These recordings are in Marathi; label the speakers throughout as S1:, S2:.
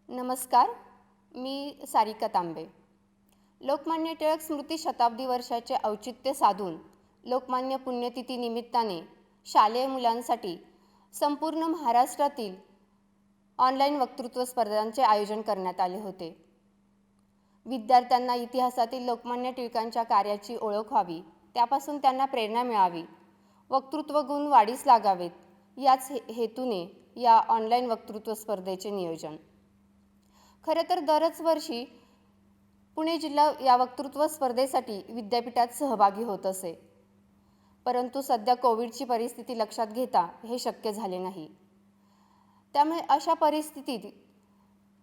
S1: नमस्कार, मी सारिका तांबे. लोकमान्य टिळक स्मृती शताब्दी वर्षाचे औचित्य साधून लोकमान्य पुण्यतिथी निमित्ताने शालेय मुलांसाठी संपूर्ण महाराष्ट्रातील ऑनलाईन वक्तृत्व स्पर्धांचे आयोजन करण्यात आले होते. विद्यार्थ्यांना इतिहासातील लोकमान्य टिळकांच्या कार्याची ओळख व्हावी, त्यापासून त्यांना प्रेरणा मिळावी, वक्तृत्व गुण वाढीस लागावेत, याच हेतूने या ऑनलाईन वक्तृत्व स्पर्धेचे नियोजन. खरं तर दरच वर्षी पुणे जिल्हा या वक्तृत्व स्पर्धेसाठी विद्यापीठात सहभागी होत असे, परंतु सध्या कोविडची परिस्थिती लक्षात घेता हे शक्य झाले नाही. त्यामुळे अशा परिस्थितीत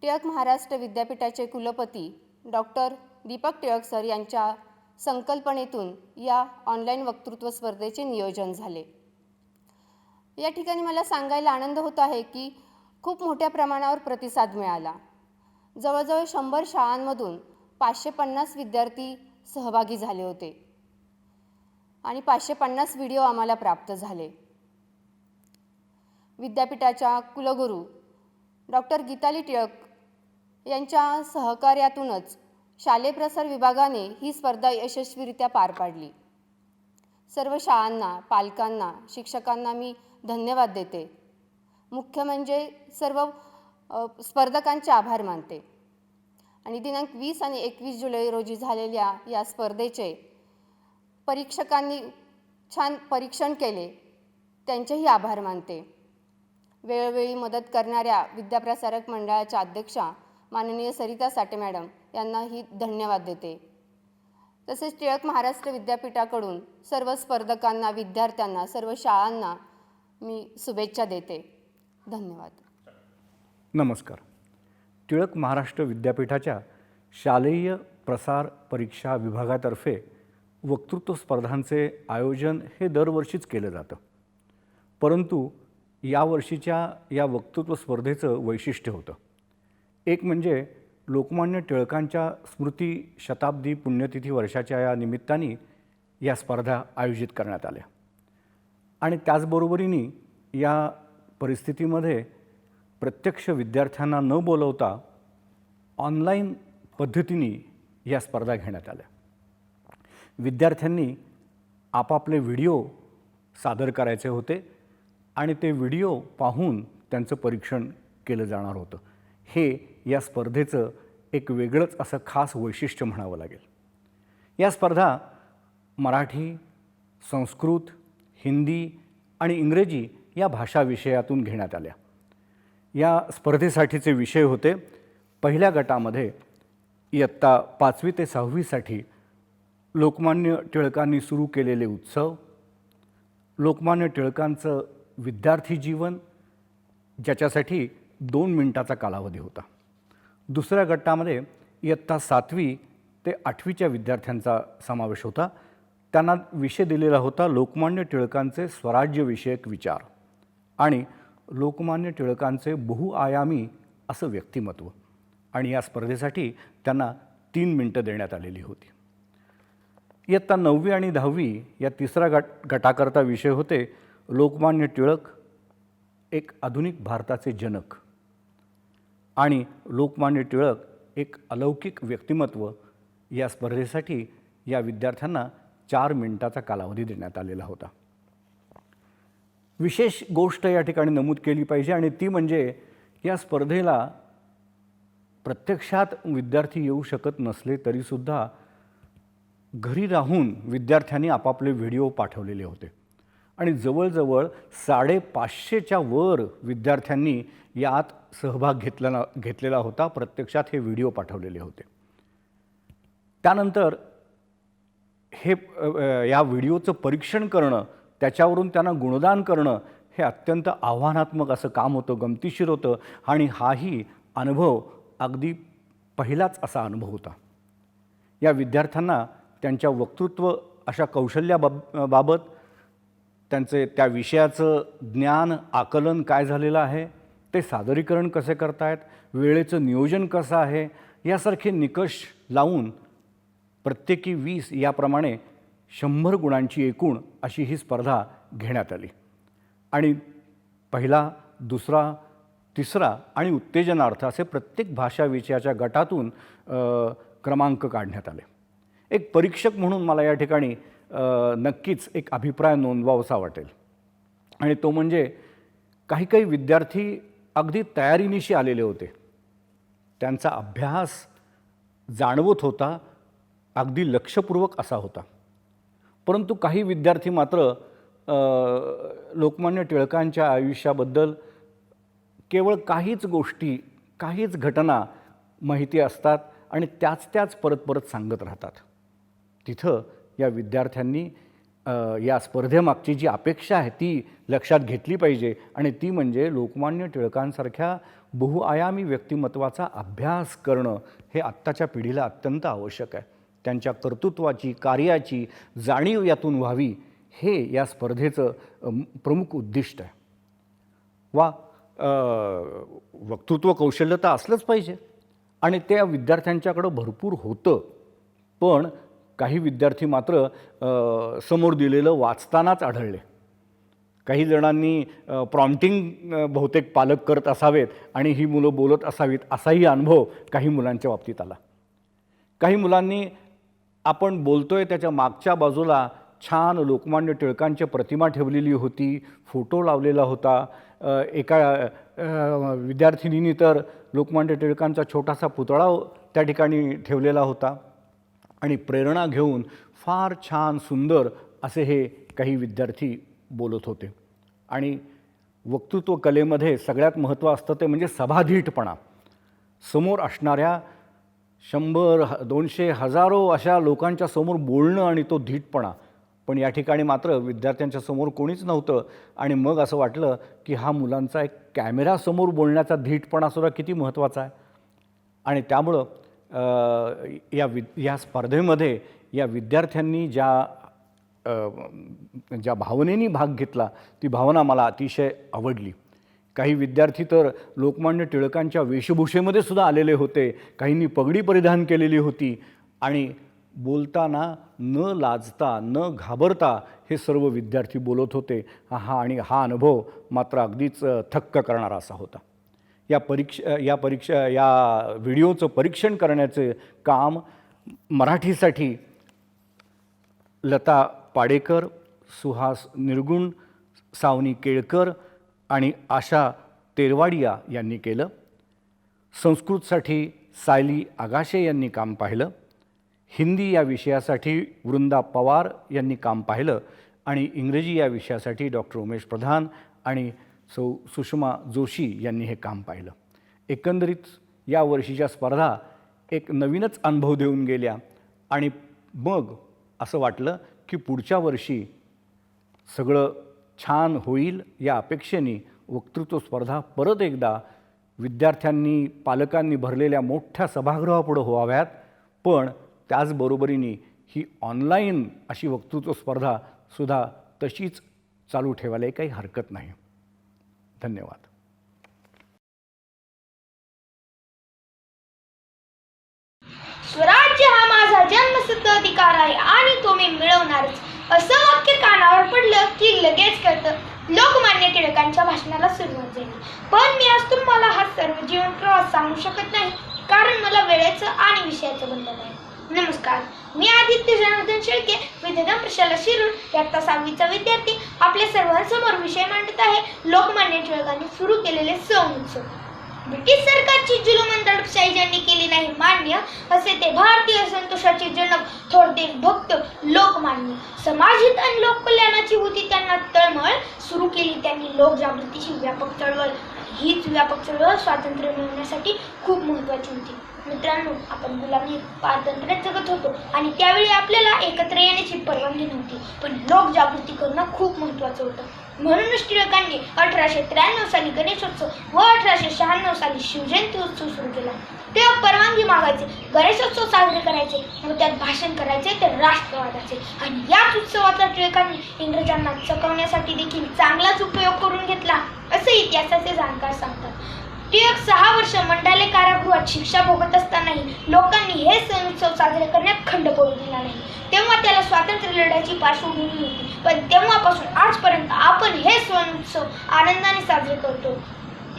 S1: टिळक महाराष्ट्र विद्यापीठाचे कुलपती डॉक्टर दीपक टिळक सर यांच्या संकल्पनेतून या ऑनलाईन वक्तृत्व स्पर्धेचे नियोजन झाले. या ठिकाणी मला सांगायला आनंद होत आहे की खूप मोठ्या प्रमाणावर प्रतिसाद मिळाला. जवळजवळ 100 शाळांमधून 550 विद्यार्थी सहभागी झाले होते आणि 550 व्हिडिओ आम्हाला प्राप्त झाले. विद्यापीठाच्या कुलगुरू डॉक्टर गीताली टिळक यांच्या सहकार्यातूनच शालेय प्रसार विभागाने ही स्पर्धा यशस्वीरित्या पार पाडली. सर्व शाळांना, पालकांना, शिक्षकांना मी धन्यवाद देते. मुख्य म्हणजे सर्व स्पर्धकांचे आभार मानते. आणि दिनांक 20 आणि 21 जुलै रोजी झालेल्या या स्पर्धेचे परीक्षकांनी छान परीक्षण केले, त्यांचेही आभार मानते. वेळोवेळी मदत करणाऱ्या विद्याप्रसारक मंडळाच्या अध्यक्षा माननीय सरिता साठे मॅडम यांनाही धन्यवाद देते. तसेच टिळक महाराष्ट्र विद्यापीठाकडून सर्व स्पर्धकांना, विद्यार्थ्यांना, सर्व शाळांना मी शुभेच्छा देते. धन्यवाद.
S2: नमस्कार. टिळक महाराष्ट्र विद्यापीठाच्या शालेय प्रसार परीक्षा विभागातर्फे वक्तृत्व स्पर्धांचे आयोजन हे दरवर्षीच केलं जातं, परंतु यावर्षीच्या या वक्तृत्व स्पर्धेचं वैशिष्ट्य होतं. एक म्हणजे लोकमान्य टिळकांच्या स्मृती शताब्दी पुण्यतिथी वर्षाच्या या निमित्ताने या स्पर्धा आयोजित करण्यात आल्या आणि त्याचबरोबरीने या परिस्थितीमध्ये प्रत्यक्ष विद्यार्थ्यांना न बोलवता ऑनलाईन पद्धतीने या स्पर्धा घेण्यात आल्या. विद्यार्थ्यांनी आपापले व्हिडिओ सादर करायचे होते आणि ते व्हिडिओ पाहून त्यांचं परीक्षण केलं जाणार होतं. हे या स्पर्धेचं एक वेगळंच असं खास वैशिष्ट्य म्हणावं लागेल. या स्पर्धा मराठी, संस्कृत, हिंदी आणि इंग्रजी या भाषा विषयातून घेण्यात आल्या. या स्पर्धेसाठीचे विषय होते. पहिल्या गटामध्ये इयत्ता 5वी ते 6वीसाठी लोकमान्य टिळकांनी सुरू केलेले उत्सव, लोकमान्य टिळकांचं विद्यार्थी जीवन, ज्याच्यासाठी 2 मिनिटाचा कालावधी होता. दुसऱ्या गटामध्ये इयत्ता 7वी ते 8वीच्या विद्यार्थ्यांचा समावेश होता. त्यांना विषय दिलेला होता लोकमान्य टिळकांचे स्वराज्यविषयक विचार आणि लोकमान्य टिळकांचे बहुआयामी असं व्यक्तिमत्व, आणि या स्पर्धेसाठी त्यांना 3 मिनिटं देण्यात आलेली होती. इयत्ता 9वी आणि 10वी या तिसऱ्या गटाकरता विषय होते लोकमान्य टिळक एक आधुनिक भारताचे जनक आणि लोकमान्य टिळक एक अलौकिक व्यक्तिमत्व. या स्पर्धेसाठी या विद्यार्थ्यांना 4 मिनिटाचा कालावधी देण्यात आलेला होता. विशेष गोष्ट या ठिकाणी नमूद केली पाहिजे आणि ती म्हणजे या स्पर्धेला प्रत्यक्षात विद्यार्थी येऊ शकत नसले तरीसुद्धा घरी राहून विद्यार्थ्यांनी आपापले व्हिडिओ पाठवलेले होते आणि जवळजवळ 550च्या वर विद्यार्थ्यांनी यात सहभाग घेतलेला होता. प्रत्यक्षात हे व्हिडिओ पाठवलेले होते. त्यानंतर हे या व्हिडिओचं परीक्षण करणं, त्याच्यावरून त्यांना गुणदान करणं हे अत्यंत आव्हानात्मक असं काम होतं, गमतीशीर होतं आणि हाही अनुभव अगदी पहिलाच असा अनुभव होता. या विद्यार्थ्यांना त्यांच्या वक्तृत्व अशा कौशल्याबाबत त्यांचे त्या विषयाचं ज्ञान, आकलन काय झालेलं आहे, ते सादरीकरण कसे करतायत, वेळेचं नियोजन कसं आहे, यासारखे निकष लावून प्रत्येकी 20 याप्रमाणे 100 गुणांची एकूण अशी ही स्पर्धा घेण्यात आली आणि पहिला, दुसरा तिसरा आणि उत्तेजनार्थ असे प्रत्येक भाषा विषयाच्या गटातून क्रमांक काढण्यात आले. एक परीक्षक म्हणून मला या ठिकाणी नक्कीच एक अभिप्राय नोंदवावासा वाटेल आणि तो म्हणजे काही काही विद्यार्थी अगदी तयारीनिशी आलेले होते. त्यांचा अभ्यास जाणवत होता, अगदी लक्षपूर्वक असा होता. परंतु काही विद्यार्थी मात्र लोकमान्य टिळकांच्या आयुष्याबद्दल केवळ काहीच गोष्टी, काहीच घटना माहिती असतात आणि त्याच परत परत सांगत राहतात. तिथं या विद्यार्थ्यांनी या स्पर्धेमागची जी अपेक्षा आहे ती लक्षात घेतली पाहिजे आणि ती म्हणजे लोकमान्य टिळकांसारख्या बहुआयामी व्यक्तिमत्वाचा अभ्यास करणं हे आत्ताच्या पिढीला अत्यंत आवश्यक आहे. त्यांच्या कर्तृत्वाची, कार्याची जाणीव यातून व्हावी हे या स्पर्धेचं प्रमुख उद्दिष्ट आहे. वक्तृत्व कौशल्य तर असलंच पाहिजे आणि त्या विद्यार्थ्यांच्याकडं भरपूर होतं. पण काही विद्यार्थी मात्र समोर दिलेलं वाचतानाच आढळले. काही जणांनी प्रॉम्प्टिंग बहुतेक पालक करत असावेत आणि ही मुलं बोलत असावीत असाही अनुभव काही मुलांच्या बाबतीत आला. काही मुलांनी आपण बोलतोय त्याच्या मागच्या बाजूला छान लोकमान्य टिळकांची प्रतिमा ठेवलेली होती, फोटो लावलेला होता. एका विद्यार्थिनींनी तर लोकमान्य टिळकांचा छोटासा पुतळा त्या ठिकाणी ठेवलेला होता आणि प्रेरणा घेऊन फार छान सुंदर असे हे काही विद्यार्थी बोलत होते. आणि वक्तृत्व कलेमध्ये सगळ्यात महत्त्व असतं ते म्हणजे सभाधीटपणा. समोर असणाऱ्या 100, 200, हजारो अशा लोकांच्या समोर बोलणं आणि तो धीटपणा. पण या ठिकाणी मात्र विद्यार्थ्यांच्या समोर कोणीच नव्हतं आणि मग असं वाटलं की हा मुलांचा एक कॅमेरासमोर बोलण्याचा धीटपणासुद्धा किती महत्त्वाचा आहे. आणि त्यामुळं या स्पर्धेमध्ये या विद्यार्थ्यांनी ज्या भावनेने भाग घेतला ती भावना मला अतिशय आवडली. काही विद्यार्थी तर लोकमान्य टिळकांच्या वेशभूषेमध्ये सुद्धा आलेले होते. काहींनी पगडी परिधान केलेली होती आणि बोलताना न लाजता न घाबरता हे सर्व विद्यार्थी बोलत होते. हा अनुभव मात्र अगदीच थक्क करणारा असा होता. या व्हिडिओचं परीक्षण करण्याचे काम मराठीसाठी लता पाडेकर, सुहास निरगुण, सावनी केळकर आणि आशा तेरवाडिया यांनी केलं. संस्कृतसाठी सायली आगाशे यांनी काम पाहिलं. हिंदी या विषयासाठी वृंदा पवार यांनी काम पाहिलं आणि इंग्रजी या विषयासाठी डॉक्टर उमेश प्रधान आणि सुषमा जोशी यांनी हे काम पाहिलं. एकंदरीत या वर्षीच्या स्पर्धा एक नवीनच अनुभव देऊन गेल्या आणि मग असं वाटलं की पुढच्या वर्षी सगळं छान होईल या अपेक्षेने वक्तृत्व स्पर्धा परत एकदा विद्यार्थ्यांनी, पालकांनी भरलेल्या मोठ्या सभागृहापुढं व्हाव्यात. पण त्याचबरोबरीने ही ऑनलाईन अशी वक्तृत्व स्पर्धासुद्धा तशीच चालू ठेवायला काही हरकत नाही. धन्यवाद.
S3: स्वराज्य हा माझा जन्मसिद्ध अधिकार आहे आणि तो मी मिळवणारच, असं वाक्य कानावर पडलं की लगेच कळतं लोकमान्य टिळकांच्या भाषणाला सुरुवात झाली. पण मी आज तुम्हाला हा सर्व जीवन प्रवास सांगू शकत नाही कारण मला वेळेचं आणि विषयाचं बंधन आहे. नमस्कार, मी आदित्य जनार्दन शेळके, विद्याधाम प्रशाला शिरूर, इयत्ता 6वीचा विद्यार्थी. आपल्या सर्वांसमोर विषय मांडत आहे लोकमान्य टिळकांनी सुरू केलेले सण उत्सव. ब्रिटिश सरकारची जुलूम दडपशाही ज्यांनी केली नाही मान्य, असे ते भारतीय संतोषाचे जनक, थोर देशभक्त लोकमान्य. समाजहित आणि लोककल्याणाची होती त्यांना तळमळ. सुरू केली त्यांनी लोकजागृतीची व्यापक चळवळ. हीच व्यापक चळवळ स्वातंत्र्य मिळवण्यासाठी खूप महत्त्वाची होती. मित्रांनो, आपण गुलामी पारतंत्र्यात जगत होतो आणि त्यावेळी आपल्याला एकत्र येण्याची परवानगी नव्हती. पण लोकजागृती करणं खूप महत्त्वाचं होतं. म्हणूनच टिळकांनी 1893 साली गणेशोत्सव व 1896 साली शिवजयंती उत्सव सुरू केला. तेव्हा परवानगी मागायचे, गणेशोत्सव साजरे करायचे व त्यात भाषण करायचे ते राष्ट्रवादाचे. आणि याच उत्सवाचा टिळकांनी इंग्रजांना चकवण्यासाठी देखील चांगलाच उपयोग करून घेतला असे इतिहासाचे जाणकार सांगतात. टिळक 6 वर्ष मंडाले कारागृहात शिक्षा भोगत असतानाही लोकांनी हे सण उत्सव साजरे करण्यात खंड पडू दिला नाही. तेव्हा त्याला स्वातंत्र्य लढ्याची पार्श्वभूमी होती, पण तेव्हापासून आजपर्यंत आपण हे सण उत्सव आनंदाने साजरे करतो.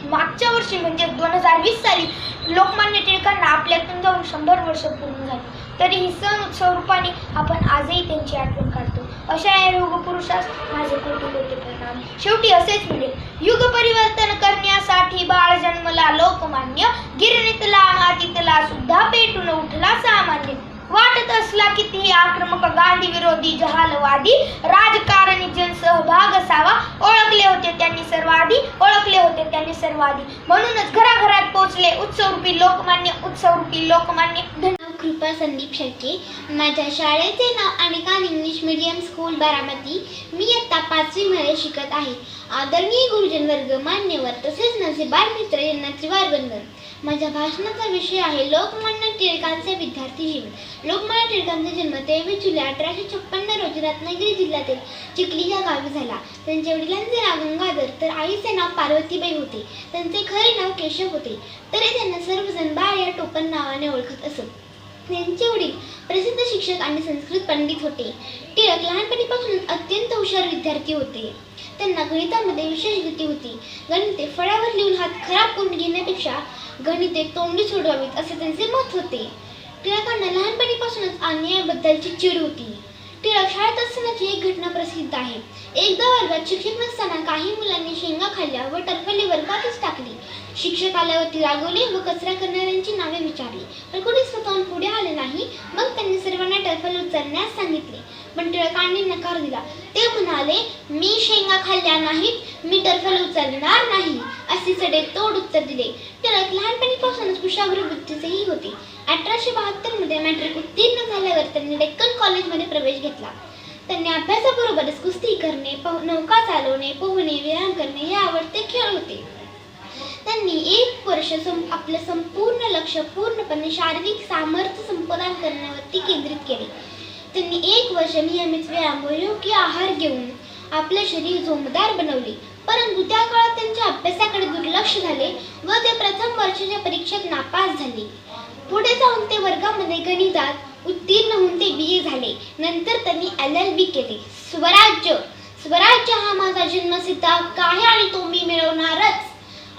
S3: मागच्या वर्षी म्हणजे 2020 साली लोकमान्य टिळकांना आपल्यातून जाऊन 100 वर्ष पूर्ण झाली. तरीही सण उत्सव रूपाने आपण आजही त्यांची आठवण काढतो. अशा या युगपुरुषास माझे कोटी कोटी प्रणाम. शेवटी असेच मिळेल, युग परिवर्तन करण्यासाठी बाळ जन्मला लोकमान्य, गिरणीतला मातीतला सुद्धा पेटून उठला सामान्य. वाटत असला कितीही आक्रमक गांधी विरोधी जहालवादी राजकारणी जनसहभाग असावा, ओळखले होते त्यांनी सर्वाधी, ओळखले होते त्यांनी सर्वाधी. म्हणूनच घराघरात पोचले उत्सवरूपी लोकमान्य, उत्सवरूपी लोकमान्य.
S4: नाव कृपा संदीप शेळके. माझ्या शाळेचे नाव अनिकान इंग्लिश मीडियम स्कूल बारामती. मी इयत्ता 5वी मध्ये शिकत आहे. आदरणीय गुरुजन वर्ग, मान्यवर तसेच माझे बालमित्र यांना त्रिवार वंदन. माझ्या भाषणाचा विषय आहे लोकमान्य टिळकांचे विद्यार्थी जीवन. लोकमान्य टिळकांचा जन्म 23 जुलै 1856 रोजी रत्नागिरी जिल्ह्यातील चिखली या गावी झाला. त्यांच्या वडिलांचे नाव गंगाधर तर आईचे नाव पार्वतीबाई होते. त्यांचे खरे नाव केशव होते, तरी त्यांना सर्वजण बाळ या टोपण नावाने ओळखत असत. त्यांचे वडील प्रसिद्ध शिक्षक आणि संस्कृत पंडित होते. टिळक लहानपणीपासून अत्यंत हुशार विद्यार्थी होते. त्यांना गणितामध्ये विशेष गती होती. गणिते फळ्यावर लिहून हात खराब करून घेण्यापेक्षा गणिते तोंडी सोडवावीत असे त्यांचे मत होते. टिळकांना लहानपणीपासूनच अन्यायाबद्दलची चीड होती. टिळक शाळेत असतानाची एक घटना प्रसिद्ध आहे. एकदा वर्गात शिक्षक नसताना काही मुलांनी शेंगा खाल्ल्या व टरफली वर्गातच टाकली. शिक्षक आल्यावरती रागवले व कचरा करणाऱ्यांची नावे विचारली, पण कोणी स्वतःहून पुढे आले नाही. मग त्यांनी सर्वांना टरफल उचलण्यास सांगितले, पण टिळकांनी नकार दिला. ते म्हणाले, मी शेंगा खाल्ल्या नाहीत, मी टरफल उचलणार नाही असे सडेतोड उत्तर दिले. टिळक लहानपणीपासूनच कुशाग्र बुद्धीचेही होते. 1872 मध्ये मॅट्रिक उत्तीर्ण झाल्यावर त्यांनी डेक्कन कॉलेजमध्ये प्रवेश घेतला. त्यांनी अभ्यासाबरोबरच कुस्ती करणे, नौका चालवणे, पोहणे, व्यायाम करणे हे आवडते खेळ होते. त्यांनी 1 वर्ष आपलं संपूर्ण लक्ष पूर्णपणे शारीरिक सामर्थ्य संपादन करण्यावरती केंद्रित केले. त्यांनी 1 वर्ष नियमित व्यायाम व योग्य आहार घेऊन आपले शरीर जोमदार बनवले. परंतु त्या काळात त्यांच्या अभ्यासाकडे दुर्लक्ष झाले व ते प्रथम वर्षाच्या परीक्षेत नापास झाले. पुढे जाऊन ते वर्गामध्ये गणितात उत्तीर्ण होऊन ते BA झाले. नंतर त्यांनी LLB केले. स्वराज्य हा माझा जन्मसिद्ध हक्क आहे आणि तो मी मिळवणारच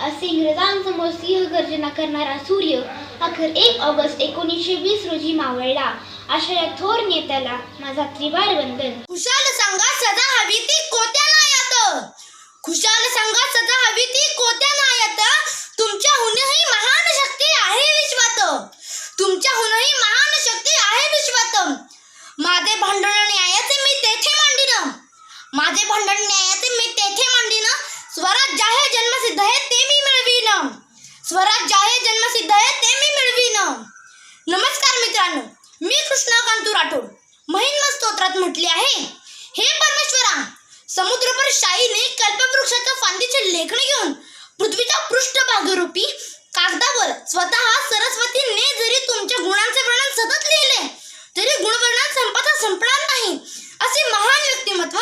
S4: असे इंग्रजांसमोर सिंहगर्जना करणारा सूर्य अखेर 1 ऑगस्ट 1920 रोजी मावळला. अशा या थोर नेत्याला माझा त्रिवार वंदन.
S3: खुशाल संघा सदा हवी ती कोत्या नायात, खुशाल संघा सदा हवी ती कोत्या नायात. तुमच्याहूनही महान शक्ती आहे विश्वात, तुमच्याहूनही महान शक्ती आहे विश्वात. माझे भांडण न्यायाचे मी तेथे मांडीन, माझे भांडण न्यायाचे मी तेथे मांडीन. स्वराज्य आहे जन्मसिद्ध आहे ते मी मिळवीन, स्वराज्य आहे जन्मसिद्ध आहे ते मी मिळवीन. नमस्कार मित्रांनो, मी कृष्णाकांतू राठोड. महिमा स्तोत्रात म्हटले आहे, हे परमेश्वरा, समुद्रपर शाईने कल्पवृक्षाच्या फांदीचे लेखणी घेऊन पृथ्वीच्या पृष्ठभागरूपी कागदावर स्वतः सरस्वतीने जरी तुमच्या गुणांचे वर्णन सतत लिहिले तरी गुणवर्णन संपता संपणार नाही. असे महान व्यक्तिमत्व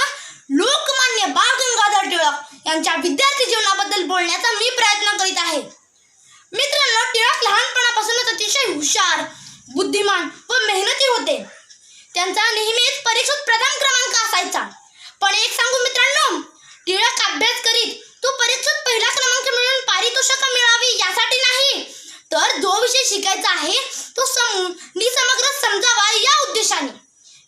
S3: लोकमान्य बाळ गंगाधर टिळक यांच्या विद्यार्थी जीवनाबद्दल बोलण्याचा मी प्रयत्न करीत आहे. मित्रांनो, टिळक लहानपणापासूनच अतिशय हुशार, बुद्धिमान व मेहनती होते. त्यांचा नेहमीच परीक्षेत प्रथम क्रमांक असायचा. पण एक सांगू मित्रांनो, टिळक अभ्यास करीत तो परीक्षेत पहिला क्रमांक मिळवून पारितोषिक मिळावी यासाठी नाही, तर जो विषय शिकायचा आहे तो समग्र समजावा या उद्देशाने.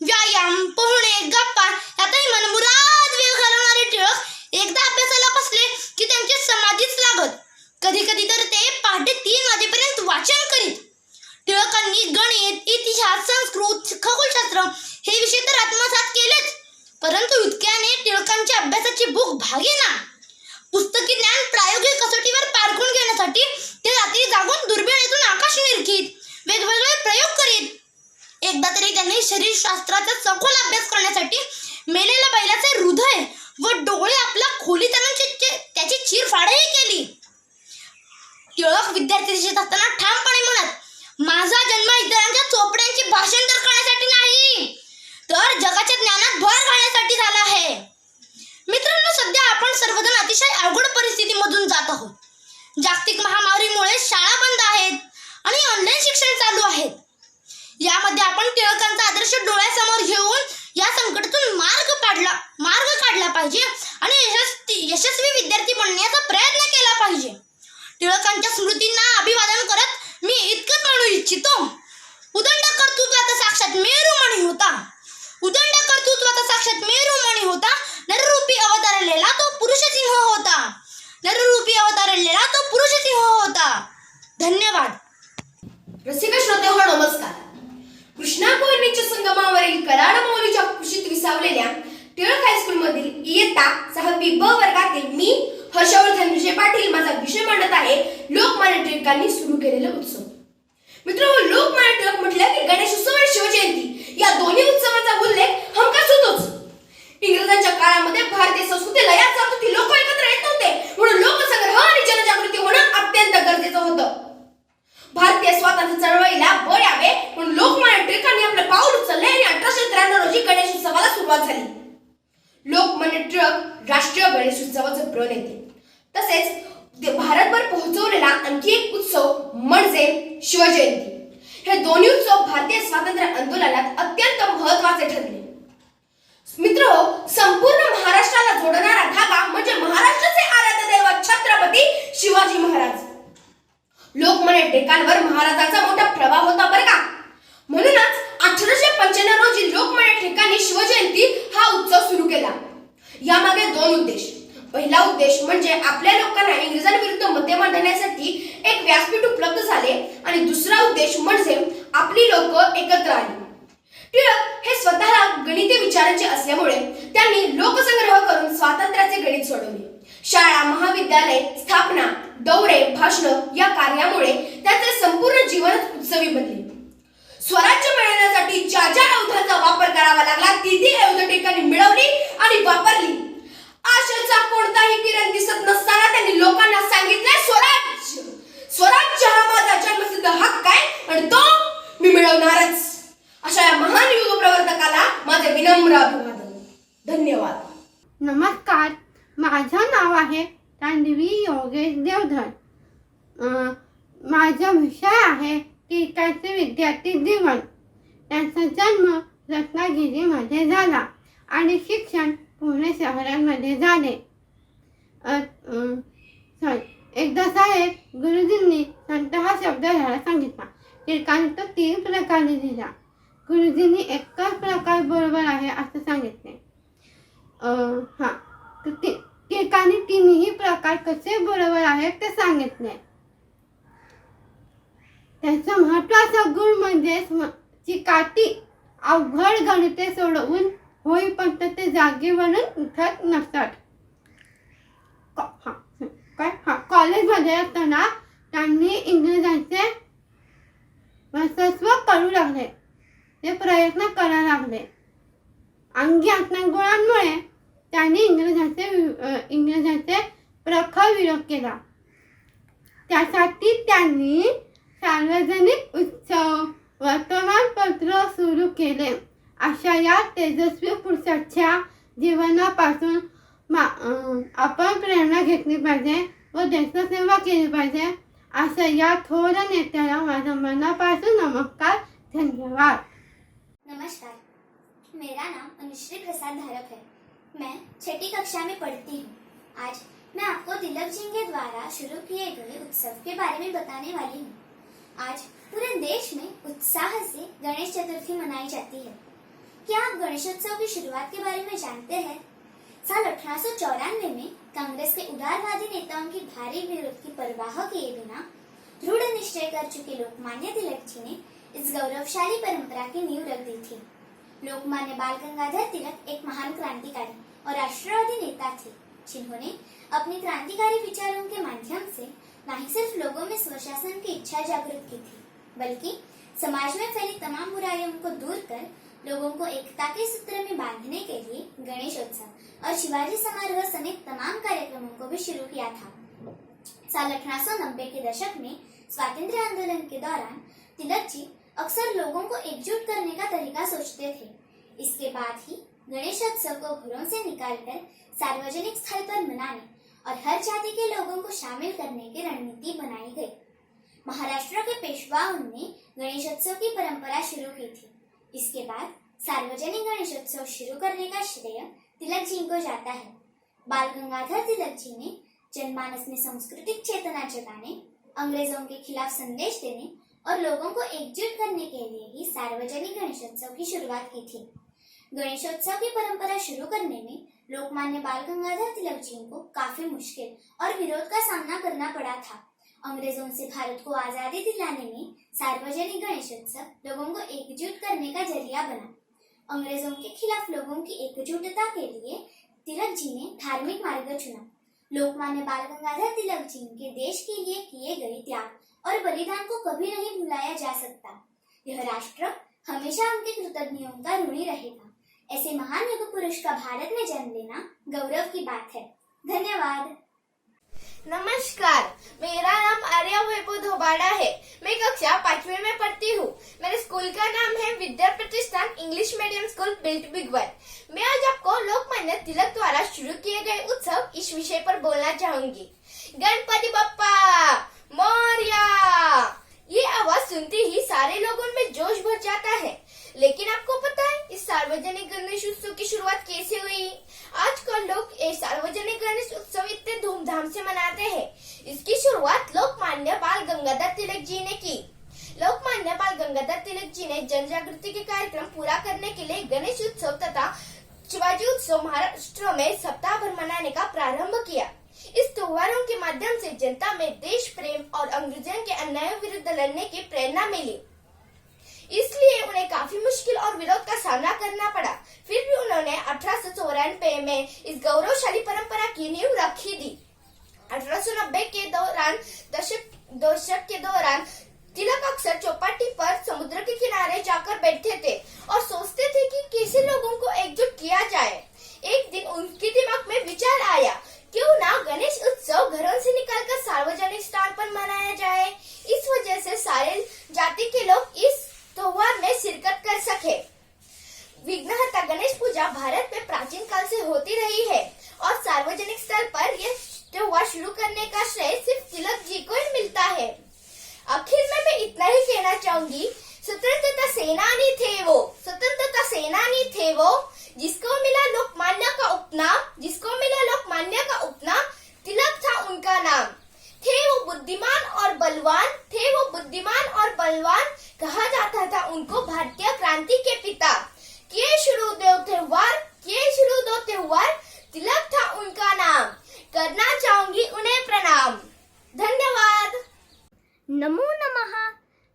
S3: व्यायाम, पोहणे, गप्पा यातही मनमुराद वेळ घालवणारे टिळक एकदा अभ्यासाला बसले की त्यांची समाधीच लागत. कधी कधी तर ते पहाटे 3 वाजेपर्यंत वाचन करीत. टिळकांनी गणित, इतिहास, संस्कृत, खगोलशास्त्र हे विषय तर आत्मसात केलेच, परंतु इतक्याने टिळकांच्या अभ्यासाची भूक भागेना. पुस्तकी ज्ञान प्रायोगिक कसोटीवर पारखून घेण्यासाठी ते रात्री जागून दुर्बिणीतून आकाश निरीक्षित, वेगवेगळे प्रयोग करीत. एकदा तरी त्यांनी शरीरशास्त्राचा सखोल अभ्यास करण्यासाठी मेलेल्या बैलाचे हृदय व डोळे आपल्या खोलीत आणून त्याची चीरफाडही केली. टिळक विद्यार्थी दिसत असताना ठामपणे म्हणत, माझा जन्म इतरांच्या चोपड्यांची भाषांतर करण्यासाठी नाही, तर जगाच्या ज्ञानात भर घालण्यासाठी झाला आहे. मित्रांनो, सध्या आपण सर्वजण अतिशय अवघड परिस्थितीमधून जात आहोत. जागतिक महामारीमुळे शाळा बंद आहेत आणि ऑनलाईन शिक्षण चालू आहेत. यामध्ये आपण टिळकांचा आदर्श डोळ्यासमोर घेऊन या संकटातून मार्ग काढला पाहिजे आणि यशस्वी विद्यार्थी बनण्याचा प्रयत्न केला पाहिजे.
S5: टिळकांच्या स्मृतींना अभिवादन करत मी इतकंच म्हणू इच्छितो. उदंड कर्तृत्वाचा साक्षात मेरुमणी होता. उदंड कर्तृत्वाचा साक्षात मेरुमणी होता. नररूपी अवतारलेला तो पुरुषसिंह होता. नररूपी अवतारलेला तो पुरुषसिंह होता. धन्यवाद.
S6: रसिक श्रोते हो, नमस्कार. कृष्णा पौर्णिमेच्या संगमावरील कराड माऊलीच्या कुशीत विसावलेल्या टिळक हायस्कूलमधील इयत्ता 6वी ब वर्गातील मी हर्षवर्धन विजय पाटील माझा विषय मांडत आहे, लोकमान्य टिळकांनी सुरू केलेले उत्सव. मित्रांनो, लोकमान्य टिळक म्हटलं की गणेशोत्सव आणि शिवजयंती या दोन्ही उत्सवांचा उल्लेख हमखास होतोच. इंग्रजांच्या काळामध्ये भारतीय संस्कृती लयात जात होती. लोक एकत्र येत नव्हते, म्हणून लोकसंग्रह आणि जनजागृती होणं अत्यंत गरजेचं होतं. भारतीय स्वातंत्र्य चळवळीला बळ यावे म्हणून लोकमान्य टिळकांनी आपलं पाऊल उचलले आणि 1893 रोजी गणेशोत्सवाला सुरुवात झाली. लोकमान्य टिळक राष्ट्रीय गणेशोत्सवाचे प्रणेते. तसेच भारतभर पोहोचवलेला आणखी एक उत्सव म्हणजे शिवजयंती. हे दोन्ही उत्सव भारतीय स्वातंत्र्य आंदोलनात अत्यंत महत्त्वाचे ठरले. मित्रहो, संपूर्ण महाराष्ट्राला जोडणारा धागा म्हणजे महाराष्ट्राचे आराध्य दैवत छत्रपती शिवाजी महाराज. लोकमान्य टिळकांवर महाराजांचा मोठा प्रभाव होता बरं का. म्हणूनच 1895 रोजी लोकमान्य टिळकांनी शिवजयंती हा उत्सव सुरू केला. यामागे दोन उद्देश. पहिला उद्देश म्हणजे आपल्या लोकांना इंग्रजांविरुद्ध मते मांडण्यासाठी एक व्यासपीठ उपलब्ध झाले आणि दुसरा उद्देश म्हणजे आपली लोक एकत्र आली. टिळक हे स्वतःला गणितीय विचारांचे असल्यामुळे त्यांनी लोकसंग्रह करून स्वातंत्र्याचे गणित सोडवले. शाळा, महाविद्यालय स्थापना, दौरे, भाषण या कार्यामुळे त्याचे संपूर्ण जीवनच उत्सवी बनले. स्वराज्य मिळवण्यासाठी ज्या ज्या आयुधांचा वापर करावा लागला ती आयुधं टिळकांनी मिळवली आणि वापरली. आशेचा कोणताही किरण दिसत नसताना त्यांनी लोकांना सांगितले, स्वराज्य स्वराज्य हा माझा जन्मसिद्ध हक्क आहे आणि तो मी मिळवणारच. अशा या महान युग प्रवर्तकाला माझे विनम्र अभिवादन. धन्यवाद.
S7: नमस्कार, माझं नाव आहे तांडवी योगेश देवधर. माझा विषय आहे टिळकांचे विद्यार्थी जीवन. त्यांचा जन्म रत्नागिरीमध्ये झाला आणि शिक्षण पुणे शहरांमध्ये झाले. एकदा साहेब गुरुजींनी संत हा शब्द घ्यायला सांगितला. टिळकांनी तो 3 प्रकारे दिला. गुरुजींनी एकच प्रकार बरोबर आहे असं सांगितले. टिळकांनी 3ही प्रकार कसे बरोबर आहेत ते सांगितले. त्याचा महत्त्वाचा गुण म्हणजे चिकाटी. अवघड गणिते सोडवून होईपर्यंत ते जागेवरून उठत नसतात. कॉलेजमध्ये असताना त्यांनी इंग्रजांचे वर्चस्व करू लागले. ते प्रयत्न करायला लागले. अंगी आत्मगुणांमुळे त्यांनी इंग्रजांचे प्रखर विरोध केला. त्यासाठी त्यांनी सार्वजनिक उत्सव, वर्तमानपत्र सुरू केले. अशा या तेजस्वी पुरुषाच्या जीवनापासून आपण प्रेरणा घेतली पाहिजे व देशसेवा केली पाहिजे. अशा या थोर नेत्याला माझ्या मनापासून नमस्कार. धन्यवाद.
S4: नमस्कार, मेरा नाम अनुश्री प्रसाद धारक है. मैं 6ठी कक्षा में पढ़ती हूँ. आज मैं आपको तिलक जी के द्वारा शुरू किए गए उत्सव के बारे में बताने वाली हूँ. आज पूरे देश में उत्साह से गणेश चतुर्थी मनाई जाती है. क्या आप गणेशोत्सव की शुरुआत के बारे में जानते हैं? साल 1894 में कांग्रेस के उदारवादी नेताओं की भारी विरोध की परवाह किए बिना दृढ़ निश्चय कर चुके लोकमान्य तिलक जी ने इस गौरवशाली परंपरा की नींव रख दी थी. लोकमान्य बाल गंगाधर तिलक एक महान क्रांतिकारी और राष्ट्रवादी नेता थे, जिन्होंने अपनी क्रांतिकारी विचारों के माध्यम से न ही सिर्फ लोगों में स्वशासन की इच्छा जागृत की थी, बल्कि समाज में फैली तमाम बुराइयों को दूर कर लोगों को एकता के सूत्र में बांधने के लिए गणेशोत्सव और शिवाजी समारोह समेत तमाम कार्यक्रमों को भी शुरू किया था. साल 1890 के दशक में स्वातंत्र्य आंदोलन के दौरान तिलक जी अक्सर लोगों को एकजुट करने का तरीका सोचते थे. इसके बाद ही गणेशोत्सव को घरों से निकालकर सार्वजनिक स्थल पर मनाने और हर जाति के लोगों को शामिल करने की रणनीति बनाई गई. महाराष्ट्र के पेशवाओं ने गणेशोत्सव की परंपरा शुरू की थी. इसके बाद सार्वजनिक गणेशोत्सव शुरू करने का श्रेय तिलक जी को जाता है. बाल गंगाधर तिलक जी ने जनमानस में सांस्कृतिक चेतना जगाने, अंग्रेजों के खिलाफ संदेश देने और लोगों को एकजुट करने के लिए ही सार्वजनिक गणेशोत्सव की शुरुआत की थी। गणेशोत्सव की परंपरा शुरू करने में लोकमान्य बाल गंगाधर तिलक जी को काफी मुश्किल और विरोध का सामना करना पड़ा था। अंग्रेजों से भारत को आजादी दिलाने में सार्वजनिक गणेशोत्सव लोगों को एकजुट करने का जरिया बना। अंग्रेजों के खिलाफ लोगों की एकजुटता के लिए तिलक जी ने धार्मिक मार्ग चुना। लोकमान्य बाल गंगाधर तिलक जी के देश के लिए किए गए त्याग और बलिदान को कभी नहीं भुलाया जा सकता। यह राष्ट्र हमेशा उनके कृतज्ञों का ऋणी रहेगा। ऐसे महान युग पुरुष का भारत में जन्म लेना गौरव की बात है। धन्यवाद।
S3: नमस्कार, मेरा नाम आर्या वैभव धोबाड़ा है। मैं कक्षा 5वीं में पढ़ती हूँ। मेरे स्कूल का नाम है विद्या प्रतिष्ठान इंग्लिश मीडियम स्कूल बिल्ट बिगवर। मैं आज आपको लोकमान्य तिलक द्वारा शुरू किए गए उत्सव इस विषय पर बोलना चाहूंगी। गणपति बप्पा मोरया, ये आवाज सुनते ही सारे लोगों में जोश भर जाता है। लेकिन आपको पता है इस सार्वजनिक गणेश उत्सव की शुरुआत कैसे हुई? आजकल लोग ये सार्वजनिक गणेश उत्सव इतने धूमधाम से मनाते हैं। इसकी शुरुआत लोकमान्य बाल गंगाधर तिलक जी ने की। लोकमान्य बाल गंगाधर तिलक जी ने जन जागृति के कार्यक्रम पूरा करने के लिए गणेश उत्सव तथा शिवाजी उत्सव महाराष्ट्र में सप्ताह भर मनाने का प्रारंभ किया। इस त्योहारों के माध्यम से जनता में देश प्रेम और अंग्रेजों के अन्याय विरुद्ध लड़ने की प्रेरणा मिली। इसलिए उन्हें काफी मुश्किल और विरोध का सामना करना पड़ा। फिर भी उन्होंने 1894 में इस गौरवशाली परंपरा की नींव रखी थी। 1890 के दशक के दौरान तिलक अक्सर चौपाटी पर समुद्र के किनारे जाकर बैठते थे और सोचते थे कि कैसे लोगों को एकजुट किया जाए। एक दिन उनके दिमाग में विचार आया, क्यों ना गणेश उत्सव घरों से निकलकर सार्वजनिक स्थान पर मनाया जाए। इस वजह से सारे जाति के लोग इस त्योहार में शिरकत कर सके। विघ्नहर्ता गणेश पूजा भारत में प्राचीन काल से होती रही है और सार्वजनिक स्थल पर यह त्योहार शुरू करने का श्रेय सिर्फ तिलक जी को ही मिलता है। आखिर में मैं इतना ही कहना चाहूंगी, स्वतंत्रता सेनानी थे वो, स्वतंत्रता सेनानी थे वो, जिसको मिला लोकमान्य का उपनाम, तिलक था उनका नाम। थे वो बुद्धिमान और बलवान, कहा जाता था उनको भारतीय क्रांति के पिता। किए शुरू दो त्योहार, तिलक था उनका नाम। करना चाहूंगी उन्हें प्रणाम। धन्यवाद।
S4: नमो नमः।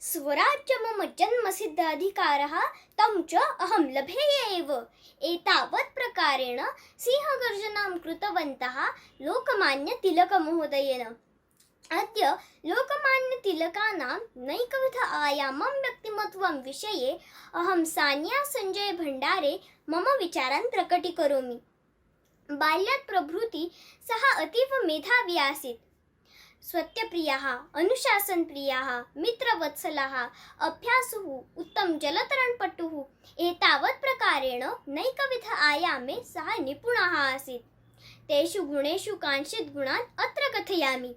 S4: स्वराज्य मम जन्मसिद्ध अधिकारः तं च अहं लभे एव। एतावत् प्रकारेण सिंहगर्जनां कृतवन्तः लोकमान्य तिलक महोदयेन। अद्य लोकमान्य तिलकानां नैकविध आयामं व्यक्तिमत्वं विषये अहं सानिया संजय भण्डारे मम विचारान् प्रकटीकरोमि। बाल्यात् प्रभृति सः अतीव मेधावी आसीत्। स्वत्यप्रियः, अनुशासनप्रियः, मित्रवत्सलः, अभ्यासुः, उत्तम जलतरणपटुः, एतावत् प्रकारेण नैकविध आयामे सः निपुणः आसीत्। तेषु गुणेषु कांश्चित् गुणान् अत्र कथयामि।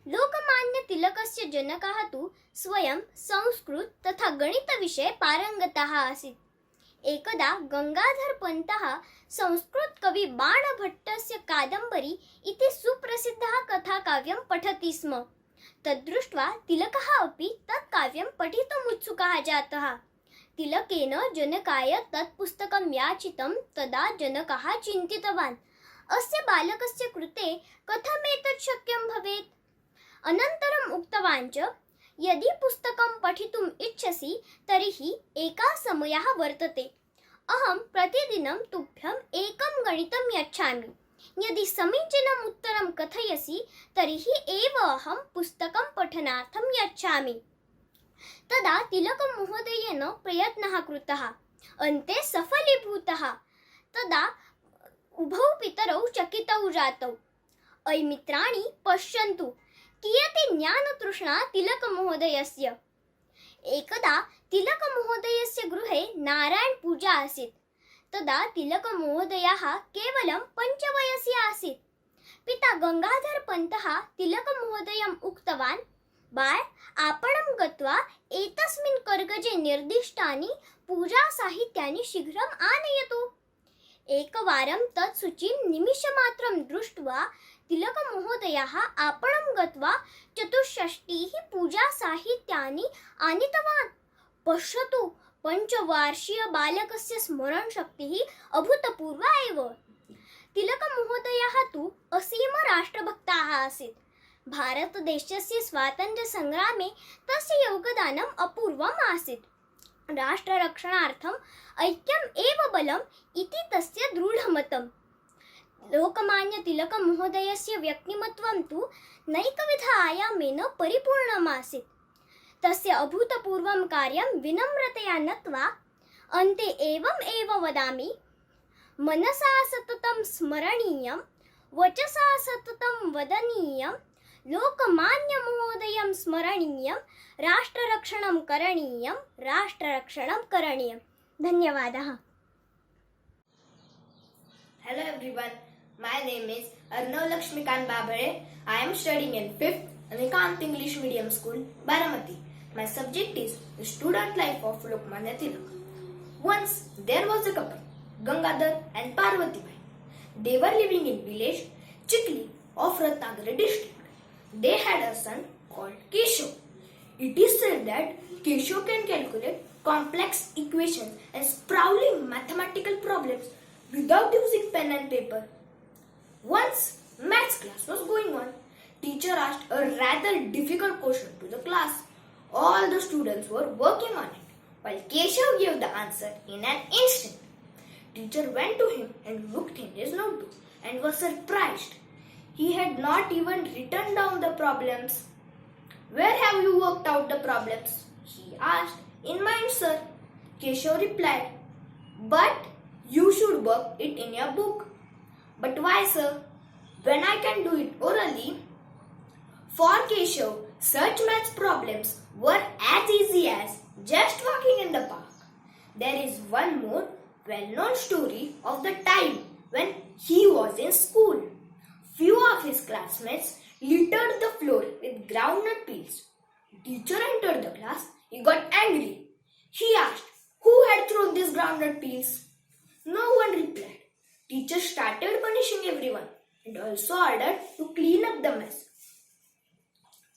S4: लोकमान्य तिलकस्य जनकः तु स्वयं संस्कृत तथा गणितविषये पारङ्गतः आसीत्। एकदा गंगाधरपन्तः संस्कृत कवि बाणभट्टस्य कादम्बरी इति सुप्रसिद्धः कथाकाव्यं पठति स्म। तद्दृष्ट्वा तिलकः अपि तत् काव्यं पठितुम् उत्सुकः जातः। तिलकेन जनकाय तत् पुस्तकं याचितं। तदा जनकः चिन्तितवान्, अस्य बालकस्य कृते कथमेतत् शक्यं भवेत्। अनन्तरम् उक्तवान् च, यदि पुस्तकं पठितुम् इच्छसि तर्हि एकः समयः वर्तते। अहं प्रतिदिनं तुभ्यम् एकं गणितं यच्छामि। यदि समीचीनम् उत्तरं कथयसि तर्हि एव अहं पुस्तकं पठनार्थं यच्छामि। तदा तिलकमहोदयेन प्रयत्नः कृतः, अन्ते सफलीभूतः। तदा उभौ पितरौ चकितौ जातौ। अयि मित्राणि, पश्यन्तु कियती ज्ञानतृष्णा तिलकमहोदयस्य। एकदा तिलकमहोदयस्य गृहे नारायणपूजा आसीत्। तदा तिलकमहोदयः केवलं 5 वयसि आसीत्। पिता गंगाधरपन्तः तिलकमहोदयम् उक्तवान्, बाळ, आपणं गत्वा एतस्मिन् कर्गजे निर्दिष्टानि पूजासाहित्यानि शीघ्रम् आनयतु। एकवारं तत् सूचीं निमिषमात्रं दृष्ट्वा तिलकमहोदयः आपणं गत्वा चतुष्षष्टिः पूजासाहित्यानि आनीतवान्। पश्यतु, पञ्चवर्षीयबालकस्य स्मरणशक्तिः अभूतपूर्वा एव। तिलकमहोदयः तु असीमराष्ट्रभक्तः आसीत्। भारतदेशस्य स्वातन्त्र्यसङ्ग्रामे तस्य योगदानम् अपूर्वम् आसीत्। राष्ट्ररक्षणार्थम् ऐक्यम् एव बलम् इति तस्य दृढमतम्। लोकमान्यतिलकमहोदयस्य व्यक्तिमत्वं तु नैकविध आयामेन परिपूर्णम् आसीत्। तस्य अभूतपूर्वं कार्यं विनम्रतया नत्वा अन्ते एवम् एव वदामि, मनसा सततं स्मरणीयं, वचसा सततं वदनीयं, लोकमान्यमहोदयं स्मरणीयं, राष्ट्ररक्षणं करणीयं, राष्ट्ररक्षणं करणीयं। धन्यवादः।
S6: Hello everyone, my name is Arnav Lakshmikant Babare. I am studying in 5th Anikant English Medium School, Baramati. My subject is the student life of Lokmanya Tilak. Once there was a couple, Gangadhar and Parvati Bai. They were living in village Chikli of Ratnagiri district. They had a son called Keshav. It is said that Keshav can calculate complex equations and sprawling mathematical problems without using pen and paper. Once maths class was going on. Teacher asked a rather difficult question to the class. All the students were working on it, while Keshav gave the answer in an instant. Teacher went to him and looked in his notebook and was surprised. He had not even written down the problems. Where have you worked out the problems? He asked. In mind, sir. Keshav replied. But you should work it in your book. But why, sir? When I can do it orally? For Keshav, such maths problems were as easy as just walking in the park. There is one more well-known story of the time when he was in school. Few of his classmates littered the floor with groundnut peels. Teacher entered the class. He got angry. He asked, who had thrown these groundnut peels? No one replied. Teacher started punishing everyone and also ordered to clean up the mess.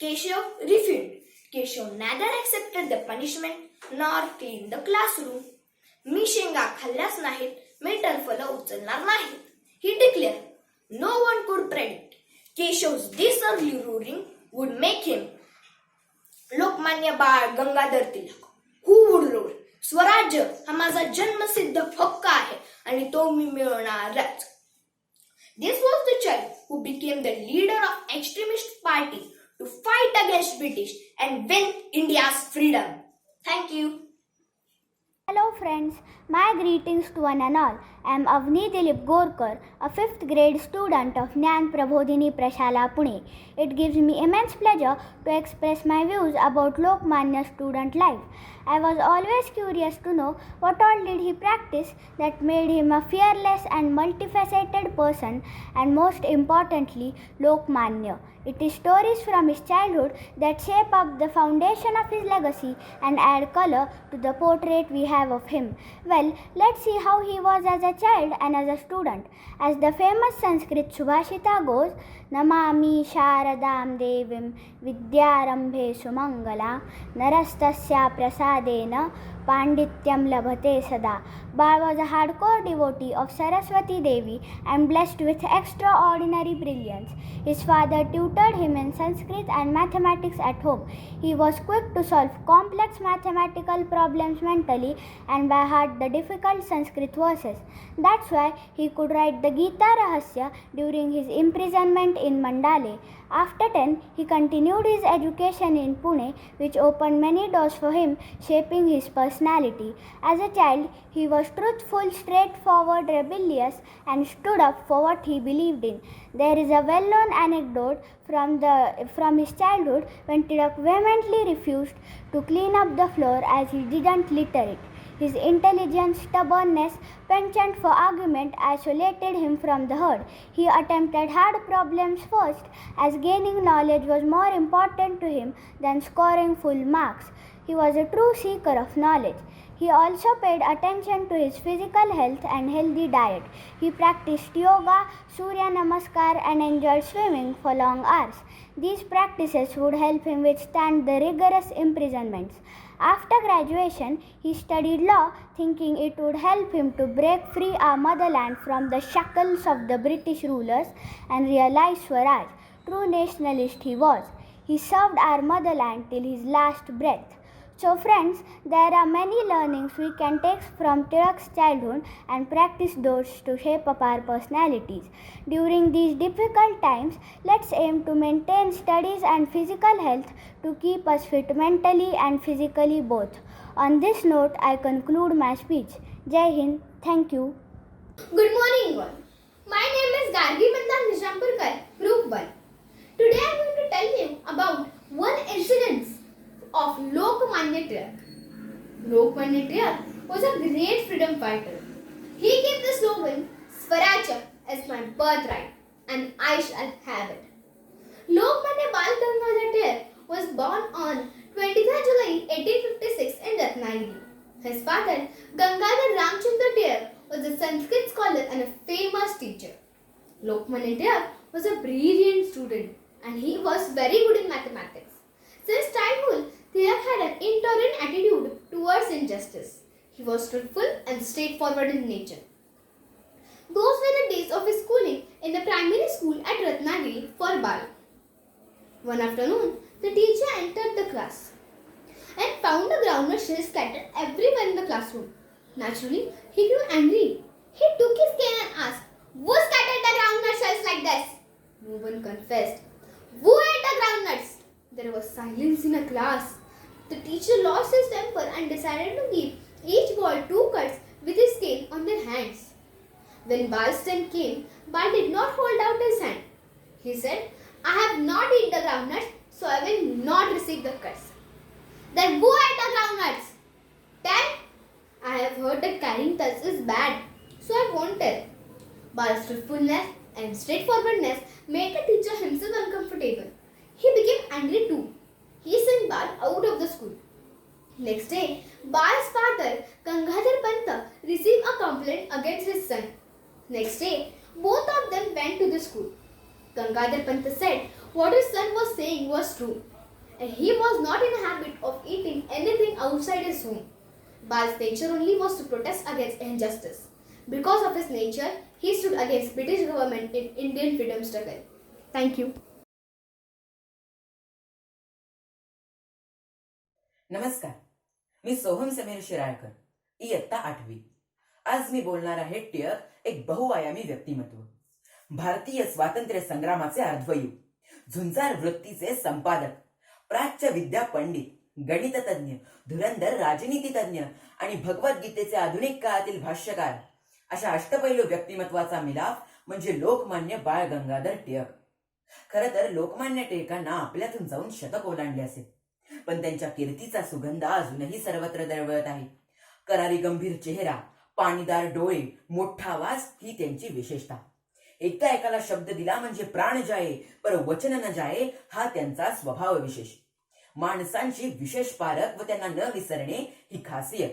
S6: Keshav refused. Keshav neither accepted the punishment nor cleaned the classroom. मी शेंगा खाल्ल्याच नाहीत, मी टरफलं उचलणार नाहीत. He declared. No one could predict Keshav's this early roaring would make him Lokmanya Bal Gangadhar Tilak. Who would roar? स्वराज्य हा माझा जन्मसिद्ध हक्क आहे आणि तो मी मिळवणारच. This was the child who became the leader of extremist party to fight against British and win India's freedom. Thank you.
S4: Hello friends, my greetings to one and all. I am Avni Dilip Gorkar, a 5th grade student of Jnana Prabodhini Prashala, Pune. It gives me immense pleasure to express my views about Lokmanya student life. I was always curious to know what all did he practice that made him a fearless and multifaceted person, and most importantly, Lokmanya. It is stories from his childhood that shape up the foundation of his legacy and add color to the portrait we have of him. Well, let's see how he was as a child and as a student. As the famous Sanskrit Subhashita goes, Namami Sharadam Devim Vidyarambhe Sumangala Narastasya Prasadena Pandityam Labhate Sada. Bal was a hardcore devotee of Saraswati Devi and blessed with extraordinary brilliance. His father tutored him in Sanskrit and mathematics at home. He was quick to solve complex mathematical problems mentally and by heart the difficult Sanskrit verses. That's why he could write the Gita Rahasya during his imprisonment in Mandale. After 10, he continued his education in Pune, which opened many doors for him, shaping his personality. As a child, he was truthful, straightforward, rebellious, and stood up for what he believed in. There is a well-known anecdote from his childhood when Tilak vehemently refused to clean up the floor as he didn't litter it. His intelligence, stubbornness, penchant for argument isolated him from the herd. He attempted hard problems first, as gaining knowledge was more important to him than scoring full marks. He was a true seeker of knowledge. He also paid attention to his physical health and healthy diet. He practiced yoga, Surya Namaskar, and enjoyed swimming for long hours. These practices would help him withstand the rigorous imprisonments. After graduation, he studied law, thinking it would help him to break free our motherland from the shackles of the British rulers and realize Swaraj. True nationalist he was. He served our motherland till his last breath. So friends, there are many learnings we can take from Tilak's childhood and practice those to shape up our personalities. During these difficult times, let's aim to maintain studies and physical health to keep us fit mentally and physically both. On this note, I conclude my speech. Jai Hind. Thank you.
S3: Good morning, all. My name is Gargi Mandan Nishampurkar, Group 1. Today I am going to tell you about one incident of Lokmanya Tilak. Lokmanya Tilak was a great freedom fighter. He gave the slogan, Swaraj is my birthright and I shall have it. Lokmanya Bal Gangadhar Tilak was born on 23rd July 1856 in Ratnagiri. His father, Gangadhar Ramchandra Tilak, was a Sanskrit scholar and a famous teacher. Lokmanya Tilak was a brilliant student and he was very good in mathematics. Since childhood, Tilak had an intolerant attitude towards injustice. He was truthful and straightforward in nature. Those were the days of his schooling in the primary school at Ratnagiri for Bal. One afternoon, the teacher entered the class and found a groundnut shell scattered everywhere in the classroom. Naturally, he grew angry. He took his cane and asked, "Who scattered the groundnut shells like this?" No one confessed. "Who ate the groundnuts?" There was silence in the class. The teacher lost his temper and decided to give each boy 2 cuts with his cane on their hands. When Bal's turn came, Bal did not hold out his hand. He said, "I have not eaten the groundnuts, so I will not receive the cuts." "Then who ate the groundnuts?" "10. I have heard that carrying cuts is bad, so I won't tell." Bal's truthfulness and straightforwardness made the teacher himself uncomfortable. He became angry too. He sent Bal out of the school. Next day, Bal's father, Gangadhar Panta, received a complaint against his son. Next day, both of them went to the school. Gangadhar Panta said what his son was saying was true, and he was not in the habit of eating anything outside his home. Bal's nature only was to protest against injustice. Because of his nature, he stood against British government in Indian freedom struggle. Thank you.
S8: नमस्कार, मी सोहम समीर शिराळकर, इयत्ता 8वी. आज मी बोलणार आहे टिळक एक बहुआयामी व्यक्तिमत्व, भारतीय स्वातंत्र्य संग्रामाचे अर्धवयू, झुंजार वृत्तीचे संपादक, प्राच्य विद्या पंडित, गणिततज्ञ, धुरंधर राजनीतितज्ञ आणि भगवद्गीतेचे आधुनिक काळातील भाष्यकार अशा अष्टपैलू व्यक्तिमत्वाचा मिलाफ म्हणजे लोकमान्य बाळ गंगाधर टिळक. खरं तर लोकमान्य टिळकांना आपल्यातून जाऊन शतक ओलांडले असेल, पण त्यांच्या कीर्तीचा सुगंध अजूनही सर्वत्र दरवळत आहे. करारी गंभीर चेहरा, पाणीदार डोळे, मोठा आवाज ही त्यांची विशेषता. एकदा एकाला शब्द दिला म्हणजे प्राण जाये पर वचन न जाये हा त्यांचा स्वभाव विशेष. माणसांची विशेष पारख व त्यांना न विसरणे ही खासियत.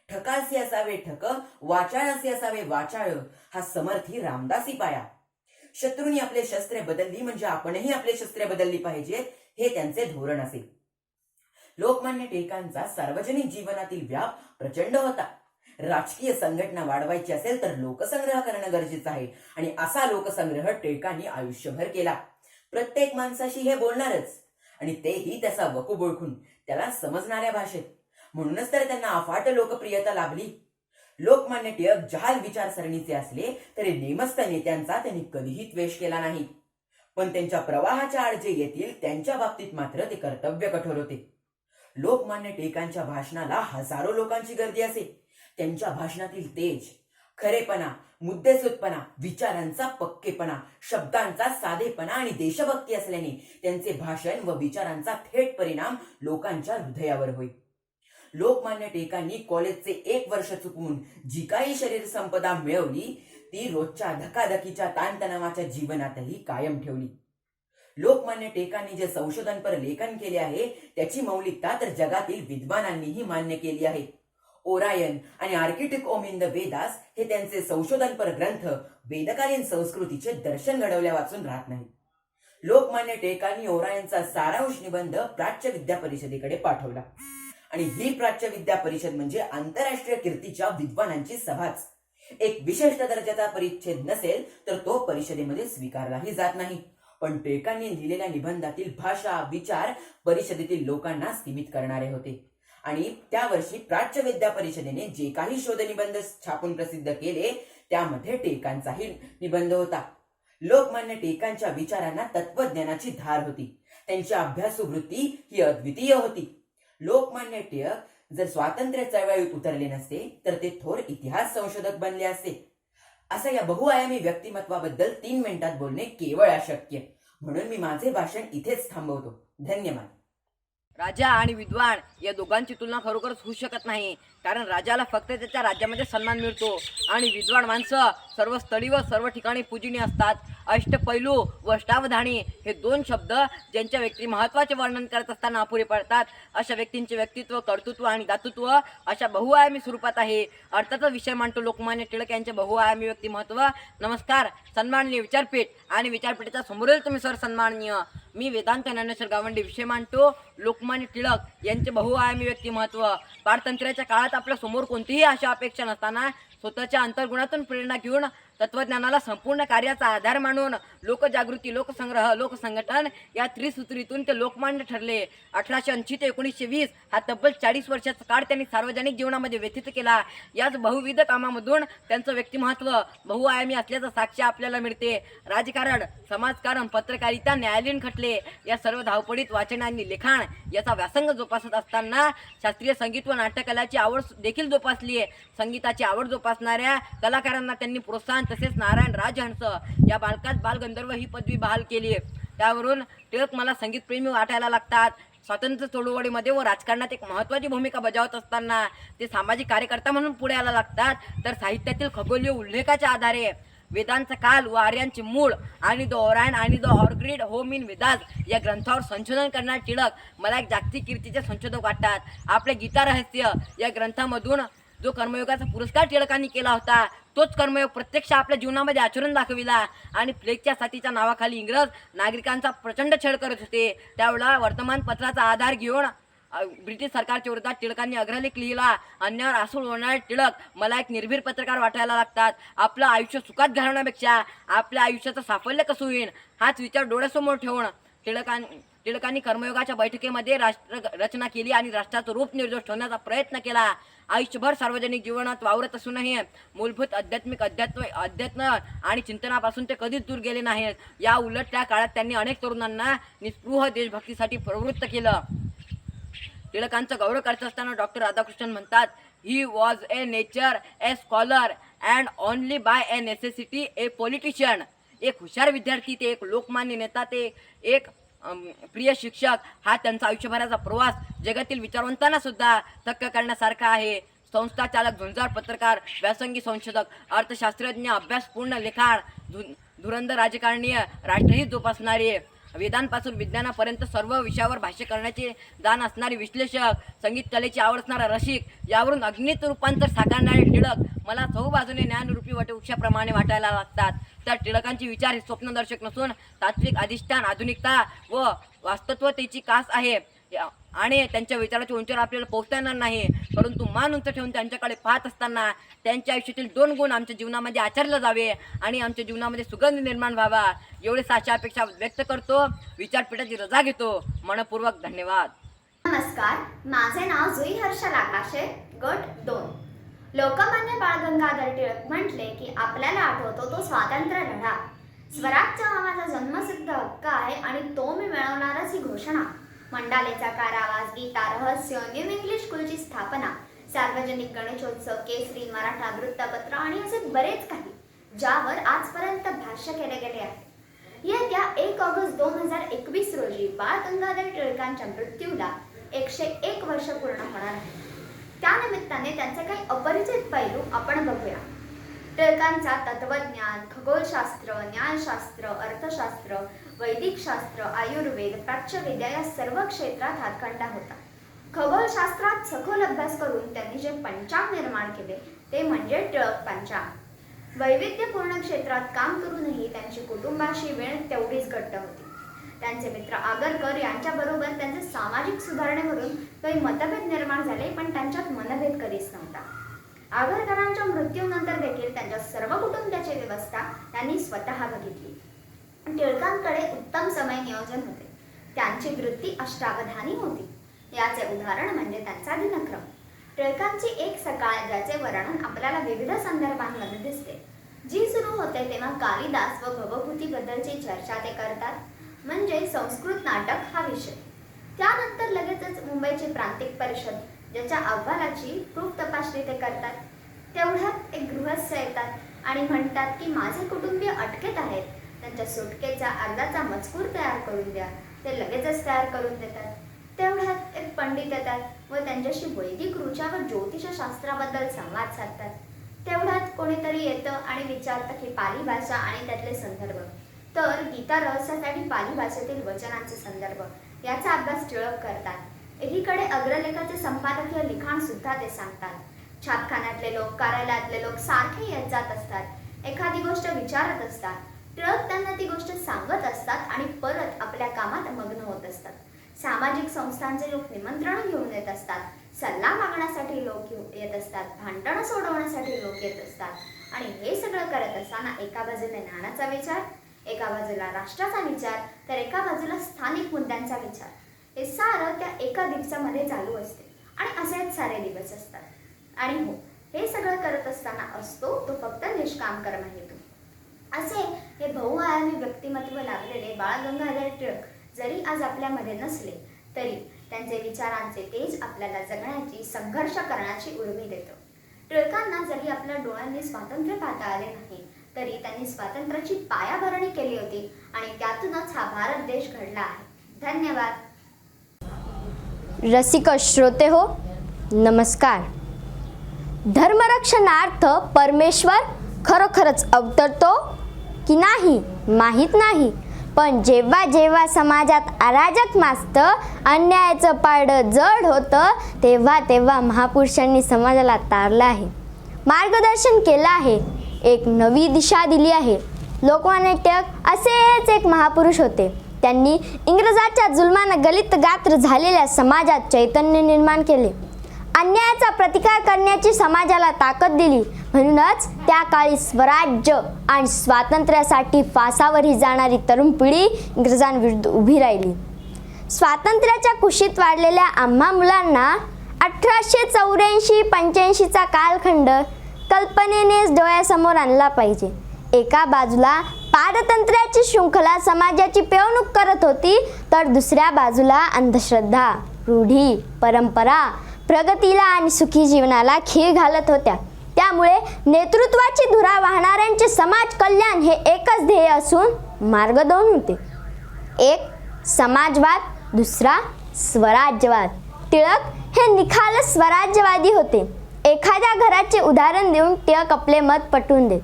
S8: ठकासी असावे ठक, वाचाळासी असावे वाचाळ हा समर्थी रामदासी पाया. शत्रूंनी आपले शस्त्रे बदलली म्हणजे आपणही आपले शस्त्रे बदलली पाहिजेत हे त्यांचे धोरण असेल. लोकमान्य टिळकांचा सार्वजनिक जीवनातील व्याप प्रचंड होता. राजकीय संघटना वाढवायची असेल तर लोकसंग्रह करणं गरजेचं आहे आणि असा लोकसंग्रह टिळकांनी आयुष्यभर केला. प्रत्येक माणसाशी हे बोलणारच आणि तेही त्याचा वकूब ओळखून त्याला समजणाऱ्या भाषेत. म्हणूनच तर त्यांना अफाट लोकप्रियता लाभली. लोकमान्य टिळक जहाल विचारसरणीचे असले तरी नेमस्त नेत्यांचा त्यांनी कधीही द्वेष केला नाही. पण त्यांच्या प्रवाहाच्या आड जे येतील त्यांच्या बाबतीत मात्र ते कर्तव्य कठोर होते. लोकमान्य टिळकांच्या भाषणाला हजारो लोकांची गर्दी असे. त्यांच्या भाषणातील तेज, खरेपणा, मुद्देसूदपणा, विचारांचा पक्केपणा, शब्दांचा साधेपणा आणि देशभक्ती असल्याने त्यांचे भाषण व विचारांचा थेट परिणाम लोकांच्या हृदयावर होई. लोकमान्य टिळकांनी कॉलेजचे 1 वर्ष चुकवून जी काही शरीर संपदा मिळवली ती रोजच्या धकाधकीच्या ताणतणावाच्या जीवनातही कायम ठेवली. लोकमान्य टिळकांनी जे संशोधनपर लेखन केले आहे त्याची मौलिकता तर जगातील विद्वानांनीही मान्य केली आहे. ओरायन आणि Arctic home in the Vedas हे त्यांचे संशोधनपर ग्रंथ वेदकालीन संस्कृतीचे दर्शन घडवल्या वाचून राहत नाही. लोकमान्य टिळकांनी ओरायनचा सारांश निबंध प्राच्य विद्या परिषदेकडे पाठवला आणि ही प्राच्य विद्या परिषद म्हणजे आंतरराष्ट्रीय कीर्तीच्या विद्वानांची सभाच. एक विशिष्ट दर्जाचा परिच्छेद नसेल तर तो परिषदेमध्ये स्वीकारलाही जात नाही. पण टिळकांनी लिहिलेल्या निबंधातील भाषा विचार परिषदेतील लोकांना सीमित करणारे होते आणि त्या वर्षी प्राच्य विद्या परिषदेने जे काही शोध निबंध छापून प्रसिद्ध केले त्यामध्ये टिळकांचाही निबंध होता. लोकमान्य टिळकांच्या विचारांना तत्वज्ञानाची धार होती. त्यांची अभ्यासू वृत्ती ही अद्वितीय होती. लोकमान्य टिळक जर स्वातंत्र्य चळवळीत उतरले नसते तर ते थोर इतिहास संशोधक बनले असते. असं या बहुआयामी व्यक्तिमत्वाबद्दल 3 मिनिटात बोलणे केवळ अशक्य. म्हणून मी माझे भाषण इथेच थांबवतो. धन्यवाद.
S9: राजा आणि विद्वान या दोघांची तुलना खरोखरच होऊ शकत नाही, कारण राजाला फक्त त्याच्या राज्यामध्ये सन्मान मिळतो आणि विद्वान माणसं सर्व स्थळी व सर्व ठिकाणी पूजनीय असतात. अष्टपैलू व अष्टावधानी हे 2 शब्द ज्यांच्या व्यक्तिमत्वाचे वर्णन करत असताना अपुरे पडतात. अशा व्यक्तींचे व्यक्तित्व, कर्तृत्व आणि दातृत्व अशा बहुआयामी स्वरूपात आहे. अर्थातच विषय मांडतो लोकमान्य टिळक यांचे बहुआयामी व्यक्तिमत्व. नमस्कार सन्माननीय विचारपीठ आणि विचारपीठाच्या समोरील तुम्ही सर सन्माननीय. मी वेदांत ज्ञानेश्वर गावंडे विषय मांडतो लोकमान्य टिळक यांचे बहुआयामी व्यक्तिमत्व. पारतंत्र्याच्या काळात आपल्या समोर कोणतीही आशा अपेक्षा नसताना स्वतःच्या अंतर्गुणातून प्रेरणा घेऊन तत्वज्ञानाला संपूर्ण कार्याचा आधार मानून लोकजागृती, लोकसंग्रह, लोकसंघटन या त्रिसूत्रीतून ते लोकमान्य ठरले. 1880 ते 1920 हा तब्बल 40 वर्षाचा काळ त्यांनी सार्वजनिक जीवनामध्ये व्यतीत केला. याच बहुविध कामामधून त्यांचं व्यक्तिमत्व बहुआयामी असल्याचं साक्ष आपल्याला मिळते. राजकारण, समाजकारण, पत्रकारिता, न्यायालयीन खटले या सर्व धावपडीत वाचन आणि लिखाण याचा व्यासंग जोपासत असताना शास्त्रीय संगीत व नाट्यकलाची आवड देखील जोपासली आहे. संगीताची आवड जोपासणाऱ्या कलाकारांना त्यांनी प्रोत्साहन तसेच नारायण राजहंस या बालकात बालगंधर्व ही पदवी बहाल केली आहे. त्यावरून टिळक मला संगीतप्रेमी वाटायला लागतात. स्वातंत्र्य चळवळीमध्ये व राजकारणात एक महत्त्वाची भूमिका बजावत असताना ते सामाजिक कार्यकर्ता म्हणून पुढे यायला लागतात. तर साहित्यातील खगोलीय उल्लेखाच्या आधारे वेदांचा काल व आर्यांचे मूळ आणि द ओरायन आणि the orchid home in Vedas या ग्रंथावर संशोधन करणारे टिळक मला एक जागतिक कीर्तीचे संशोधक वाटतात. आपले गीता रहस्य या ग्रंथामधून जो कर्मयोगाचा पुरस्कार टिळकांनी केला होता तोच कर्मयोग प्रत्यक्ष आपल्या जीवनामध्ये आचरण दाखविला आणि प्लेगच्या साथीच्या नावाखाली इंग्रज नागरिकांचा प्रचंड छळ करत होते. त्यावेळेला वर्तमानपत्राचा आधार घेऊन ब्रिटिश सरकारच्या विरोधात टिळकांनी अग्रलेख लिहिला. अन्यावर आसूळ होणारे टिळक मला एक निर्भीड पत्रकार वाटायला लागतात. आपलं आयुष्य सुखात घालवण्यापेक्षा आपल्या आयुष्याचं साफल्य कसं होईल हाच विचार डोळ्यासमोर ठेवून टिळकांनी कर्मयोगाच्या बैठकीमध्ये राष्ट्र रचना केली आणि राष्ट्राचं रूप निर्दोष ठेवण्याचा प्रयत्न केला. आयुष्यभर सार्वजनिक जीवनात वावरत असूनही मूलभूत अध्यात्म आणि चिंतनापासून ते कधीच दूर गेले नाहीत. या उलट त्या काळात त्यांनी अनेक तरुणांना निस्पृह देशभक्तीसाठी प्रवृत्त केलं. टिळकांचा गौरव करत असताना डॉक्टर राधाकृष्णन म्हणतात, he was a nature, a scholar and only by A necessity a politician. एक हुशार विद्यार्थी, ते एक लोकमान्य नेता, ते एक प्रिय शिक्षक. हा त्यांचा आयुष्यभराचा प्रवास जगातील विचारवंतांना सुद्धा थक्क करण्यासारखा आहे. संस्था चालक, झुंजार पत्रकार, व्यासंगी संशोधक, अर्थशास्त्रज्ञ, अभ्यासपूर्ण लेखाण, धुरंधर राजकारणीय, राष्ट्रहित जोपासणारे, वेदांपासून विज्ञानापर्यंत सर्व विषयावर भाष्य करण्याचे दान असणारे विश्लेषक, संगीत कलेची आवड असणारा रसिक, यावरून अग्नित रूपांतर साकारणारे टिळक मला चहूबाजूने ज्ञानरूपी वटवृक्षाप्रमाणे वाटायला लागतात. तर टिळकांचे विचार हे स्वप्नदर्शक नसून तात्विक अधिष्ठान, आधुनिकता व वास्तवतेची कास आहे आणि त्यांच्या विचाराच्या उंचीवर आपल्याला पोहोचता येणार नाही. परंतु मान उंच ठेवून त्यांच्याकडे पाहत असताना त्यांच्या आयुष्यातील 2 गुण आमच्या जीवनामध्ये आचरले जावे आणि आमच्या जीवनामध्ये सुगंध निर्माण व्हावा एवढी साशा अपेक्षा व्यक्त करतो. विचारपीठाची रजा घेतो. मनपूर्वक धन्यवाद.
S10: नमस्कार, माझे नाव जुई हर्ष लाकाशे, गट 2. लोकमान्य बाळ गंगाधर टिळक म्हटले की आपल्याला आठवतो तो स्वातंत्र्य लढा. स्वराज्य हा माझा जन्मसिद्ध हक्क आहे आणि तो मी मिळवणारच ही घोषणा. मंडालेचा कारावास, गीता रहस्य, न्यू इंग्लिश स्कूलची स्थापना, सार्वजनिक गणेशोत्सव, केसरी, मराठा वृत्तपत्र आणि असे बरेच काही ज्यावर आजपर्यंत भाष्य केले गेले आहे. येत्या 1 ऑगस्ट 2021 रोजी बाळ गंगाधर टिळकांच्या मृत्यूला 101 वर्ष पूर्ण होणार आहे. त्यानिमित्ताने त्यांचे काही अपरिचित पैलू आपण बघूया. टिळकांचा तत्वज्ञान, खगोलशास्त्र, न्यायशास्त्र, अर्थशास्त्र, वैदिक शास्त्र, आयुर्वेद, प्राच्यविद्या या सर्व क्षेत्रात हातखंडा होता. खगोलशास्त्रात सखोल अभ्यास करून त्यांनी जे पंचांग निर्माण केले ते म्हणजे टिळक पंचांग. वैविध्यपूर्ण क्षेत्रात काम करूनही त्यांची कुटुंबाशी वेळ तेवढीच घट्ट होती. त्यांचे मित्र आगरकर यांच्याबरोबर त्यांचे सामाजिक सुधारणेवरून काही मतभेद निर्माण झाले, पण त्यांच्यात मनभेद कधीच नव्हता. आगरकरांच्या मृत्यूनंतर देखील त्यांच्या सर्व कुटुंबाची व्यवस्था त्यांनी स्वतः बघितली. टिळकांकडे उत्तम समय नियोजन होते. त्यांची वृत्ती अष्टावधानी होती. याचे उदाहरण म्हणजे त्यांचा दिनक्रम. टिळकांची एक सकाळ ज्याचे वर्णन आपल्याला विविध संदर्भांमध्ये दिसते. जी सुरू होते तेव्हा कालिदास व भवभूतीबद्दलची चर्चा ते करतात, म्हणजे संस्कृत नाटक हा विषय. त्यानंतर लगेचच मुंबईची प्रांतिक परिषद ज्याच्या अहवालाची प्रूफ तपासणी ते करतात. तेवढ्यात एक गृहस्थ येतात आणि म्हणतात की माझे कुटुंबीय अटकेत आहेत, त्यांच्या सुटकेचा अर्जाचा मजकूर तयार करून द्या. ते लगेचच तयार करून देतात. तेवढ्यात एक पंडित येतात व त्यांच्याशी वैदिक ऋचा व ज्योतिषशास्त्राबद्दल संवाद साधतात. तेवढ्यात कोणीतरी येतं आणि विचारतं की पाली भाषा आणि त्यातले संदर्भ. तर गीता रहस्यासाठी पाली भाषेतील वचनांचे संदर्भ याचा अभ्यास टिळक करतात. एकीकडे अग्रलेखाचे संपादकीय लिखाण सुद्धा ते सांगतात. छापखान्यातले लोक, कार्यालयातले लोक सारखे येत जात असतात. एखादी गोष्ट विचारत असतात. टिळक त्यांना ती गोष्ट सांगत असतात आणि परत आपल्या कामात मग्न होत असतात. सामाजिक संस्थांचे लोक निमंत्रण घेऊन येत असतात. सल्ला मागण्यासाठी लोक येत असतात. भांडणं सोडवण्यासाठी लोक येत असतात. आणि हे सगळं करत असताना एका बाजूला ज्ञानाचा विचार, एका बाजूला राष्ट्राचा विचार, तर एका बाजूला स्थानिक मुद्द्यांचा विचार. हे सारं त्या एका दिवसामध्ये चालू असते आणि असेच सारे दिवस असतात. आणि हो, हे सगळं करत असताना असतो तो फक्त निष्काम कर्म हेतू. असे हे बहुआयामी व्यक्तिमत्व लाभलेले बाळ गंगाधर टिळक जरी आज आपल्यामध्ये नसले तरी त्यांचे विचारांचे तेज आपल्याला जगण्याची, संघर्ष करण्याची उर्मी देतं. टिळकांना जरी आपल्या डोळ्यांनी स्वातंत्र्य पाहता आले नाही तरी त्यांनी स्वातंत्र्याची पायाभरणी केली होती आणि त्यातूनच हा भारत देश घडला आहे. धन्यवाद.
S11: रसिक श्रोते हो, नमस्कार. धर्मरक्षणार्थ परमेश्वर खरोखरच अवतरतो की नाही माहीत नाही, पण जेव्हा जेव्हा समाजात अराजक माजतं, अन्यायाचं पारडं जड होतं, तेव्हा तेव्हा महापुरुषांनी समाजाला तारलं आहे, मार्गदर्शन केलं आहे, एक नवी दिशा दिली आहे. लोकमान्य टिळक असेच एक महापुरुष होते. त्यांनी इंग्रजाच्या जुलमानं गलित गात्र झालेल्या समाजात चैतन्य निर्माण केले. अन्यायाचा प्रतिकार करण्याची समाजाला ताकद दिली. म्हणूनच त्या काळी स्वराज्य आणि स्वातंत्र्यासाठी फासावरही जाणारी तरुण पिढी इंग्रजांविरुद्ध उभी राहिली. स्वातंत्र्याच्या कुशीत वाढलेल्या आम्हा मुलांना 1884-85चा कालखंड कल्पनेनेच डोळ्यासमोर आणला पाहिजे. एका बाजूला पारतंत्र्याची शृंखला समाजाची पिळवणूक करत होती, तर दुसऱ्या बाजूला अंधश्रद्धा, रूढी, परंपरा प्रगतीला आणि सुखी जीवनाला खीळ घालत होत्या. त्यामुळे नेतृत्वाची धुरा वाहणाऱ्यांचे समाज कल्याण हे एकच ध्येय असून मार्ग दोन होते. एक समाजवाद, दुसरा स्वराज्यवाद. टिळक हे निखालस स्वराज्यवादी होते. एखाद्या घराचे उदाहरण देऊन टिळक आपले मत पटवून देत.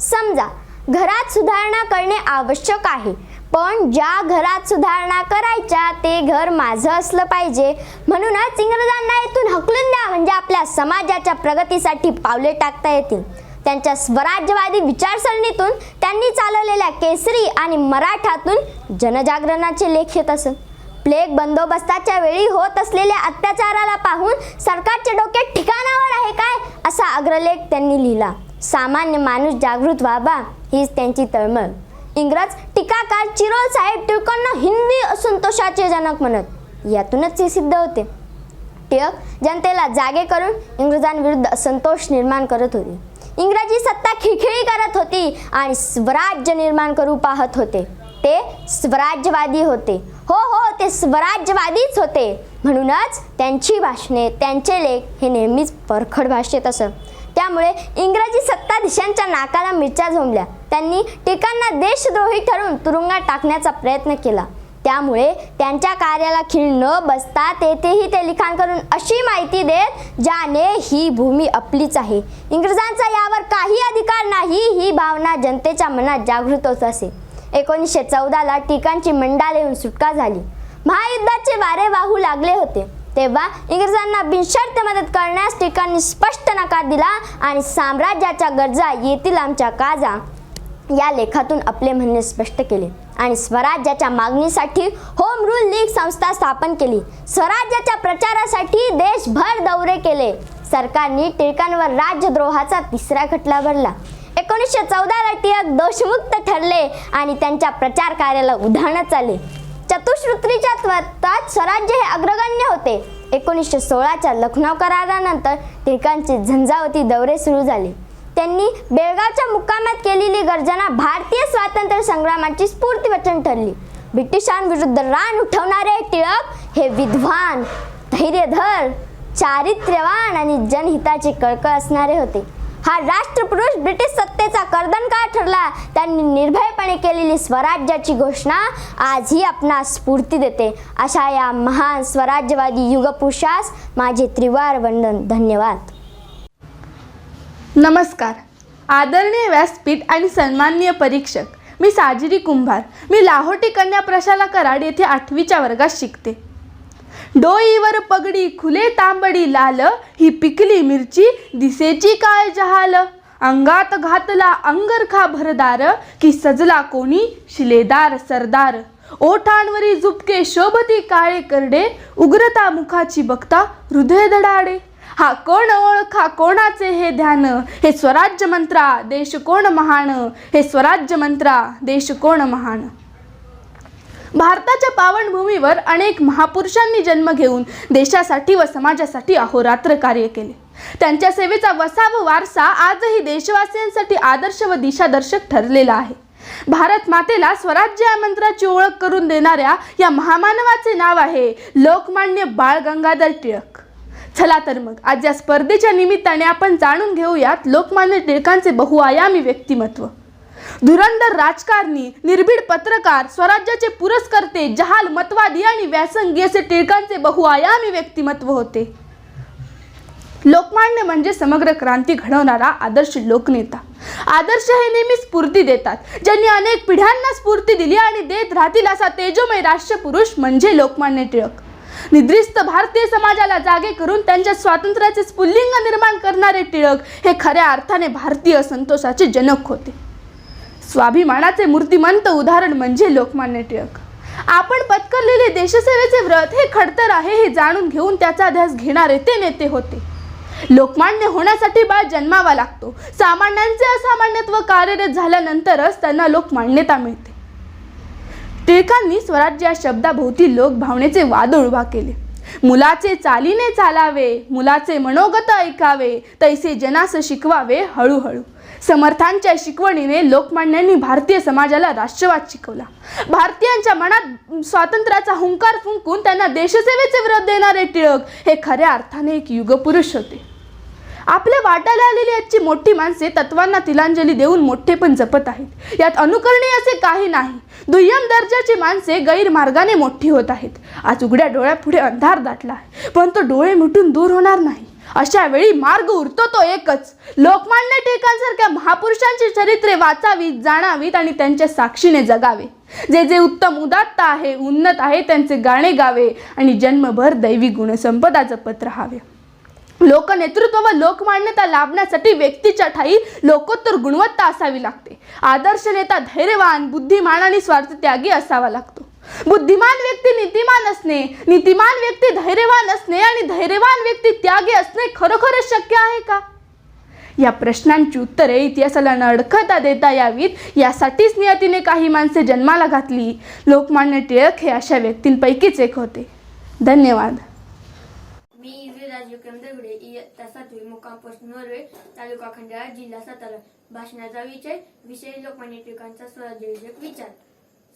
S11: समजा घरात सुधारणा करणे आवश्यक आहे, पण ज्या घरात सुधारणा करायच्या ते घर माझं असलं पाहिजे. म्हणूनच इंग्रजांना येथून हकलून द्या, म्हणजे आपल्या समाजाच्या प्रगतीसाठी पावले टाकता येतील. त्यांच्या स्वराज्यवादी विचारसरणीतून त्यांनी चालवलेल्या केसरी आणि मराठातून जनजागरणाचे लेख येत असत. प्लेग बंदोबस्ताच्या वेळी होत असलेल्या अत्याचाराला पाहून सरकारचे डोके ठिकाणावर आहे काय, असा अग्रलेख त्यांनी लिहिला. सामान्य माणूस जागृत व्हावा हीच त्यांची तळमळ. इंग्रज टीकाकार चिरोल साहेब टिळकांना हिंदी असंतोषाचे जनक म्हणत. यातूनच हे सिद्ध होते. टिळक जनतेला जागे करून इंग्रजांविरुद्ध असंतोष निर्माण करत होते. इंग्रजी सत्ता खिळखिळी करत होती आणि स्वराज्य निर्माण करू पाहत होते. ते स्वराज्यवादी होते. हो, ते स्वराज्यवादीच होते. म्हणूनच त्यांची भाषणे, त्यांचे लेख हे नेहमीच परखड भाषेत असत. त्यामुळे इंग्रजी सत्ताधीशांच्या नाकाला मिरच्या झोंबल्या. त्यांनी टिळकांना देशद्रोही ठरवून तुरुंगात टाकण्याचा प्रयत्न केला. त्यामुळे त्यांच्या कार्याला खीळ न बसता तेथेही ते लिखाण करून अशी माहिती देत ज्याने ही भूमी आपलीच आहे, इंग्रजांचा यावर काही अधिकार नाही, ही भावना जनतेच्या मनात जागृत होत असे. 1914ला टिळकांची मंडालेहून सुटका झाली. महायुद्धाचे वारे वाहू लागले होते. तेव्हा इंग्रजांना बिनशर्त मदत करण्यास टिळकांनी स्पष्ट नकार दिला आणि साम्राज्याच्या गरजा येतील आमच्या काजा या लेखातून आपले म्हणणे स्पष्ट केले आणि स्वराज्याच्या मागणीसाठी होम रूल लीग संस्था स्थापन केली. स्वराज्याच्या प्रचारासाठी देशभर दौरे केले. सरकारने टिळकांवर राज्यद्रोहाचा तिसरा खटला भरला. 1914ला टिळक दोषमुक्त ठरले आणि त्यांच्या प्रचार कार्याला उधाणच आले. चतुश्रुत्रीच्या तत्वात स्वराज्य हे अग्रगण्य होते. 1916च्या लखनौ करारानंतर टिळकांचे झंझावती दौरे सुरू झाले. त्यांनी बेळगावच्या मुक्कामात केलेली गर्जना भारतीय स्वातंत्र्य संग्रामाची स्फूर्तिवचन ठरली. ब्रिटिशांविरुद्ध रान उठवणारे टिळक हे विद्वान, धैर्यधर, चारित्र्यवान आणि जनहिताची कळकळ असणारे होते. हा राष्ट्रपुरुष ब्रिटिश सत्तेचा कर्दनकाळ ठरला. त्यांनी निर्भयपणे केलेली स्वराज्याची घोषणा आजही आपणास स्फूर्ती देते. अशा या महान स्वराज्यवादी युगपुरुषास माझे त्रिवार वंदन. धन्यवाद.
S12: नमस्कार. आदरणीय व्यासपीठ आणि सन्माननीय परीक्षक, मी साजिरी कुंभार. मी लाहोटी कन्या प्रशाला कराड येथे 8वीच्या वर्गात शिकते. डोईवर पगडी खुले तांबडी लाल, ही पिकली मिरची दिसेची काय जहाल. अंगात घातला अंगरखा भरदार, की सजला कोणी शिलेदार सरदार. ओठांवरी झुपके शोभती काळे करडे, उग्रता मुखाची बघता हृदय धडाडे. हा कोण ओळखा कोणाचे हे ध्यान, हे स्वराज्य मंत्रा देश कोण महान. हे स्वराज्य मंत्रा देश कोण महान. भारताच्या पावनभूमीवर अनेक महापुरुषांनी जन्म घेऊन देशासाठी व समाजासाठी अहोरात्र कार्य केले. त्यांच्या सेवेचा वसा व वारसा आजही देशवासियांसाठी आदर्श व दिशादर्शक ठरलेला आहे. भारत मातेला स्वराज्य या मंत्राची ओळख करून देणाऱ्या या महामानवाचे नाव आहे लोकमान्य बाळ गंगाधर टिळक. चला तर मग आज या स्पर्धेच्या निमित्ताने आपण जाणून घेऊयात लोकमान्य टिळकांचे बहुआयामी व्यक्तिमत्व. धुरंधर राजकारणी, निर्भीड पत्रकार, स्वराज्याचे पुरस्कर्ते, जहाल मतवादी आणि व्यासंगी असे टिळकांचे बहुआयामी व्यक्तिमत्व होते. लोकमान्य म्हणजे समग्र क्रांती घडवणारा आदर्श लोकनेता. आदर्श हे नेहमी स्फूर्ती देतात. ज्यांनी अनेक पिढ्यांना स्फूर्ती दिली आणि देत राहतील असा तेजोमय राष्ट्रपुरुष म्हणजे लोकमान्य टिळक. निद्रिस्त भारतीय समाजाला जागे करून त्यांच्या स्वातंत्र्याचे स्फुल्लिंग निर्माण करणारे टिळक हे खऱ्या अर्थाने भारतीय संतोषाचे जनक होते. स्वाभिमानाचे मूर्तिमंत उदाहरण म्हणजे लोकमान्य टिळक. आपण पत्करलेले देशसेवेचे व्रत हे खडतर आहे हे जाणून घेऊन त्याचा ध्यास घेणारे ते नेते होते. लोकमान्य होण्यासाठी बाळ जन्मावा लागतो. सामान्यांचे असामान्यत्व कार्यरत झाल्यानंतरच त्यांना लोकमान्यता मिळते. टिळकांनी स्वराज्य या शब्दाभोवती लोकभावनेचे वादळ उभा केले. मुलाचे चालीने चालावे, मुलाचे मनोगत ऐकावे, तैसे जनास शिकवावे हळूहळू. समर्थांच्या शिकवणीने लोकमान्यांनी भारतीय समाजाला राष्ट्रवाद शिकवला. भारतीयांच्या मनात स्वातंत्र्याचा हुंकार फुंकून त्यांना देशसेवेचे व्रत देणारे टिळक हे खऱ्या अर्थाने एक युगपुरुष होते. आपल्या वाट्याला आलेली आजची मोठी माणसे तत्वांना तिलांजली देऊन मोठेपण जपत आहेत. यात अनुकरणीय असे काही नाही. दुय्यम दर्जाची माणसे गैरमार्गाने मोठी होत आहेत. आज उघड्या डोळ्यापुढे अंधार दाटला आहे, पण तो डोळे मिटून दूर होणार नाही. अशा वेळी मार्ग उरतो तो एकच. लोकमान्य टिळकांसारख्या महापुरुषांची चरित्रे वाचावीत, जाणावीत आणि त्यांच्या साक्षीने जगावे. जे जे उत्तम उदात्त आहे, उन्नत आहे त्यांचे गाणे गावे आणि जन्मभर दैवी गुणसंपदा जपत राहावे. लोकनेतृत्व व लोकमान्यता लाभण्यासाठी व्यक्तीच्या ठायी लोकोत्तर गुणवत्ता असावी लागते. आदर्श नेता धैर्यवान, बुद्धिमान आणि स्वार्थत्यागी असावा लागतो. बुद्धिमान व्यक्ती नीतिमान असणे, नीतिमान व्यक्ती धैर्यवान असणे आणि धैर्यवान व्यक्ती त्यागी असणे खरोखरच शक्य आहे का? या प्रश्नांची उत्तरे इतिहासाला न अडखळता देता यावीत यासाठीच नियतीने काही माणसे जन्माला घातली. लोकमान्य टिळक हे अशा व्यक्तींपैकीच एक होते. धन्यवाद.
S3: मी विराज विक्रमदेवडे, इयत्ता 7वी, मुक्काम पोस्ट नॉर्वे, तालुका खंडाळा, जिल्हा सातारा. भाषणाचा विषय लोकमान्य टिळकांचा स्वराज्यविषयक विचार.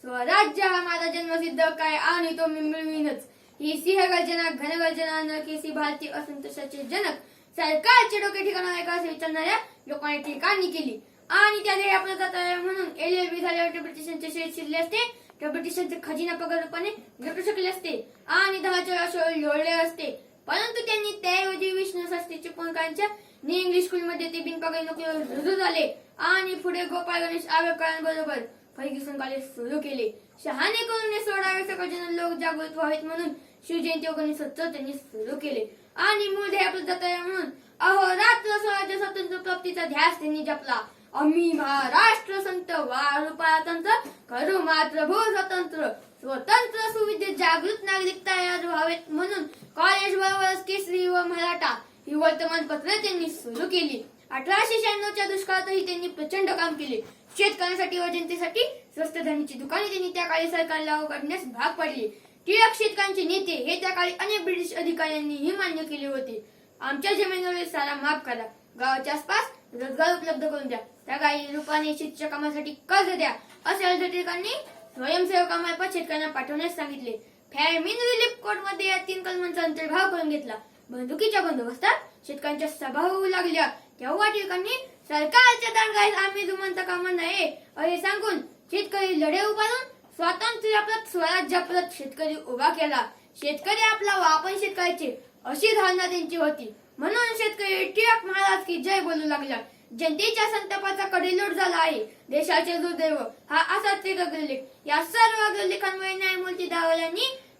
S3: स्वराज्य हा माझा जन्मसिद्ध काय आणि तो मी मिळवीनच. ही सिंहगर्जना घनगर्जना न केसी भारतीय असंतोषाचे जनक सरकारचे डोके ठिकाणा एका असे विचारणाऱ्या लोकमान्य टिळकांनी केली. आणि त्याने आपलं जात म्हणून LLB झाल्यावर ब्रिटिशांचे शेत शिरले असते, तर ब्रिटिशांचे खजिना पगार रूपाने भेटू शकले असते आणि 10च्या वर्षावर लोळले असते. परंतु त्यांनी त्याऐवजी विष्णू शास्त्री चिपळूणकरांच्या न्यू इंग्लिश स्कूलमध्ये ते बिनपगारी नोकरीवर रुजू झाले आणि पुढे गोपाळ गणेश आंबेडकरांबरोबर फर्ग्युसन कॉलेज सुरू केले. शहाणे करून सोडावे सगळेजण लोक जागृत व्हावेत म्हणून शिवजयंती एकोणीसोत्सव त्यांनी सुरू केले आणि मूळ ध्येयाप्रत जाता म्हणून अहोरात्र स्वराज्य स्वातंत्र्य प्राप्तीचा ध्यास त्यांनी जपला. आम्ही महाराष्ट्र संत वाळूपाळातंत्र करू मातृभू स्वतंत्र स्वतंत्र सुविधेत जागृत नागरिक तयार व्हावेत म्हणून कॉलेज बरोबरच केसरी व मराठा ही वर्तमानपत्रे त्यांनी सुरू केली. 1896च्या दुष्काळातही त्यांनी प्रचंड काम केले. शेतकऱ्यांसाठी व जनतेसाठी स्वस्त धान्याची दुकाने त्यांनी त्या काळी सरकारला उघडण्यास भाग पडली. टिळक शेतकऱ्यांचे नेते हे त्या काळी अनेक ब्रिटिश अधिकाऱ्यांनीही मान्य केले होते. आमच्या जमिनीवरील सारा माफ करा, गावाच्या आसपास रोजगार उपलब्ध करून द्या, त्या काही रूपाने शेतीच्या कामासाठी कर्ज द्या असे अर्ज टिळकांनी स्वयंसेवकामार्फत शेतकऱ्यांना पाठवण्यास सांगितले. फॅमिन रिलीफ कोर्ट मध्ये या 3 कलमांचा अंतर्भाव करून घेतला. बंदुकीच्या बंदोबस्तात शेतकऱ्यांच्या सभा होऊ लागल्या तेव्हा टिळकांनी सरकारच्या दांडगाईत आम्ही जुमानता कामा नये असे सांगून शेतकरी लढे उभारून स्वातंत्र्याप्रत स्वराज्याप्रत शेतकरी उभा केला. शेतकरी आपला व आपण शेतकऱ्याचे अशी धारणा त्यांची होती. म्हणून शेतकरी टिळक महाराज की जय बोलू लागला. जनतेच्या संतापाचा कडेलोट झाला आहे. देशाचे दुर्दैव हा असा ते अग्रलेख. या सर्व अग्रलेखांमुळे न्यायमूर्ती दावल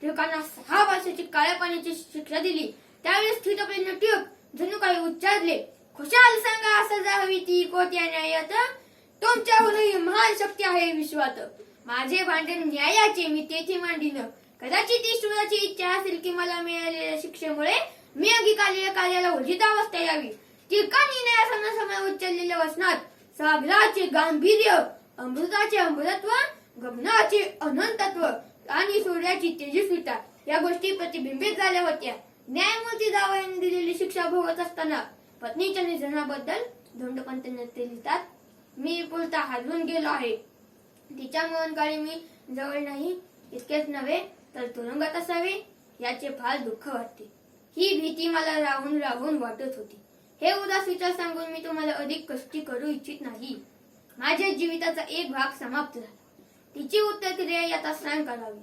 S3: टिळकांना 6 वर्षाची काळ्या पाण्याची शिक्षा दिली. त्यावेळेस स्थितप्रज्ञ टिळक जणू काही उच्चारले, खुशाल सांगा सजा हवी ती कोट्या न्यायात, तुमच्याहूनही महान शक्ती आहे विश्वात. माझे भांडण न्यायाचे मी तेथे मांडीन. कदाचित ईश्वराची इच्छा असेल की मला मिळालेल्या शिक्षेमुळे मी अंगीकारलेल्या कार्याला उर्जितावस्था यावी. टिळकांनी न्यायासनासमोर उच्चारलेल्या वचनात सागराचे गांभीर्य, अमृताचे अमृतत्व, गगनाचे अनंतत्व आणि सूर्याची तेजस्विता या गोष्टी प्रतिबिंबित झाल्या होत्या. न्यायमूर्ती दावा यांनी दिलेली शिक्षा भोगत असताना पत्नीच्या निधनाबद्दल धोंडपंत नेते लिहितात, मी पुरता हादरून गेलो आहे. तिच्या मरणकाळी मी जवळ नाही, इतकेच नव्हे तर तुरुंगात असावे याचे फार दुःख वाटते. ही भीती मला राहून राहून वाटत होती. हे उदास विचार सांगून मी तुम्हाला अधिक कष्टी करू इच्छित नाही. माझ्या जीविताचा एक भाग समाप्त झाला. तिची उत्तरक्रिया याचा स्नान करावी.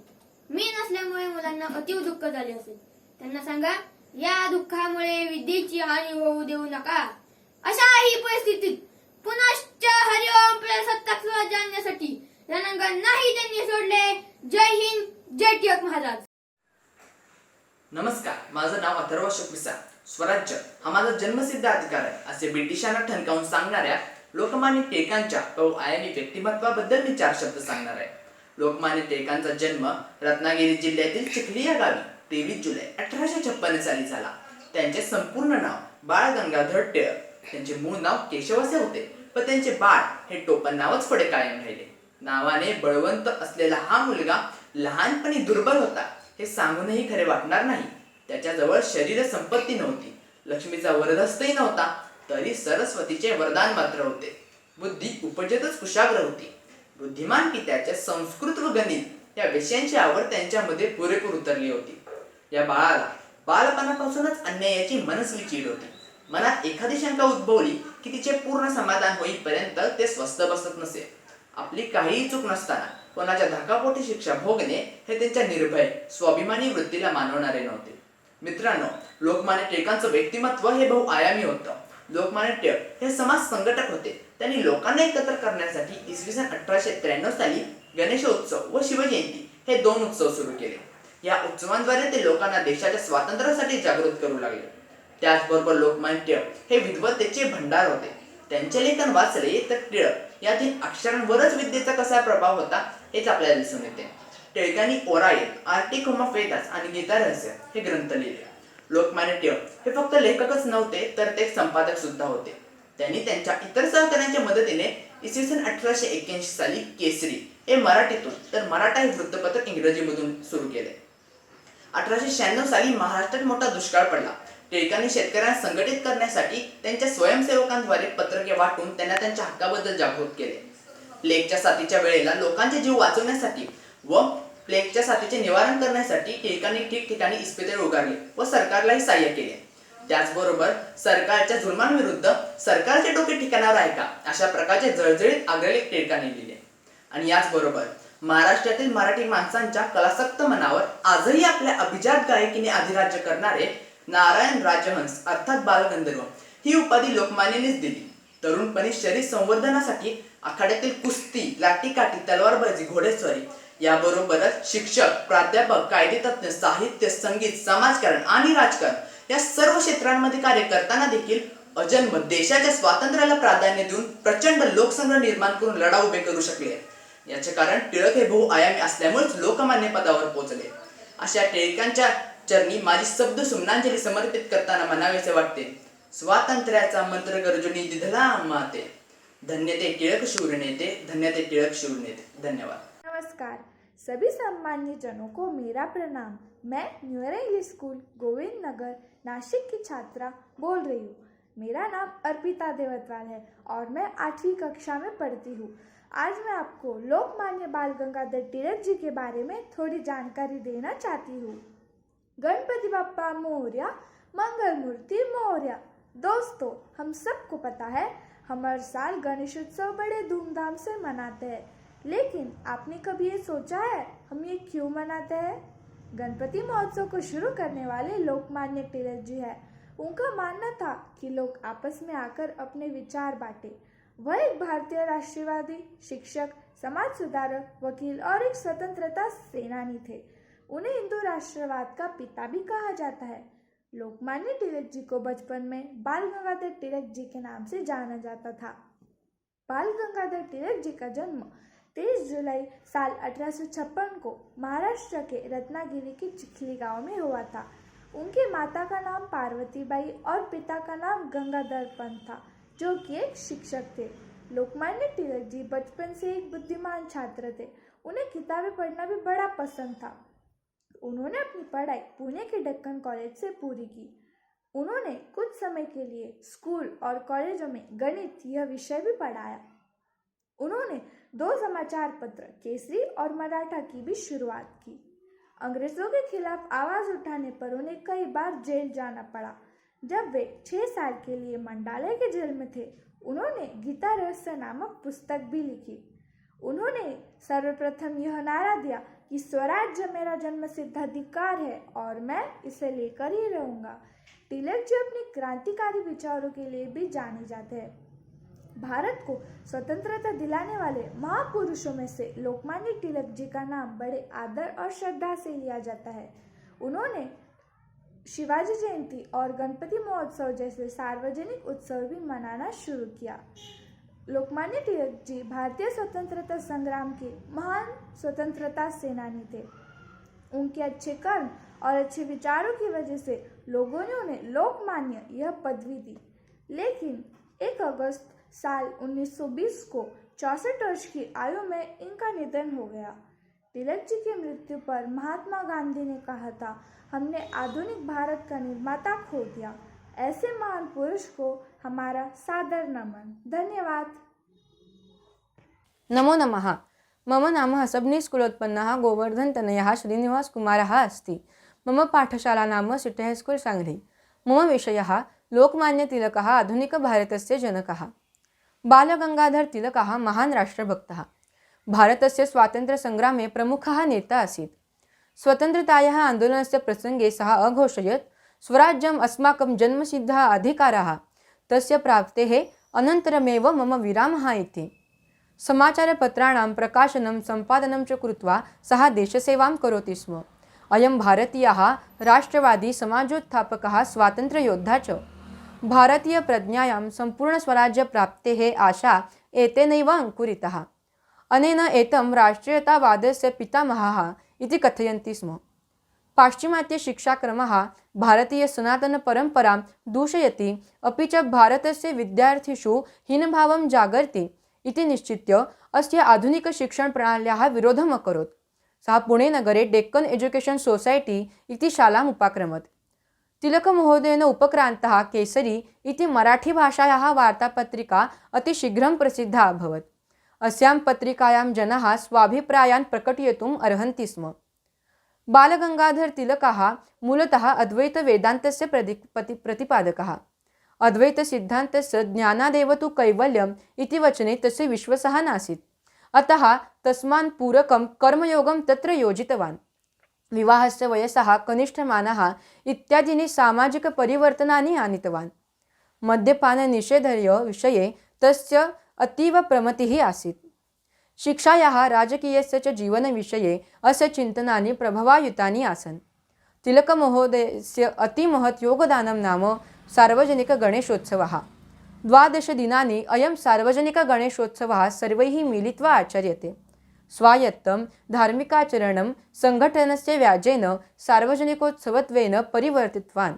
S3: मी नसल्यामुळे मुलांना अतीव दुःख झाले असेल. त्यांना सांगा, या दुःखामुळे विद्येची हानी होऊ देऊ नका. अशा ही परिस्थितीत पुनश्च हरिओम प्रजासत्ताक स्वराज्य आणण्यासाठी रणांगण नाही त्यांनी सोडले. जय हिंद, जय टिळक महाराज.
S13: नमस्कार, माझं नाव अथर्व शुक्रिसा. स्वराज्य हा माझा जन्मसिद्ध अधिकार आहे असे ब्रिटिशांना ठणकावून सांगणाऱ्या लोकमान्य टिळकांच्या बहुआयामी व्यक्तिमत्वाबद्दल मी 4 शब्द सांगणार आहे. लोकमान्य टिळकांचा जन्म रत्नागिरी जिल्ह्यातील चिखली या गावी 23 जुलै 1856 साली झाला. त्यांचे संपूर्ण नाव बाळ गंगाधर टिळक. त्यांचे मूळ नाव केशव असे होते, पण त्यांचे बाळ हे टोपण नावच पुढे कायम राहिले. नावाने बळवंत असलेला हा मुलगा लहानपणी दुर्बल होता हे सांगूनही खरे वाटणार नाही. त्याच्याजवळ शरीर संपत्ती नव्हती, लक्ष्मीचा वरदहस्तही नव्हता, तरी सरस्वतीचे वरदान मात्र होते. बुद्धी उपजतच कुशाग्र होती. बुद्धिमान पित्याच्या संस्कृत व गणित या विषयांची आवड त्यांच्यामध्ये पुरेपूर उतरली होती. या बाळाला बालपणापासूनच अन्यायाची मनस्वी चीड होती. मनात एखादी शंका उद्भवली की तिचे पूर्ण समाधान होईपर्यंत ते स्वस्थ बसत नसे. आपली काहीही चूक नसताना कोणाच्या धक्कापोटी शिक्षा भोगणे हे त्यांच्या निर्भय स्वाभिमानी वृत्तीला मानवणारे नव्हते. मित्रांनो, लोकमान्य टिळकांचं व्यक्तिमत्व हे बहुआयामी होतं. लोकमान्य टिळक हे समाज संघटक होते. त्यांनी लोकांना एकत्र करण्यासाठी इसवी सन 1893 साली गणेशोत्सव व शिवजयंती हे 2 उत्सव सुरू केले. या उत्सवांद्वारे ते लोकांना देशाच्या स्वातंत्र्यासाठी जागृत करू लागले. त्याचबरोबर लोकमान्य टिळक हे विद्वत्तेचे भंडार होते. त्यांचे लेखन वाचले तर टिळक यातील अक्षरांवरच विद्येचा कसा प्रभाव होता हेच आपल्याला दिसून येते. टिळकांनी ओरायन, आर्टिकम ऑफ वेदास आणि गीता रहस्य हे ग्रंथ लिहिले. लोकमान्य टिळक हे फक्त लेखकच नव्हते तर ते संपादक सुद्धा होते. त्यांनी त्यांच्या इतर सहकाऱ्यांच्या मदतीने इसवी सन 1881 साली केसरी हे मराठीतून तर मराठा हे वृत्तपत्र इंग्रजीमधून सुरू केले. 1896 साली महाराष्ट्रात मोठा दुष्काळ पडला. टिळकांनी शेतकऱ्यांना संघटित करण्यासाठी त्यांच्या स्वयंसेवकांद्वारे पत्रके वाटून त्यांना त्यांच्या हक्काबद्दल जागृत केले. प्लेगच्या साथीच्या वेळेला लोकांचे जीव वाचवण्यासाठी व प्लेगच्या साथीचे निवारण करण्यासाठी टिळकांनी ठिकठिकाणी इस्पितळे उभारले व सरकारलाही सहाय्य केले. त्याचबरोबर सरकारच्या जुलमांविरुद्ध सरकारचे डोके ठिकाणावर आहे का अशा प्रकारचे जळजळीत अग्रलेख टिळकांनी लिहिले. आणि याचबरोबर महाराष्ट्रातील मराठी माणसांच्या कलासक्त मनावर आजही आपल्या अभिजात गायकीने अधिराज्य करणारे नारायण राजहंस अर्थात बालगंधर्व ही उपाधी लोकमान्यांनीच दिली. तरुणपणी शरीर संवर्धनासाठी आखाड्यातील कुस्ती, लाठीकाठी, तलवारबाजी, घोडेस्वारी याबरोबरच शिक्षक, प्राध्यापक, कायदेतज्ञ, साहित्य, संगीत, समाजकारण आणि राजकारण या सर्व क्षेत्रांमध्ये कार्य करताना देखील अजन्म देशाच्या स्वातंत्र्याला प्राधान्य देऊन प्रचंड लोकसंग्रह निर्माण करून लढा उभे करू शकले. याचे कारण टिळक हे बहुआयामी असल्यामुळेच लोकमान्य पदावर पोहोचले. अशा टिळकांच्या चरणी माझी शब्द सुमनांजली समर्पित करताना म्हणावेसे वाटते, स्वातंत्र्याचा मंत्र गर्जुनी दिधला माते. धन्य ते टिळक शूर नेते, धन्य ते टिळक शूर नेते. धन्यवाद.
S12: नमस्कार सभी सम्मान्य जनों को मेरा प्रणाम. मैं new era English school Govind Nagar Nashik की छात्रा बोल रही हूँ. मेरा नाम अर्पिता देवतवाल है और मैं 8वीं कक्षा में पढ़ती हूँ. आज मैं आपको लोकमान्य बाल गंगाधर तिलक जी के बारे में थोड़ी जानकारी देना चाहती हूँ. गणपति बप्पा मोरया, मंगल मूर्ति मोरया. दोस्तों, हम सबको पता है हम हर साल गणेश उत्सव बड़े धूमधाम से मनाते हैं, लेकिन आपने कभी ये सोचा है हम ये क्यों मनाते हैं? गणपति महोत्सव को शुरू करने वाले लोकमान्य तिलक जी है. उनका मानना था कि लोग आपस में आकर अपने विचार बांटे. वह एक भारतीय राष्ट्रवादी, शिक्षक, समाज सुधारक, वकील और एक स्वतंत्रता सेनानी थे. उन्हें हिंदू राष्ट्रवाद का पिता भी कहा जाता है. लोकमान्य तिलक जी को बचपन में बाल गंगाधर तिलक जी के नाम से जाना जाता था. बाल गंगाधर तिलक जी का जन्म 23 जुलाई साल 1856 को महाराष्ट्र के रत्नागिरी के चिखली गांव में हुआ था. उनकी माता का नाम पार्वतीबाई और पिता का नाम गंगाधर पंत था, जो कि एक शिक्षक थे. लोकमान्य तिलक जी बचपन से एक बुद्धिमान छात्र थे. उन्हें किताबें पढ़ना भी बड़ा पसंद था. उन्होंने अपनी पढ़ाई पुणे के डेक्कन कॉलेज से पूरी की. उन्होंने कुछ समय के लिए स्कूल और कॉलेजों में गणित यह विषय भी पढ़ाया. उन्होंने 2 समाचार पत्र केसरी और मराठा की भी शुरुआत की. अंग्रेजों के खिलाफ आवाज उठाने पर उन्हें कई बार जेल जाना पड़ा. जब वे 6 साल के लिए मंडाले के जेल में थे, उन्होंने गीता रहस्य नामक पुस्तक भी लिखी. उन्होंने सर्वप्रथम यह नारा दिया कि स्वराज्य मेरा जन्मसिद्ध अधिकार है और मैं इसे लेकर ही रहूंगा. तिलक जी अपने क्रांतिकारी विचारों के लिए भी जाने जाते हैं. भारत को स्वतंत्रता दिलाने वाले महापुरुषों में से लोकमान्य तिलक जी का नाम बड़े आदर और श्रद्धा से लिया जाता है. उन्होंने शिवाजी जयंती और गणपति महोत्सव जैसे सार्वजनिक उत्सव भी मनाना शुरू किया. लोकमान्य तिलक जी भारतीय स्वतंत्रता संग्राम के महान स्वतंत्रता सेनानी थे. उनके अच्छे कर्म और अच्छे विचारों की वजह से लोगों ने उन्हें लोकमान्य यह पदवी दी. लेकिन 1 अगस्त साल 1920 को 64 वर्ष की आयु में इनका निधन हो गया. तिलक जी की मृत्यु पर महात्मा गांधी ने कहा था, हमने आधुनिक भारत का निर्माता खो दिया. ऐसे महान पुरुष को हमारा सादर नमन. धन्यवाद.
S14: नमो नमः. मम नाम हसबनीस्कुलोत्पन्नः गोवर्धनतनयः श्रीनिवासकुमारः अस्ति. मम पाठशाला नाम सिटी हाईस्कूल सांगली. मम विषयः लोकमान्यतिलकः आधुनिकभारतस्य जनकः. बालगंगाधर तिलकः महान् राष्ट्रभक्तः. भारतस्य स्वातन्त्र्यसङ्ग्रामे प्रमुखः नेता आसीत्. स्वतन्त्रतायाः आन्दोलनस्य प्रसङ्गे सः अघोषयत्, स्वराज्यम् अस्माकं जन्मसिद्धः अधिकारः, तस्य प्राप्तेः अनन्तरमेव मम विरामः इति. समाचारपत्राणां प्रकाशनं सम्पादनं च कृत्वा सः देशसेवां करोति स्म. अयं भारतीयः राष्ट्रवादी समाजोत्थापकः स्वातन्त्र्ययोद्धा च. भारतीयप्रज्ञायां सम्पूर्णस्वराज्यप्राप्तेः आशा एतेनैव अङ्कुरितः. अनेन एतं राष्ट्रीयतावादस्य पितामहः इति कथयन्ति स्म. पाश्चिमात्यशिक्षाक्रमः भारतीयसनातनपरम्परां दूषयति, अपि च भारतस्य विद्यार्थिषु हीनभावं जागर्ति इति निश्चित्य अस्य आधुनिकशिक्षणप्रणाल्याः विरोधम् अकरोत्. सः पुणेनगरे डेक्कन् एजुकेशन् सोसैटी इति शालाम् उपाक्रमत्. तिलकमहोदयेन उपक्रान्तः केसरी इति मराठीभाषायाः वार्तापत्रिका अतिशीघ्रं प्रसिद्धा अभवत्. अस्यां पत्रिकायां जनाः स्वाभिप्रायान् प्रकटयितुम् अर्हन्ति स्म. बालगंगाधर तिलकः मूलतः अद्वैतवेदान्तस्य प्रतिपादकः. अद्वैतसिद्धान्तस्य ज्ञानादेव तु कैवल्यम् इति वचने तस्य विश्वासः नासीत्. अतः तस्मात् पूरकं कर्मयोगं तत्र योजितवान्. विवाहस्य वयसः कनिष्ठमानः इत्यादीनि सामाजिकपरिवर्तनानि आनीतवान्. मद्यपाननिषेधस्य विषये तस्य अतीव प्रमतिः आसीत्. शिक्षायाः राजकीयस्य च जीवनविषये अस्य चिन्तनानि प्रभावयुतानि आसन्। तिलकमहोदयस्य अतिमहत् योगदानं नाम सार्वजनिकगणेशोत्सवः। 12 दिनानि अयं सार्वजनिकगणेशोत्सवः सर्वैः मिलित्वा आचर्यते। स्वायत्तं धार्मिकाचरणं सङ्घटनस्य व्याजेन सार्वजनिकोत्सवत्वेन परिवर्तितवान्।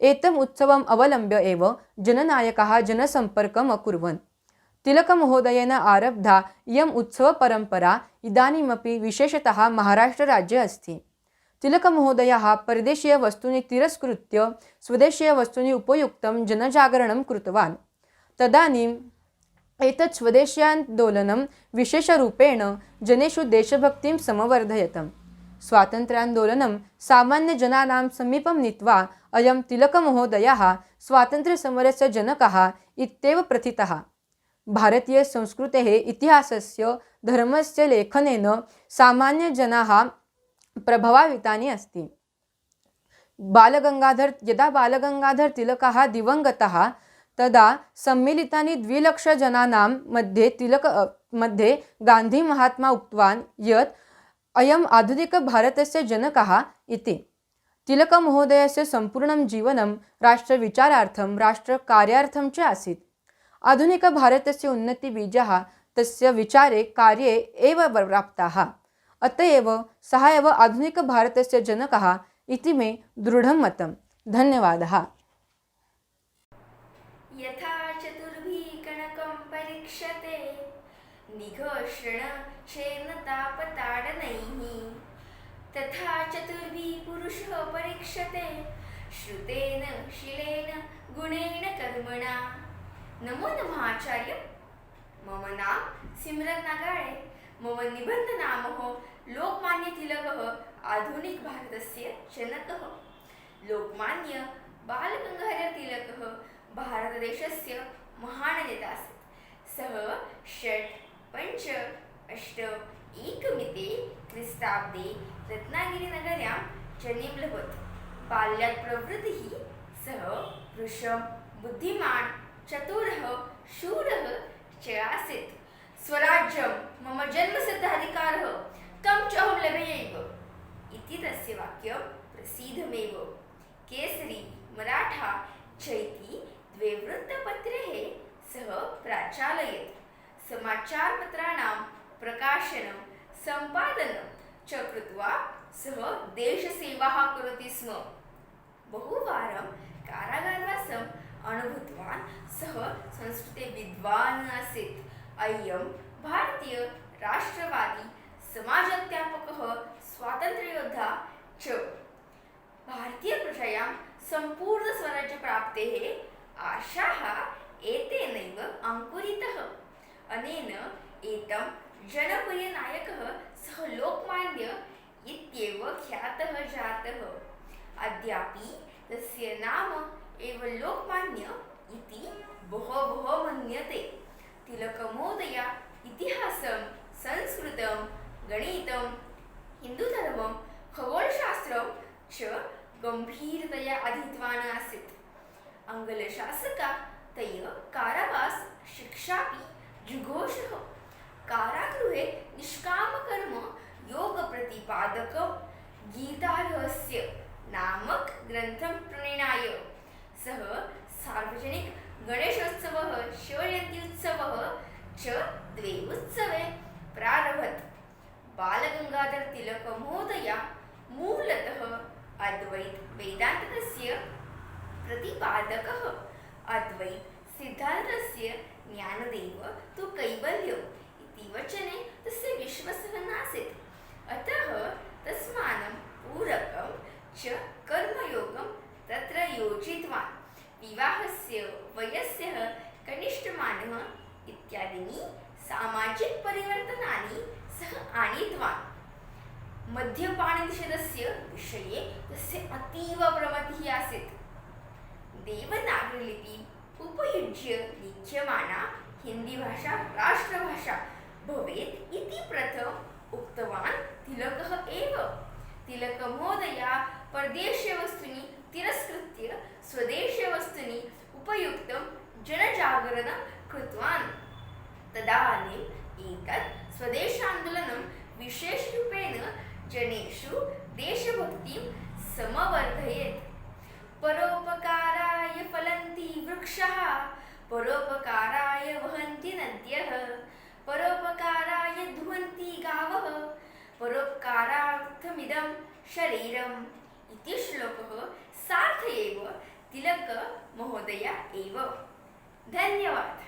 S14: एतम् उत्सवम् अवलम्ब्य एव जननायकाः जनसम्पर्कम् अकुर्वन्। तिलकमहोदयेन आरब्धा इयम् उत्सवपरम्परा इदानीमपि विशेषतः महाराष्ट्रराज्ये अस्ति। तिलकमहोदयः परदेशीयवस्तूनि तिरस्कृत्य स्वदेशीयवस्तूनि उपयुक्तं जनजागरणं कृतवान्। तदानीम् एतत् स्वदेशीयान्दोलनं विशेषरूपेण जनेषु देशभक्तिं समवर्धयत्। स्वातन्त्र्यान्दोलनं सामान्यजनानां समीपं नीत्वा अयं तिलकमहोदयः स्वातन्त्र्यसमरस्य जनकः इत्येव प्रथितः। भारतीयसंस्कृतेः इतिहासस्य धर्मस्य लेखनेन सामान्यजनाः प्रभावितानि अस्ति। यदा बालगङ्गाधर तिलकः दिवङ्गतः तदा सम्मिलितानि 2 लक्षजनानां मध्ये गान्धीमहात्मा उक्तवान् यत् अयम् आधुनिकभारतस्य जनकः इति। तिलकमहोदयस्य सम्पूर्णं जीवनं राष्ट्रविचारार्थं राष्ट्रकार्यार्थं च आसीत्। आधुनिकभारतस्य उन्नतिबीजाः तस्य विचारे कार्ये एव प्राप्ताः। अत एव सः एव आधुनिकभारतस्य जनकः इति मे दृढं मतं। धन्यवादः।
S3: यथा चतुर्भिः कणकं परीक्षते निघर्षणेन तापताडनैः तथा चतुर्भिः पुरुषः परीक्षते श्रुतेन शीलेन गुणेन कर्मणा। नमो नमः आचार्य। मम नाम सिमरन नागाळे। मम निबन्धनामः लोकमान्य तिलकः आधुनिक भारतस्य जनकः। लोकमान्य बालगङ्गाधर तिलकः भारतदेशस्य महान् नेता आसीत्। सः 658 क्रिस्ताब्दे रत्नागिरीनगर्यां जन्म लभत। बाल्यात् प्रवृत्तिः सः वृषं बुद्धिमान् चतुरः शूरः च आसीत्। स्वराज्यं मम जन्मसिद्धाधिकारः तं च अहं लभेयैव इति तस्य वाक्यं प्रसिद्धमेव। केसरी, मराठा चैति 2 वृत्तपत्रैः सः प्राचालयत्। समाचारपत्राणां प्रकाशनं सम्पादनं च कृत्वा सः देशसेवाः करोति स्म। बहुवारं कारागारवासम् अनुभूतवान्। सः संस्कृते विद्वान् आसीत्। अयं भारतीय राष्ट्रवादी समाजत्यापकः स्वातन्त्र्ययोद्धा च। भारतीयप्रजायां सम्पूर्णस्वराज्यप्राप्तेः आशाः एतेनैव अङ्कुरितः। अनेन एतं जनप्रियनायकः सः लोकमान्य इत्येव ख्यातः जातः। अद्यापि तस्य नाम एव लोकमान्य इति बहवः मन्यते। तिलकमहोदय इतिहासं, संस्कृतं, गणितं, हिन्दुधर्मं, खगोलशास्त्रं च गम्भीरतया अधीतवान् आसीत्। आङ्ग्लशासकाः तया कारावास शिक्षापि जुघोषः। कारागृहे निष्कामकर्म योगप्रतिपादकं गीतारहस्य नामक ग्रन्थं प्रणिनाय सः सार्वजनिक गणेशोत्सवः, शिवजयन्ती उत्सवः च 2 उत्सवे प्रारभत। बालगङ्गाधर तिलकमहोदय मूलतः अद्वैत वेदान्तस्य प्रतिपादकः। अद्वैत सिद्धान्तस्य ज्ञानदेव तु कैवल्यम् इति वचने तस्य विश्वासः नासीत्। अतः तस्मानं पूरकं च कर्मयोगं तत्र योजितवान्। विवाहस्य वयस्य कनिष्ठमानः इत्यादीनि सामाजिकपरिवर्तनानि सः आनीतवान्। मद्यपाननिषेधस्य विषये तस्य अतीव प्रमतिः आसीत्। देवनागरीलिपि उपयुज्य लिख्यमाना हिन्दीभाषा राष्ट्रभाषा भवेत् इति प्रथमम् उक्तवान् तिलकः एव। तिलकमहोदय परदेशीयवस्तूनि तिरस्कृत्य स्वदेशीयवस्तूनि उपयुक्तं जनजागरणं कृतवान्। तदानीम्
S6: एतत् स्वदेशान्दोलनं विशेषरूपेण जनेषु देशभक्तिं समवर्धयेत्। परोपकाराय फलन्ति वृक्षाः, परोपकाराय वहन्ति नद्यः, परोपकाराय दुहन्ति गावः, परोपकारार्थमिदं शरीरम् इति श्लोकः सार्थ एव तिलक महोदय एव। धन्यवाद।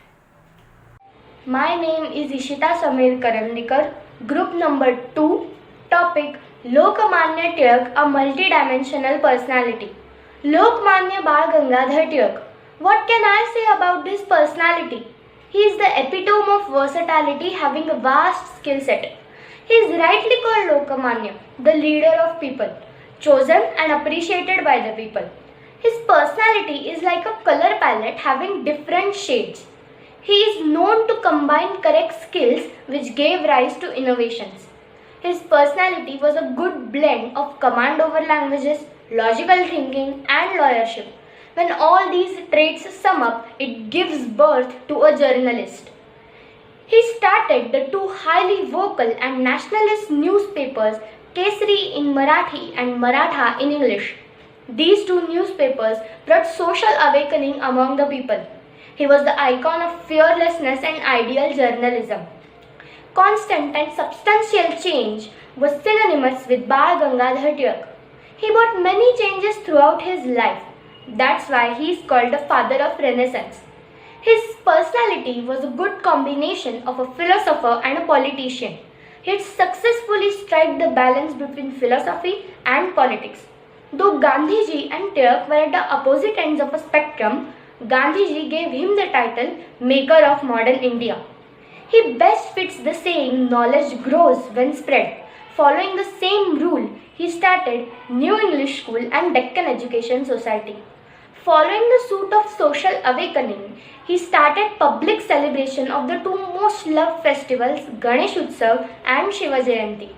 S3: My name is Ishita Samir Karandikar, group number 2, topic Lokmanya Tilak, a multidimensional personality. Lokmanya Bal Gangadhar Tilak. What can I say about this personality? He is the epitome of versatility, having a vast skill set. He is rightly called Lokmanya, the leader of people, chosen and appreciated by the people. His personality is like a color palette having different shades. He is known to combine correct skills which gave rise to innovations. His personality was a good blend of command over languages, logical thinking and lawyership. When all these traits sum up, it gives birth to a journalist. He started the two highly vocal and nationalist newspapers, Kesari in Marathi and Maratha in English. These two newspapers brought social awakening among the people. He was the icon of fearlessness and ideal journalism. Constant and substantial change was synonymous with Bal Gangadhar Tilak. He brought many changes throughout his life. That's why he is called the father of Renaissance. His personality was a good combination of a philosopher and a politician. He had successfully struck the balance between philosophy and politics. Though Gandhiji and Tilak were at the opposite ends of a spectrum, Gandhiji gave him the title Maker of Modern India. He best fits the saying, knowledge grows when spread. Following the same rule, he started New English School and Deccan Education Society. Following the suit of social awakening, he started public celebration of the two most loved festivals, Ganesh Utsav and Shiva Jayanti.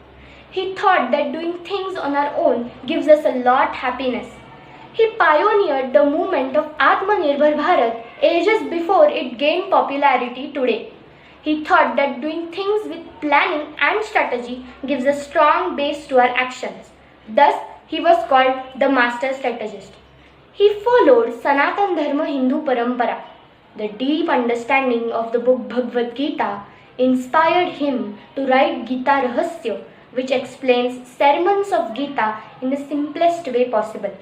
S3: He thought that doing things on our own gives us a lot happiness. He pioneered the movement of Atmanirbhar Bharat ages before it gained popularity today. He thought that doing things with planning and strategy gives a strong base to our actions. Thus, he was called the master strategist. He followed Sanatan Dharma Hindu Parampara. The deep understanding of the book Bhagavad Gita inspired him to write Gita Rahasya, which explains sermons of Gita in the simplest way possible.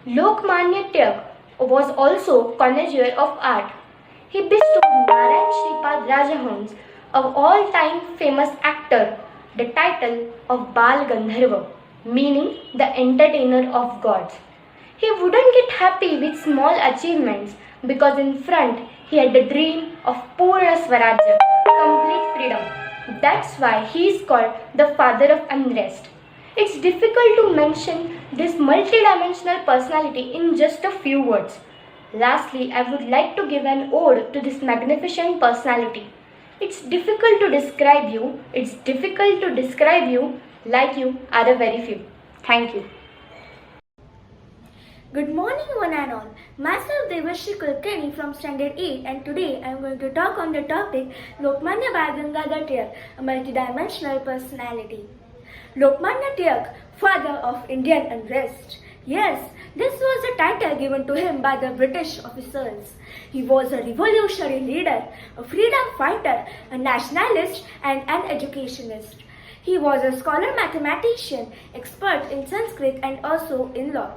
S3: Lokmanya Tilak was also connoisseur of art. He bestowed Narayan Shripad Rajahans, of all-time famous actor, the title of Bal Gandharva, meaning the entertainer of gods. He wouldn't get happy with small achievements because in front he had the dream of Purna Swarajya, complete freedom. That's why he is called the father of unrest. It's difficult to mention this multidimensional personality in just a few words. Lastly, I would like to give an ode to this magnificent personality. It's difficult to describe you. It's difficult to describe you like you are a very few. Thank you.
S15: Good morning one and all. Myself Devashri Kulkarni from Standard 8 and today I am going to talk on the topic Lokmanya Bal Gangadhar Tilak, a multidimensional personality. Lokmanya Tilak, father of Indian unrest. Yes, this was a title given to him by the British officers. He was a revolutionary leader, a freedom fighter, a nationalist and an educationist. He was a scholar mathematician, expert in Sanskrit and also in law.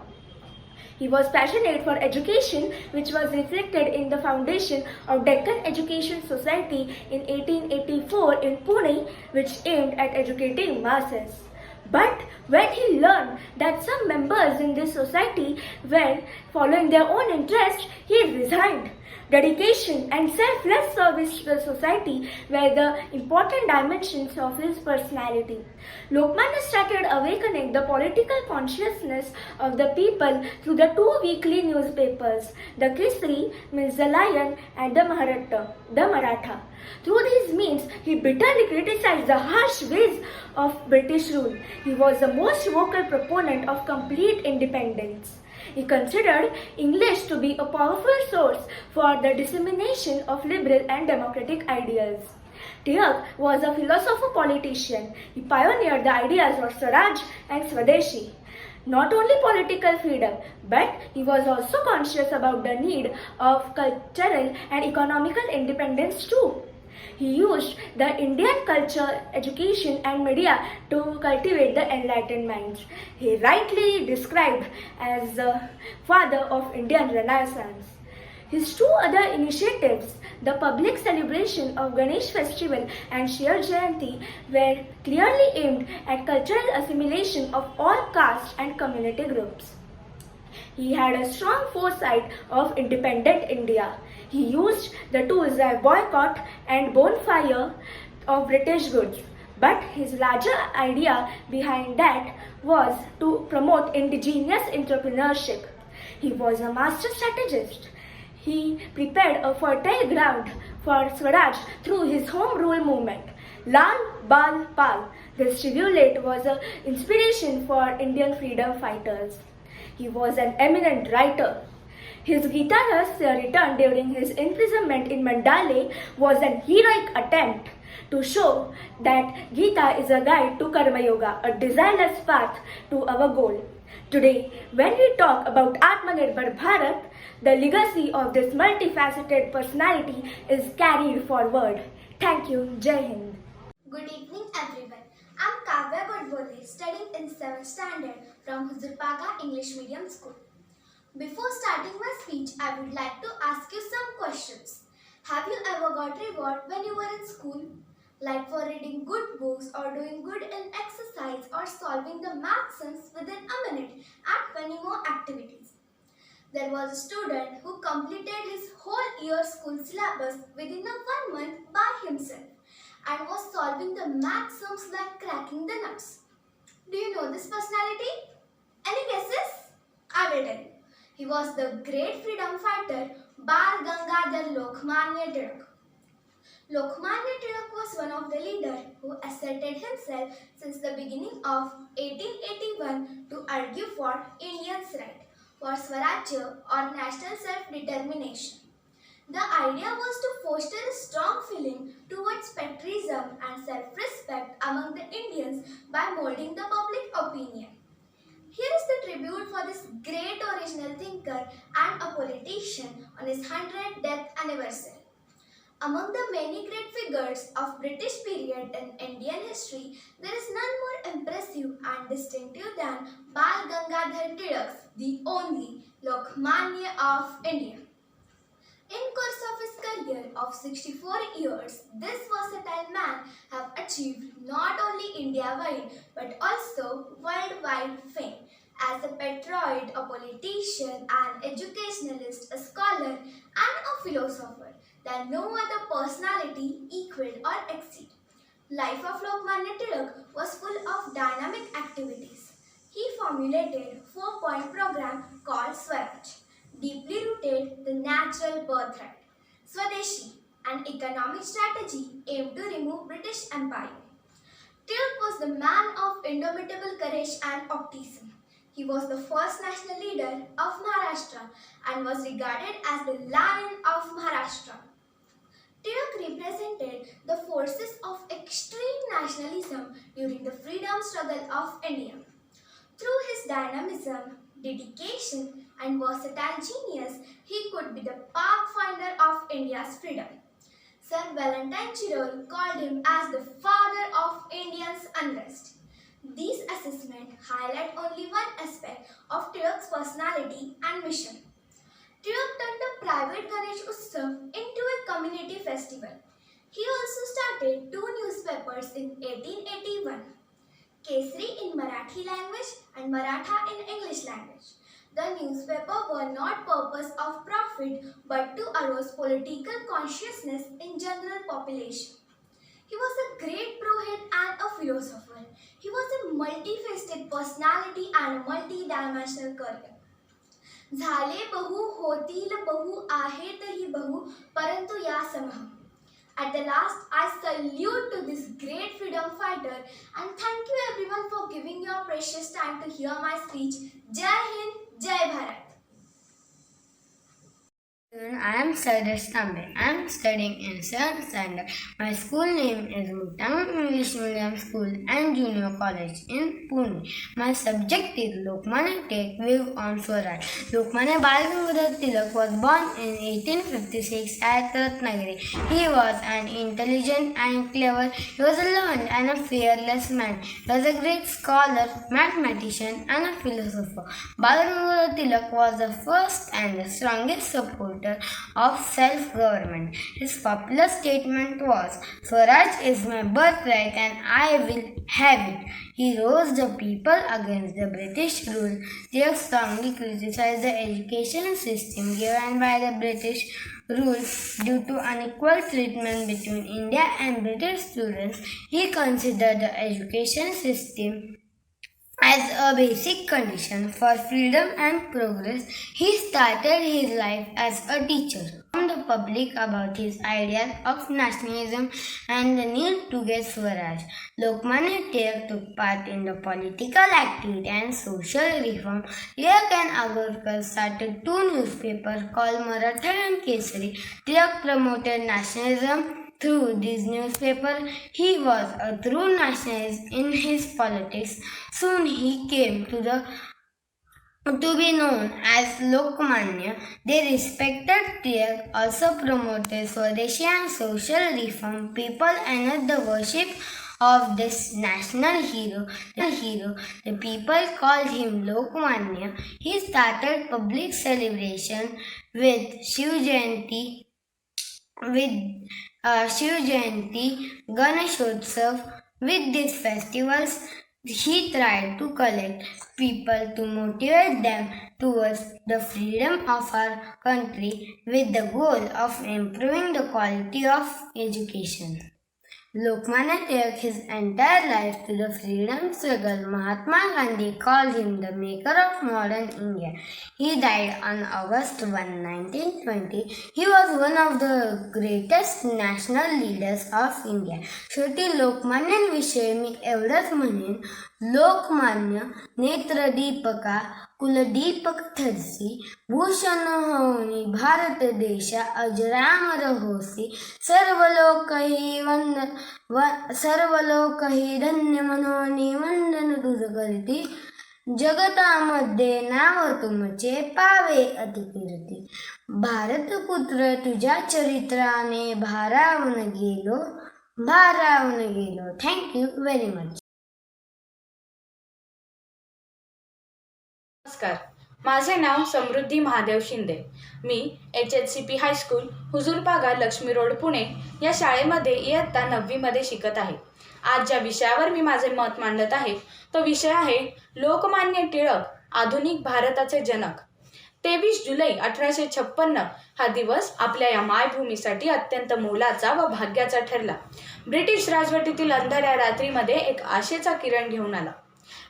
S15: He was passionate for education, which was reflected in the foundation of Deccan Education Society in 1884 in Pune, which aimed at educating masses. But when he learned that some members in this society were following their own interest, he resigned. Dedication and selfless service to the society were the important dimensions of his personality. Lokmanya started awakening the political consciousness of the people through the two weekly newspapers, the Kesari means the Lion and the Maratha. Through these means, he bitterly criticized the harsh ways of British rule. He was the most vocal proponent of complete independence. He considered English to be a powerful source for the dissemination of liberal and democratic ideals. Tilak was a philosopher politician. He pioneered the ideas of Swaraj and Swadeshi. Not only political freedom, but he was also conscious about the need of cultural and economical independence too. He used the Indian culture, education and media to cultivate the enlightened minds. He rightly described as the father of Indian Renaissance. His two other initiatives, the public celebration of Ganesh festival and Shiv Jayanti, were clearly aimed at cultural assimilation of all castes and community groups. He had a strong foresight of independent India. He used the tools like boycott and bonfire of British goods. But his larger idea behind that was to promote indigenous entrepreneurship. He was a master strategist. He prepared a fertile ground for Swaraj through his home rule movement. Lal Bal Pal, this tribulate was an inspiration for Indian freedom fighters. He was an eminent writer. His Gita Rahasya, written during his imprisonment in Mandale, was an heroic attempt to show that Gita is a guide to Karma Yoga, a desireless path to our goal. Today, when we talk about Atmanirbhar Bharat, the legacy of this multifaceted personality is carried forward. Thank you. Jai Hind.
S4: Good evening, everyone. I'm Kavya Godbole, studying in 7th standard from Huzurpaga English Medium School. Before starting my speech, I would like to ask you some questions. Have you ever got reward when you were in school? Like for reading good books or doing good in exercise or solving the math sums within a minute and many more activities. There was a student who completed his whole year school syllabus within a 1 month by himself and was solving the math sums like cracking the nuts. Do you know this personality? Any guesses? I will tell you. He was the great freedom fighter Bal Gangadhar Lokmanya Tilak. Lokmanya Tilak was one of the leaders who asserted himself since the beginning of 1881 to argue for Indians' right for Swarajya or national self-determination. The idea was to foster a strong feeling towards patriotism and self-respect among the Indians by molding the public opinion. Here is the tribute for this great original thinker and a politician on his 100th death anniversary. Among the many great figures of British period in Indian history, there is none more impressive and distinctive than Bal Gangadhar Tilak, the only Lokmanya of India. In course of his career of 64 years, this versatile man have achieved not only India-wide but also worldwide fame as a patriot, a politician, an educationalist, a scholar and a philosopher that no other personality equaled or exceeded. Life of Lokmanya Tilak was full of dynamic activities. He formulated a 4-point program called Swaraj, deeply rooted the natural birthright. Swadeshi, an economic strategy aimed to remove British Empire. Tilak was the man of indomitable courage and optimism. He was the first national leader of Maharashtra and was regarded as the Lion of Maharashtra. Tilak represented the forces of extreme nationalism during the freedom struggle of India. Through his dynamism, dedication and versatile genius, he could be the pathfinder of India's freedom. Sir Valentine Chirol called him as the father of India's unrest. These assessments highlight only one aspect of Tilak's personality and mission. Tilak turned the private Ganesh Utsav into a community festival. He also started 2 newspapers in 1881, Kesari in Marathi language and Maratha in English language. The newspaper were not purpose of profit but to arouse political consciousness in general population. He was a great Purohit and a philosopher. He was a multifaceted personality and a multi-dimensional career. झाले बहु होतील बहु आहेतही बहु परंतु या समह. At the last, I salute to this great freedom fighter and thank you everyone for giving your precious time to hear my speech. Jai Hind, Jai Bharat.
S16: I am Sardas Tambe. I am studying in 7th standard. My school name is Mutang English Medium School and Junior College in Pune. My subject is Lokmanya Tilak View on Swaraj. Lokmanya Balgangadhar Tilak was born in 1856 at Ratnagiri. He was an intelligent and clever. He was a learned and a fearless man. He was a great scholar, mathematician and a philosopher. Balgangadhar Tilak was the first and the strongest supporter of self-government. His popular statement was, "Swaraj is my birthright and I will have it." He rose the people against the British rule. They strongly criticized the education system given by the British rule due to unequal treatment between India and British students. He considered the education system as a basic condition for freedom and progress. He started his life as a teacher. He informed the public about his ideas of nationalism and the need to get Swaraj. Lokmanya Tilak took part in the political activity and social reform. Tilak and Agarkar started 2 newspapers called Maratha and Kesari. Tilak promoted nationalism through this newspaper. He was a true nationalist in his politics. Soon he came to be known as Lokmanya. They respected Tilak, also promoted Swadeshi and social reform. People honored the worship of this national hero. The people called him Lokmanya. He started public celebration with Shiv Jayanti, Ganeshotsav. With these festivals, he tried to collect people to motivate them towards the freedom of our country with the goal of improving the quality of education. Lokmanya Tilak his entire life to the freedom struggle. Mahatma Gandhi called him the maker of modern India. He died on August 1, 1920. He was one of the greatest national leaders of India. शेवटी लोकमान्यांविषयी मी एवढंच म्हणेन, लोकमान्य नेत्रदीपका कुलदीपक ठरसी, भूषण होनी भारत देशा अजरामर होसी, सर्व लोकही धन्य मनोनी वंदन तुझ करती, जगतामध्ये नाव तुमचे पावे अतिकीर्ती, भारतपुत्र तुझ्या चरित्राने भारावून गेलो. Thank you very much.
S12: नमस्कार, माझे नाव समृद्धी महादेव शिंदे. मी HHCP high school Hujurpaga Lakshmi road Pune या शाळेमध्ये इयत्ता 9वीमध्ये शिकत आहे. आज ज्या विषयावर मी माझे मत मांडत आहे तो विषय आहे लोकमान्य टिळक आधुनिक भारताचे जनक. 23 जुलै 1856 हा दिवस आपल्या या मायभूमीसाठी अत्यंत मोलाचा व भाग्याचा ठरला. ब्रिटिश राजवटीतील अंधाऱ्या रात्रीमध्ये एक आशेचा किरण घेऊन आला.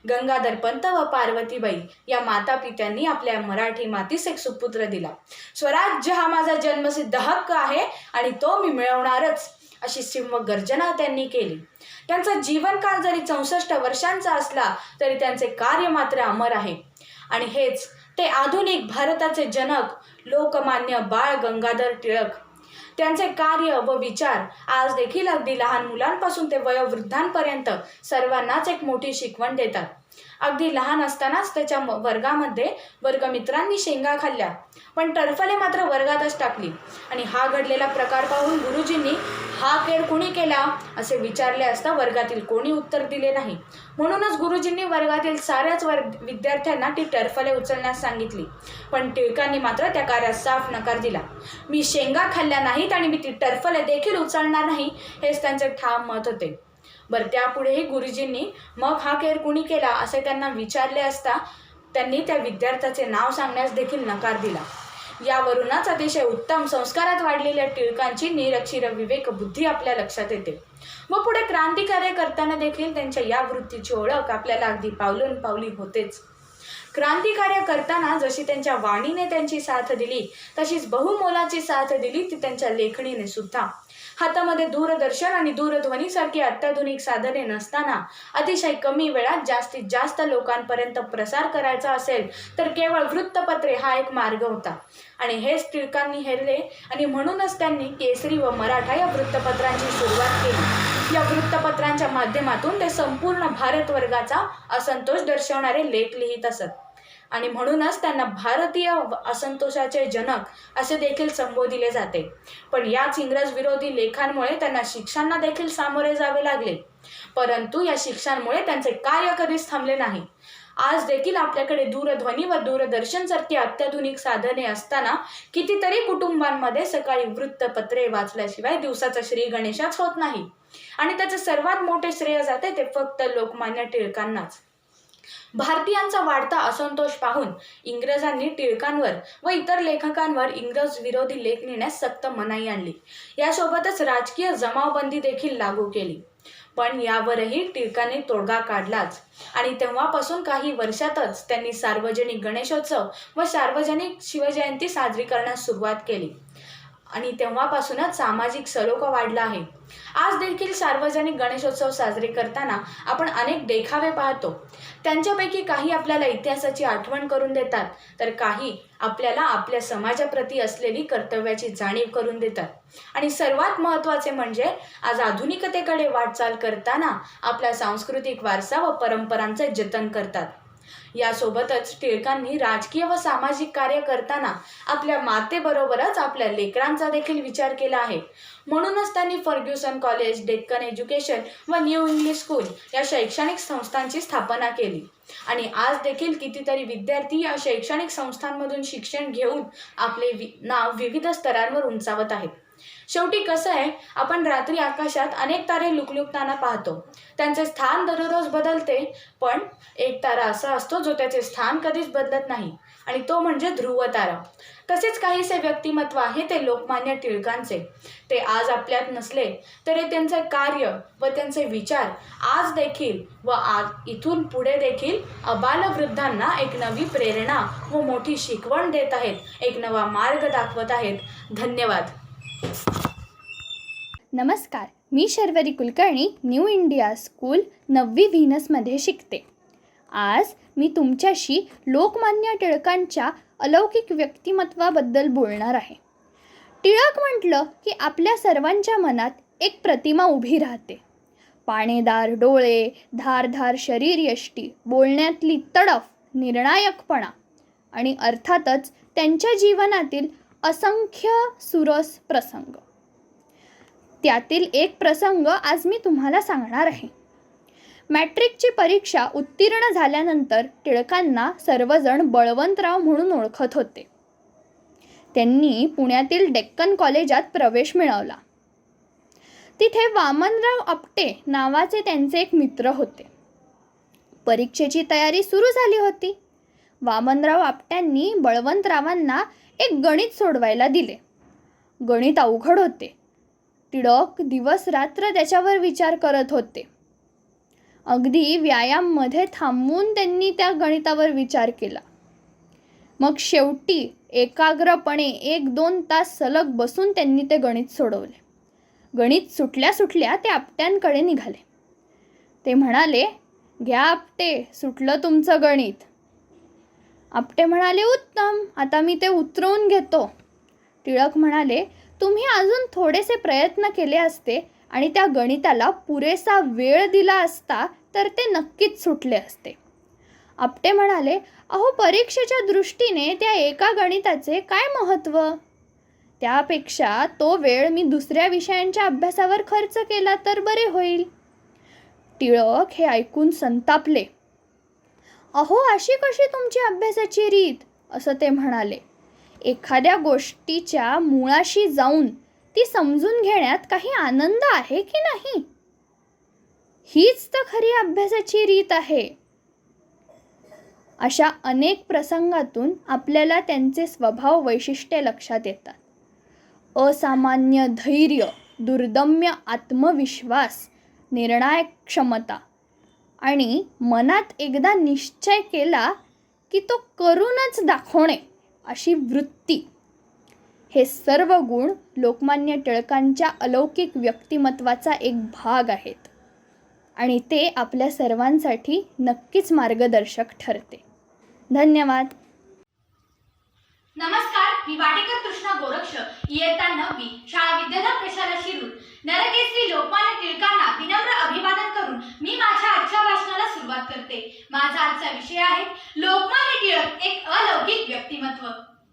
S12: गंगाधर पंत व पार्वतीबाई या माता पित्यांनी आपल्या मराठी मातीस एक सुपुत्र दिला. स्वराज्य हा माझा जन्मसिद्ध हक्क आहे आणि तो मी मिळवणारच, अशी सिंह गर्जना त्यांनी केली. त्यांचा जीवनकाळ जरी 64 वर्षांचा असला तरी त्यांचे कार्य मात्र अमर आहे. आणि हेच ते आधुनिक भारताचे जनक लोकमान्य बाळ गंगाधर टिळक. त्यांचे कार्य व विचार आज देखील अगदी लहान मुलांपासून ते वयोवृद्धांपर्यंत सर्वांनाच एक मोठी शिकवण देतात. अगदी लहान असतानाच त्याच्या वर्गामध्ये वर्गमित्रांनी शेंगा खाल्ल्या, पण टरफले मात्र वर्गातच टाकली. आणि हा घडलेला प्रकार पाहून गुरुजींनी हा खेळ कोणी केला असे विचारले असता वर्गातील कोणी उत्तर दिले नाही. म्हणूनच गुरुजींनी वर्गातील साऱ्याच विद्यार्थ्यांना ती टरफले उचलण्यास सांगितली. पण टिळकांनी मात्र त्या कार्यात साफ नकार दिला. मी शेंगा खाल्ल्या नाहीत आणि मी ती टरफले देखील उचलणार नाही, हेच त्यांचे ठाम मत होते. बरं, त्यापुढेही गुरुजींनी मग हा खेळ कुणी केला असे त्यांना विचारले असता त्यांनी त्या विद्यार्थ्याचे नाव सांगण्यास देखील नकार दिला. यावरूनच अतिशय उत्तम संस्कारात वाढलेल्या टिळकांची निरक्षीर विवेक बुद्धी आपल्या लक्षात येते. व पुढे क्रांतिकार्य करताना देखील त्यांच्या या वृत्तीची ओळख आपल्याला अगदी पावलोन पावली होतेच. क्रांतिकार्य करताना जशी त्यांच्या वाणीने त्यांची साथ दिली, तशीच बहुमोलाची साथ दिली ती त्यांच्या लेखणीने सुद्धा. हातामध्ये दूरदर्शन आणि दूरध्वनीसारखी अत्याधुनिक साधने नसताना अतिशय कमी वेळात जास्तीत जास्त लोकांपर्यंत प्रसार करायचा असेल तर केवळ वृत्तपत्रे हा एक मार्ग होता. आणि हेच टिळकांनी हेरले आणि म्हणूनच त्यांनी केसरी व मराठा या वृत्तपत्रांची सुरुवात केली. या वृत्तपत्रांच्या माध्यमातून ते संपूर्ण भारतवर्गाचा असंतोष दर्शवणारे लेख लिहित असत. आणि म्हणूनच त्यांना भारतीय असंतोषाचे जनक असे देखील संबोधिले जाते. पण याच इंग्रज विरोधी लेखांमुळे त्यांना शिक्षांना देखील सामोरे जावे लागले. परंतु या शिक्षांमुळे त्यांचे कार्य कधीच थांबले नाही. आज देखील आपल्याकडे दूरध्वनी व दूरदर्शन सारखी अत्याधुनिक साधने असताना कितीतरी कुटुंबांमध्ये सकाळी वृत्तपत्रे वाचल्याशिवाय दिवसाचा श्री गणेशच होत नाही. आणि त्याचे सर्वात मोठे श्रेय जाते ते फक्त लोकमान्य टिळकांनाच. भारतीयांचा वाढता असंतोष पाहून इंग्रजांनी टिळकांवर व इतर लेखकांवर इंग्रज विरोधी लेख लिहिण्यास सक्त मनाई आणली. यासोबतच राजकीय जमावबंदी देखील लागू केली. पण यावरही टिळकांनी तोडगा काढलाच. आणि तेव्हापासून काही वर्षातच त्यांनी सार्वजनिक गणेशोत्सव व सार्वजनिक शिवजयंती साजरी करण्यास सुरुवात केली. आणि तेव्हापासूनच सामाजिक सलोखा वाढला आहे. आज देखील सार्वजनिक गणेशोत्सव साजरे करताना आपण अनेक देखावे पाहतो. त्यांच्यापैकी काही आपल्याला इतिहासाची आठवण करून देतात, तर काही आपल्याला आपल्या समाजाप्रती असलेली कर्तव्याची जाणीव करून देतात. आणि सर्वात महत्त्वाचे म्हणजे आज आधुनिकतेकडे वाटचाल करताना आपला सांस्कृतिक वारसा व परंपरांचे जतन करतात. यासोबतच टिळकांनी राजकीय व सामाजिक कार्य करताना आपल्या मातेबरोबरच आपल्या लेकरांचा देखील विचार केला आहे. म्हणूनच त्यांनी फर्ग्युसन कॉलेज, डेक्कन एज्युकेशन व न्यू इंग्लिश स्कूल या शैक्षणिक संस्थांची स्थापना केली. आणि आज देखील कितीतरी विद्यार्थी या शैक्षणिक संस्थांमधून शिक्षण घेऊन आपले नाव विविध स्तरांवर उंचावत आहेत. शेवटी कसं आहे, आपण रात्री आकाशात अनेक तारे लुकलुकताना पाहतो. त्यांचे स्थान दररोज बदलते, पण एक तारा असा असतो जो त्याचे स्थान कधीच बदलत नाही, आणि तो म्हणजे ध्रुव तारा. तसेच काहीसे व्यक्तिमत्व आहे ते लोकमान्य टिळकांचे. ते आज आपल्यात नसले तरी त्यांचे कार्य व त्यांचे विचार आज देखील व आज इथून पुढे देखील अबालवृद्धांना एक नवी प्रेरणा व मोठी शिकवण देत आहेत, एक नवा मार्ग दाखवत आहेत. धन्यवाद.
S3: नमस्कार, मी Sharvari Kulkarni new India school 9वी व्हीनसमध्ये शिकते. आज मी तुमच्याशी लोकमान्य टिळकांच्या अलौकिक व्यक्तिमत्वाबद्दल बोलणार आहे. टिळक म्हटलं की आपल्या सर्वांच्या मनात एक प्रतिमा उभी राहते. पाणेदार डोळे, धारधार शरीर यष्टी, बोलण्यातली तडफ, निर्णायकपणा आणि अर्थातच त्यांच्या जीवनातील असंख्य सुरस प्रसंग. त्यातील एक प्रसंग आज मी तुम्हाला सांगणार आहे. मॅट्रिकची परीक्षा उत्तीर्ण झाल्यानंतर टिळकांना सर्वजण बळवंतराव म्हणून ओळखत होते. त्यांनी पुण्यातील डेक्कन कॉलेजात प्रवेश मिळवला. तिथे वामनराव आपटे नावाचे त्यांचे एक मित्र होते. परीक्षेची तयारी सुरू झाली होती. वामनराव आपट्यांनी बळवंतरावांना एक गणित सोडवायला दिले. गणित अवघड होते. टिळक दिवस रात्र त्याच्यावर विचार करत होते. अगदी व्यायाममध्ये थांबून त्यांनी त्या गणितावर विचार केला. मग शेवटी एकाग्रपणे 1-2 तास सलग बसून त्यांनी ते गणित सोडवले. गणित सुटल्या सुटल्या ते आपट्यांकडे निघाले. ते म्हणाले, "घ्या आपटे, सुटलं तुमचं गणित." आपटे म्हणाले, "उत्तम, आता मी ते उतरवून घेतो." टिळक म्हणाले, "तुम्ही अजून थोडेसे प्रयत्न केले असते आणि त्या गणिताला पुरेसा वेळ दिला असता तर ते नक्कीच सुटले असते." आपटे म्हणाले, "अहो, परीक्षेच्या दृष्टीने त्या एका गणिताचे काय महत्त्व? त्यापेक्षा तो वेळ मी दुसऱ्या विषयांच्या अभ्यासावर खर्च केला तर बरे होईल." टिळक हे ऐकून संतापले. "अहो, अशी कशी तुमची अभ्यासाची रीत?" असं ते म्हणाले. "एखाद्या गोष्टीच्या मुळाशी जाऊन ती समजून घेण्यात काही आनंद आहे की नाही? हीच तर खरी अभ्यासाची रीत आहे." अशा अनेक प्रसंगातून आपल्याला त्यांचे स्वभाव वैशिष्ट्ये लक्षात येतात. असामान्य धैर्य, दुर्दम्य आत्मविश्वास, निर्णायक क्षमता आणि मनात एकदा निश्चय केला
S12: की तो करूनच दाखवणे अशी वृत्ती, हे सर्व गुण लोकमान्य टिळकांच्या अलौकिक व्यक्तिमत्वाचा एक भाग आहेत आणि ते आपल्या सर्वांसाठी नक्कीच मार्गदर्शक ठरते. धन्यवाद.
S3: नमस्कार, मी वाटेकर कृष्णा गोरक्ष, इयत्ता 9वी, शाळा विद्याधर प्रशाला शिरूर. नरकेसरी लोकमान्य टिळकांना विनम्र अभिवादन करून मी माझ्या आजच्या भाषणाला सुरुवात करते. माझा आजचा विषय आहे लोकमान्य टिळक एक अलौकिक व्यक्तिमत्व.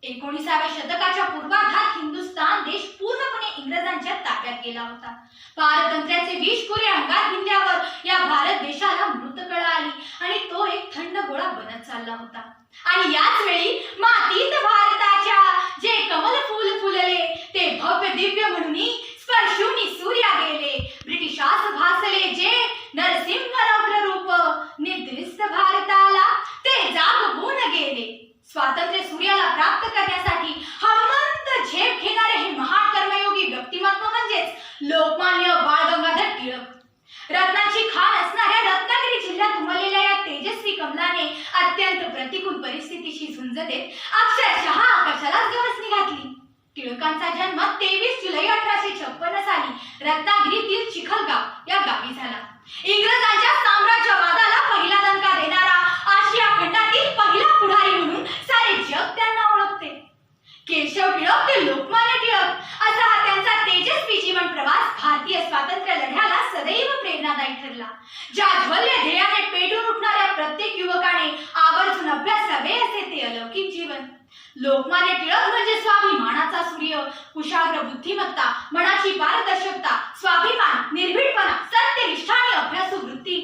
S3: 19व्या शतकाच्या पूर्वार्धात हिंदुस्थान देश पूर्णपणे इंग्रजांच्या ताब्यात गेला होता. पारतंत्र्याचे विषकुरे अंगात भिनल्यावर या भारत देशाला मृतकळा आली आणि तो एक थंड गोळा बनत चालला होता. आणि याच वेळी मातीत भारताच्या जे कमल फूल फुलले ते भव्य दिव्य म्हणून स्पर्शुनी सूर्या गेले. ब्रिटिशास भासले जे नरसिंह रौद्र रूप निद्रिस्त भारताला ते जागवून गेले. स्वातंत्र्य सूर्याला प्राप्त करण्यासाठी हनुमंत झेप घेणारे हे महान कर्मयोगी व्यक्तिमत्व म्हणजेच लोकमान्य बाळ गंगाधर टिळक. रत्नाची खाण असणाऱ्या रत्नागिरी जिल्ह्यात उमललेल्या या तेजस्वी कमलाने अत्यंत प्रतिकूल परिस्थितीशी झुंज देत अक्षरशः आकाशालाच गवसणी घातली. टिळकांचा जन्म 23 जुलै 1856 साली रत्नागिरीतील चिखलगाव या गावी झाला. इंग्रजांच्या साम्राज्यवादाला पहिला दणका देणारा आशिया खंडातील पहिला पुढारी म्हणून सारे जग त्यांना ओळखते. केशव टिळक ते लोकमान्य टिळक असा हा त्यांचा तेजस्वी जीवन प्रवास भारतीय स्वातंत्र्य लढ्याला सदैव प्रेरणादायी ठरला. ज्या ज्वल्य ध्येयाने पेटून उठणाऱ्या प्रत्येक युवकाने आवर्जून अभ्यासावे असे ते अलौकिक जीवन. लोकमान्य टिळक म्हणजे स्वाभिमानाचा सूर्य, कुशाग्र बुद्धिमत्ता, मनाची पारदर्शकता, स्वाभिमान, निर्भीडपणा, सत्यनिष्ठा आणि अभ्यासू वृत्ती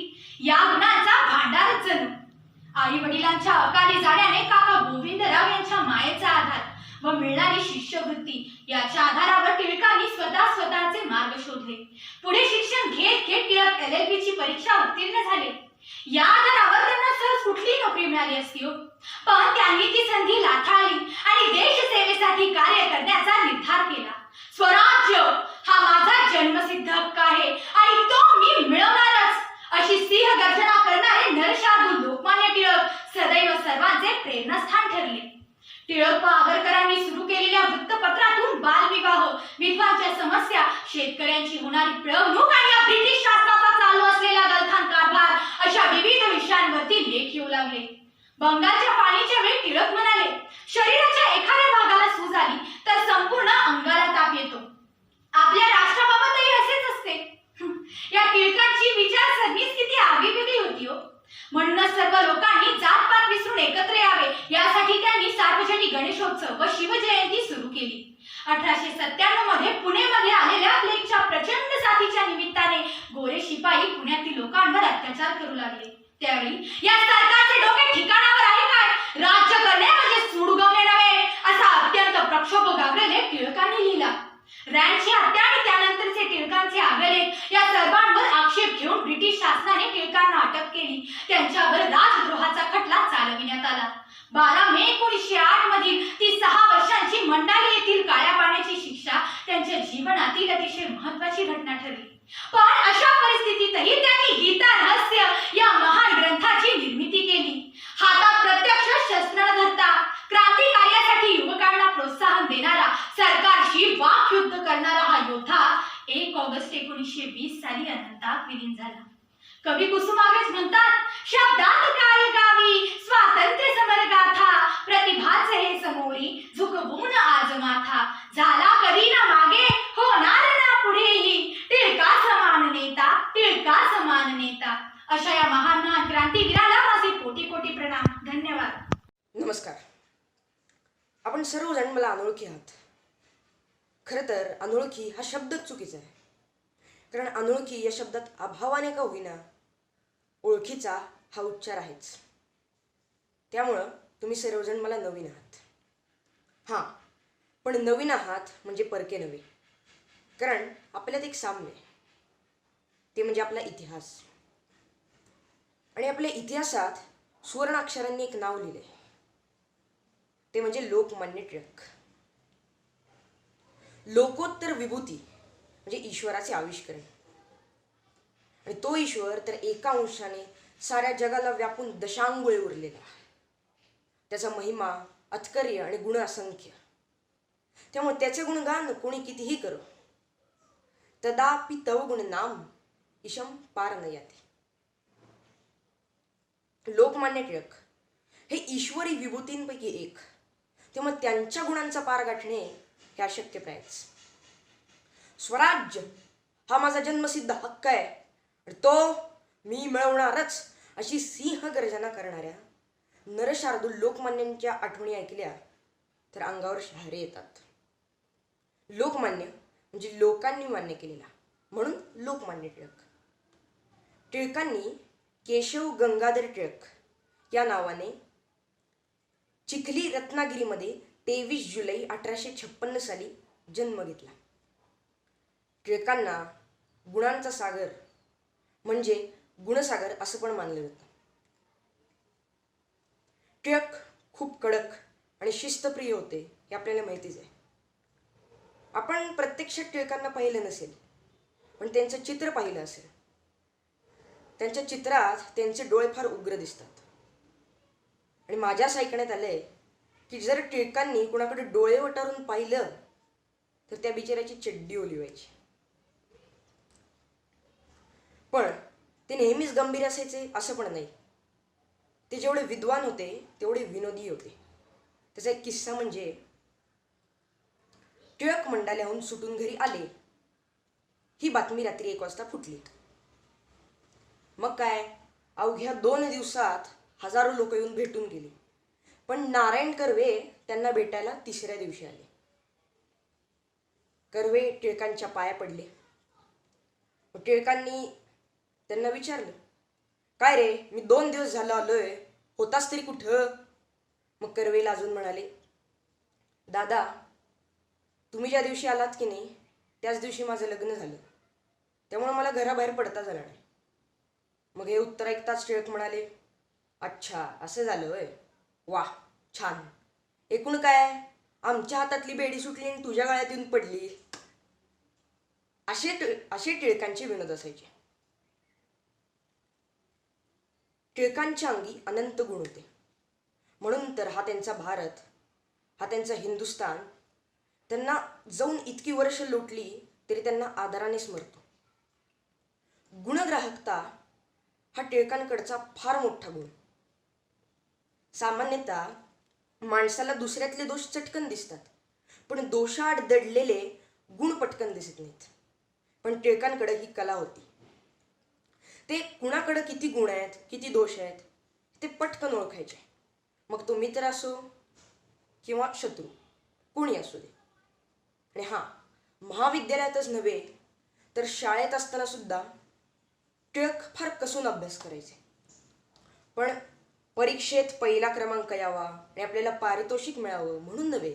S3: या गुणांचा भांडारच जणू. आई वडिलांच्या अकाली जाण्याने काका गोविंदराव यांच्या मायेचा आधार व मिळणारी शिष्यवृत्ती याच्या आधारावर टिळकांनी स्वतःचे मार्ग शोधले. पुढे शिक्षण घेत घेत टिळक LLB ची परीक्षा उत्तीर्ण झाले. या आधारावर त्यांना सहज कुठली नोकरी मिळाली असती हो, पण त्यांनी ती संधी लाथाळली आणि देशसेवेसाठी कार्य करण्याचा निर्धार केला. स्वराज्य हा माझा जन्मसिद्ध हक्क आहे आणि तो मी मिळवणारच अशी सिंह गर्जना करणारे नरशार्दूल लोकमान्य टिळक सदैव सर्वांचे प्रेरणास्थान ठरले. टिळक व आगरकरांनी सुरू केलेल्या वृत्तपत्रातून बालविवाह, विधवांच्या समस्या, शेतकऱ्यांची होणारी पिळवणूक आणि या ब्रिटिश शासनाचा चालू असलेला गलथान कारभार अशा विविध विषयांवरती लेख येऊ लागले. बंगालच्या फाळीच्या वेळी टिळक म्हणाले, शरीराच्या एखाद्या भागाला सूज आली तर संपूर्ण अंगाला ताप येतो. आपल्या राष्ट्राबाबतही असेच असते. या टिळकांची विचारसरणीच किती आगळीवेगळी होती हो. म्हणूनच सर्व लोकांनी जातपात विसरून एकत्र यावे यासाठी त्यांनी सार्वजनिक गणेशोत्सव व शिवजयंती सुरू केली. 1897 मध्ये पुणेमध्ये आलेल्या प्लेगच्या प्रचंड साथीच्या निमित्ताने गोरे शिपाई पुण्यातील लोकांवर अत्याचार करू लागले. त्यावेळी या सरकारचे डोके ठिकाणावर आहे काय? राज्य करणे म्हणजे सूड उगवणे नव्हे असा अत्यंत प्रक्षोभ गाभलेले टिळकांनी लिहिला. रँडची हत्या आणि त्यानंतरचे टिळकांचे आग्रहलेख या सर्वांवर आक्षेप घेऊन ब्रिटिश शासनाने टिळकांना अटक केली. त्यांच्यावर राजद्रोहाचा खटला चालविण्यात आला. 12 मे 1908 मधील ती 6 वर्षांची मंडाली येथील काळ्या पाण्याची शिक्षा त्यांच्या जीवनातील अतिशय महत्वाची घटना ठरली. पण अशा परिस्थितीतही त्यांनी गीता रहस्य या महान ग्रंथाची निर्मिती केली. हातात प्रत्यक्ष शस्त्र न धरता क्रांती कार्यासाठी युवकांना प्रोत्साहन देणारा, सरकारशी वाक युद्ध करणारा हा योद्धा 1 ऑगस्ट 1920 साली अनंतात विलीन झाला. कवी कुसुमाग्रज म्हणतात, शब्दात काय गावी स्वातंत्र्य समर गाथा, प्रतिभाच हे समोरी झुकवून आज माथा, झाला कधी ना मागे होणार ना पुढेही, टिळका समान नेता, टिळका समान नेता. अशा या महान क्रांतीवीराला माझे कोटी कोटी प्रणाम. धन्यवाद.
S17: नमस्कार. आपण सर्वजण मला अनोळखी आहात. खरं तर अनोळखी हा शब्दच चुकीचा आहे, कारण अनोळखी या शब्दात अभावाने का होईना ओळखीचा हा उच्चार आहेच. त्यामुळं तुम्ही सर्वजण मला नवीन आहात. हां, पण नवीन आहात म्हणजे परके नव्हे, कारण आपल्यात एक साम्य आहे, ते म्हणजे आपला इतिहास. आणि आपल्या इतिहासात सुवर्ण अक्षरांनी एक नाव लिहिलंय, ते म्हणजे लोकमान्य टिळक. लोकोत्तर विभूती म्हणजे ईश्वराचे आविष्करण, आणि तो ईश्वर तर एका अंशाने साऱ्या जगाला व्यापून दशांगुळे उरलेला. त्याचा महिमा अत्कर्य आणि गुण असंख्य. त्यामुळे त्याचे गुणगान कोणी कितीही करो, तदापि तव गुण नाम ईशम पार न याते. लोकमान्य टिळक हे ईश्वरी विभूतींपैकी एक, त्यामुळे त्यांच्या गुणांचा पार गाठणे हे अशक्यप्रायच. स्वराज्य हा माझा जन्मसिद्ध हक्क आहे आणि तो मी मिळवणारच अशी सिंह गर्जना करणाऱ्या नरशार्दूल लोकमान्यांच्या आठवणी ऐकल्या तर अंगावर शहारे येतात. लोकमान्य म्हणजे लोकांनी मान्य केलेला, म्हणून लोकमान्य टिळक. टिळकांनी केशव गंगाधर टिळक या नावाने चिखली रत्नागिरीमध्ये 23 जुलै 1856 साली जन्म घेतला. टिळकांना गुणांचा सागर म्हणजे गुणसागर असं पण मानलं जातं. टिळक खूप कडक आणि शिस्तप्रिय होते हे आपल्याला माहितीच आहे. आपण प्रत्यक्षात टिळकांना पाहिलं नसेल, पण त्यांचं चित्र पाहिलं असेल. त्यांच्या चित्रात त्यांचे डोळे फार उग्र दिसतात. आणि माझ्या असं ऐकण्यात आलंय की जर टिळकांनी कुणाकडे डोळे वटारून पाहिलं तर त्या बिचाऱ्याची चड्डी ओली व्हायची. पण ते नेहमीच गंभीर असायचे असं पण नाही. ते जेवढे विद्वान होते तेवढे विनोदी होते. त्याचा एक किस्सा म्हणजे टिळक मंडाल्याहून सुटून घरी आले ही बातमी रात्री 1 वाजता फुटली. मग काय, अवघ्या 2 दिवसात हजारो लोक येऊन भेटून गेली. पण नारायण कर्वे त्यांना भेटायला 3ऱ्या दिवशी आले. कर्वे टिळकांच्या पाया पडले. टिळकांनी त्यांना विचारलं, काय रे, मी 2 दिवस झालं आलोय, होतास तरी कुठं? मग कर्वेला अजून म्हणाले, दादा तुम्ही ज्या दिवशी आलात की नाही त्याच दिवशी माझं लग्न झालं, त्यामुळे मला घराबाहेर पडता झालं नाही. मग हे उत्तर ऐकताच टिळक म्हणाले, अच्छा असं झालं होय, वा छान. एकूण काय, आमच्या हातातली बेडी सुटली आणि तुझ्या गळ्यात येऊन पडली. असे टिळकांचे विनोद असायचे. टिळकांच्या अंगी अनंत गुण होते. म्हणून तर हा त्यांचा भारत, हा त्यांचा हिंदुस्तान त्यांना जाऊन इतकी वर्ष लोटली तरी त्यांना आदराने स्मरतो. गुणग्राहकता हा टिळकांकडचा फार मोठा गुण. सामान्यतः माणसाला दुसऱ्यातले दोष चटकन दिसतात, पण दोषाआड दडलेले गुण पटकन दिसत नाहीत. पण टिळकांकडे ही कला होती. ते कुणाकडे किती गुण आहेत, किती दोष आहेत ते पटकन ओळखायचे. मग तो मित्र असो किंवा शत्रू, कोणी असू दे. आणि हां, महाविद्यालयातच नव्हे तर शाळेत असताना सुद्धा टिळक फार कसून अभ्यास करायचे. पण परीक्षेत पहिला क्रमांक यावा आणि आपल्याला पारितोषिक मिळावं म्हणून नव्हे,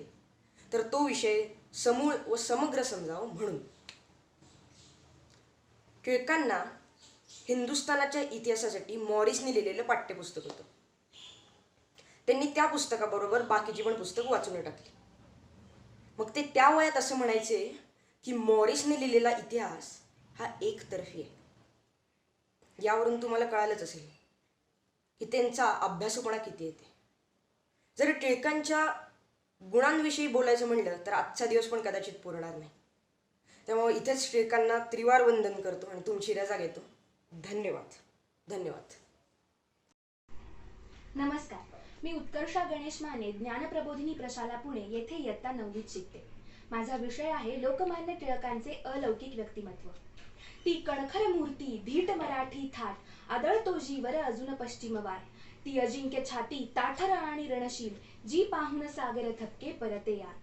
S17: तर तो विषय समूळ व समग्र समजावं म्हणून. टिळकांना हिंदुस्थानाच्या इतिहासासाठी मॉरिसने लिहिलेलं पाठ्यपुस्तक होतं. त्यांनी त्या पुस्तकाबरोबर बाकीची पण पुस्तकं वाचून टाकली. मग ते त्या वयात असं म्हणायचे की मॉरिसने लिहिलेला इतिहास हा एकतर्फी आहे. यावरून तुम्हाला कळालंच असेल की त्यांचा अभ्यासूपणा किती येते. जर टिळकांच्या गुणांविषयी बोलायचं म्हणलं तर आजचा दिवस पण कदाचित पुरणार नाही. त्यामुळे इथेच टिळकांना त्रिवार वंदन करतो आणि तुमची रजा घेतो. धन्यवाद. धन्यवाद.
S18: नमस्कार, मी उत्कर्षा गणेश माने, ज्ञानप्रबोधिनी प्रशाला पुणे येथे इयत्ता 9वीत शिकते. माझा विषय आहे लोकमान्य टिळकांचे अलौकिक व्यक्तिमत्व. ती कणखर मूर्ती, धीट मराठी थाट, आदळतो जीवर अजून पश्चिम वार. ती अजिंक्य छाती, ताठर आणि रणशील, जी पाहून सागर थपके परते यार.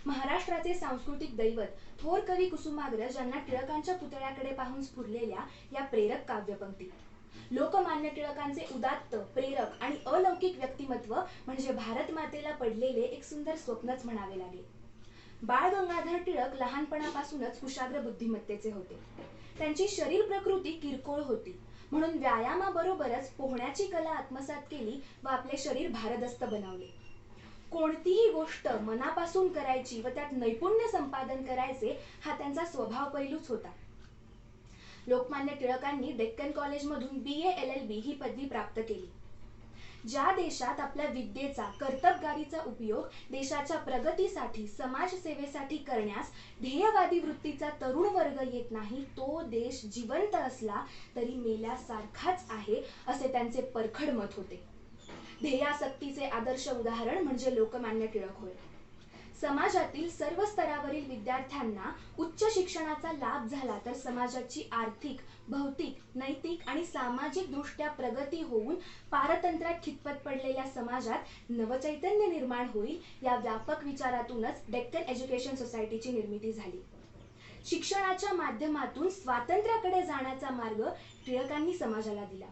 S18: महाराष्ट्राचे सांस्कृतिक दैवत थोर कवी कुसुमाग्रज यांना टिळकांच्या पुतळ्याकडे पाहून स्फुरलेल्या या प्रेरक काव्यपंक्ती. लोकमान्य टिळकांचे उदात्त, प्रेरक आणि अलौकिक व्यक्तिमत्व म्हणजे भारत मातेला पडलेले एक सुंदर स्वप्नच म्हणावे लागेल. बाळ गंगाधर टिळक लहानपणापासूनच कुशाग्र बुद्धिमत्तेचे होते. त्यांची शरीर प्रकृती किरकोळ होती, म्हणून व्यायामाबरोबरच पोहण्याची कला आत्मसात केली व आपले शरीर भारदस्त बनवले. कोणतीही गोष्ट मनापासून करायची व त्यात नैपुण्य संपादन करायचे हा त्यांचा स्वभाव पैलूच होता. लोकमान्य टिळकांनी डेक्कन कॉलेजमधून BA LLB ही पदवी प्राप्त केली. ज्या देशात आपल्या विद्येचा कर्तबगारीचा उपयोग देशाच्या प्रगतीसाठी समाजसेवेसाठी करण्यास ध्येयवादी वृत्तीचा तरुण वर्ग येत नाही, तो देश जिवंत असला तरी मेल्यासारखाच आहे, असे त्यांचे परखड मत होते. ध्येयासक्तीचे आदर्श उदाहरण म्हणजे लोकमान्य टिळक होय. समाजातील सर्व स्तरावरील विद्यार्थ्यांना उच्च शिक्षणाचा लाभ झाला तर समाजाची आर्थिक, भौतिक, नैतिक आणि सामाजिक दृष्ट्या प्रगती होऊन पारतंत्र्यात खितपत पडलेल्या समाजात नवचैतन्य निर्माण होईल, या व्यापक विचारातूनच डेक्कन एज्युकेशन सोसायटीची निर्मिती झाली. शिक्षणाच्या माध्यमातून स्वातंत्र्याकडे जाण्याचा मार्ग टिळकांनी समाजाला दिला.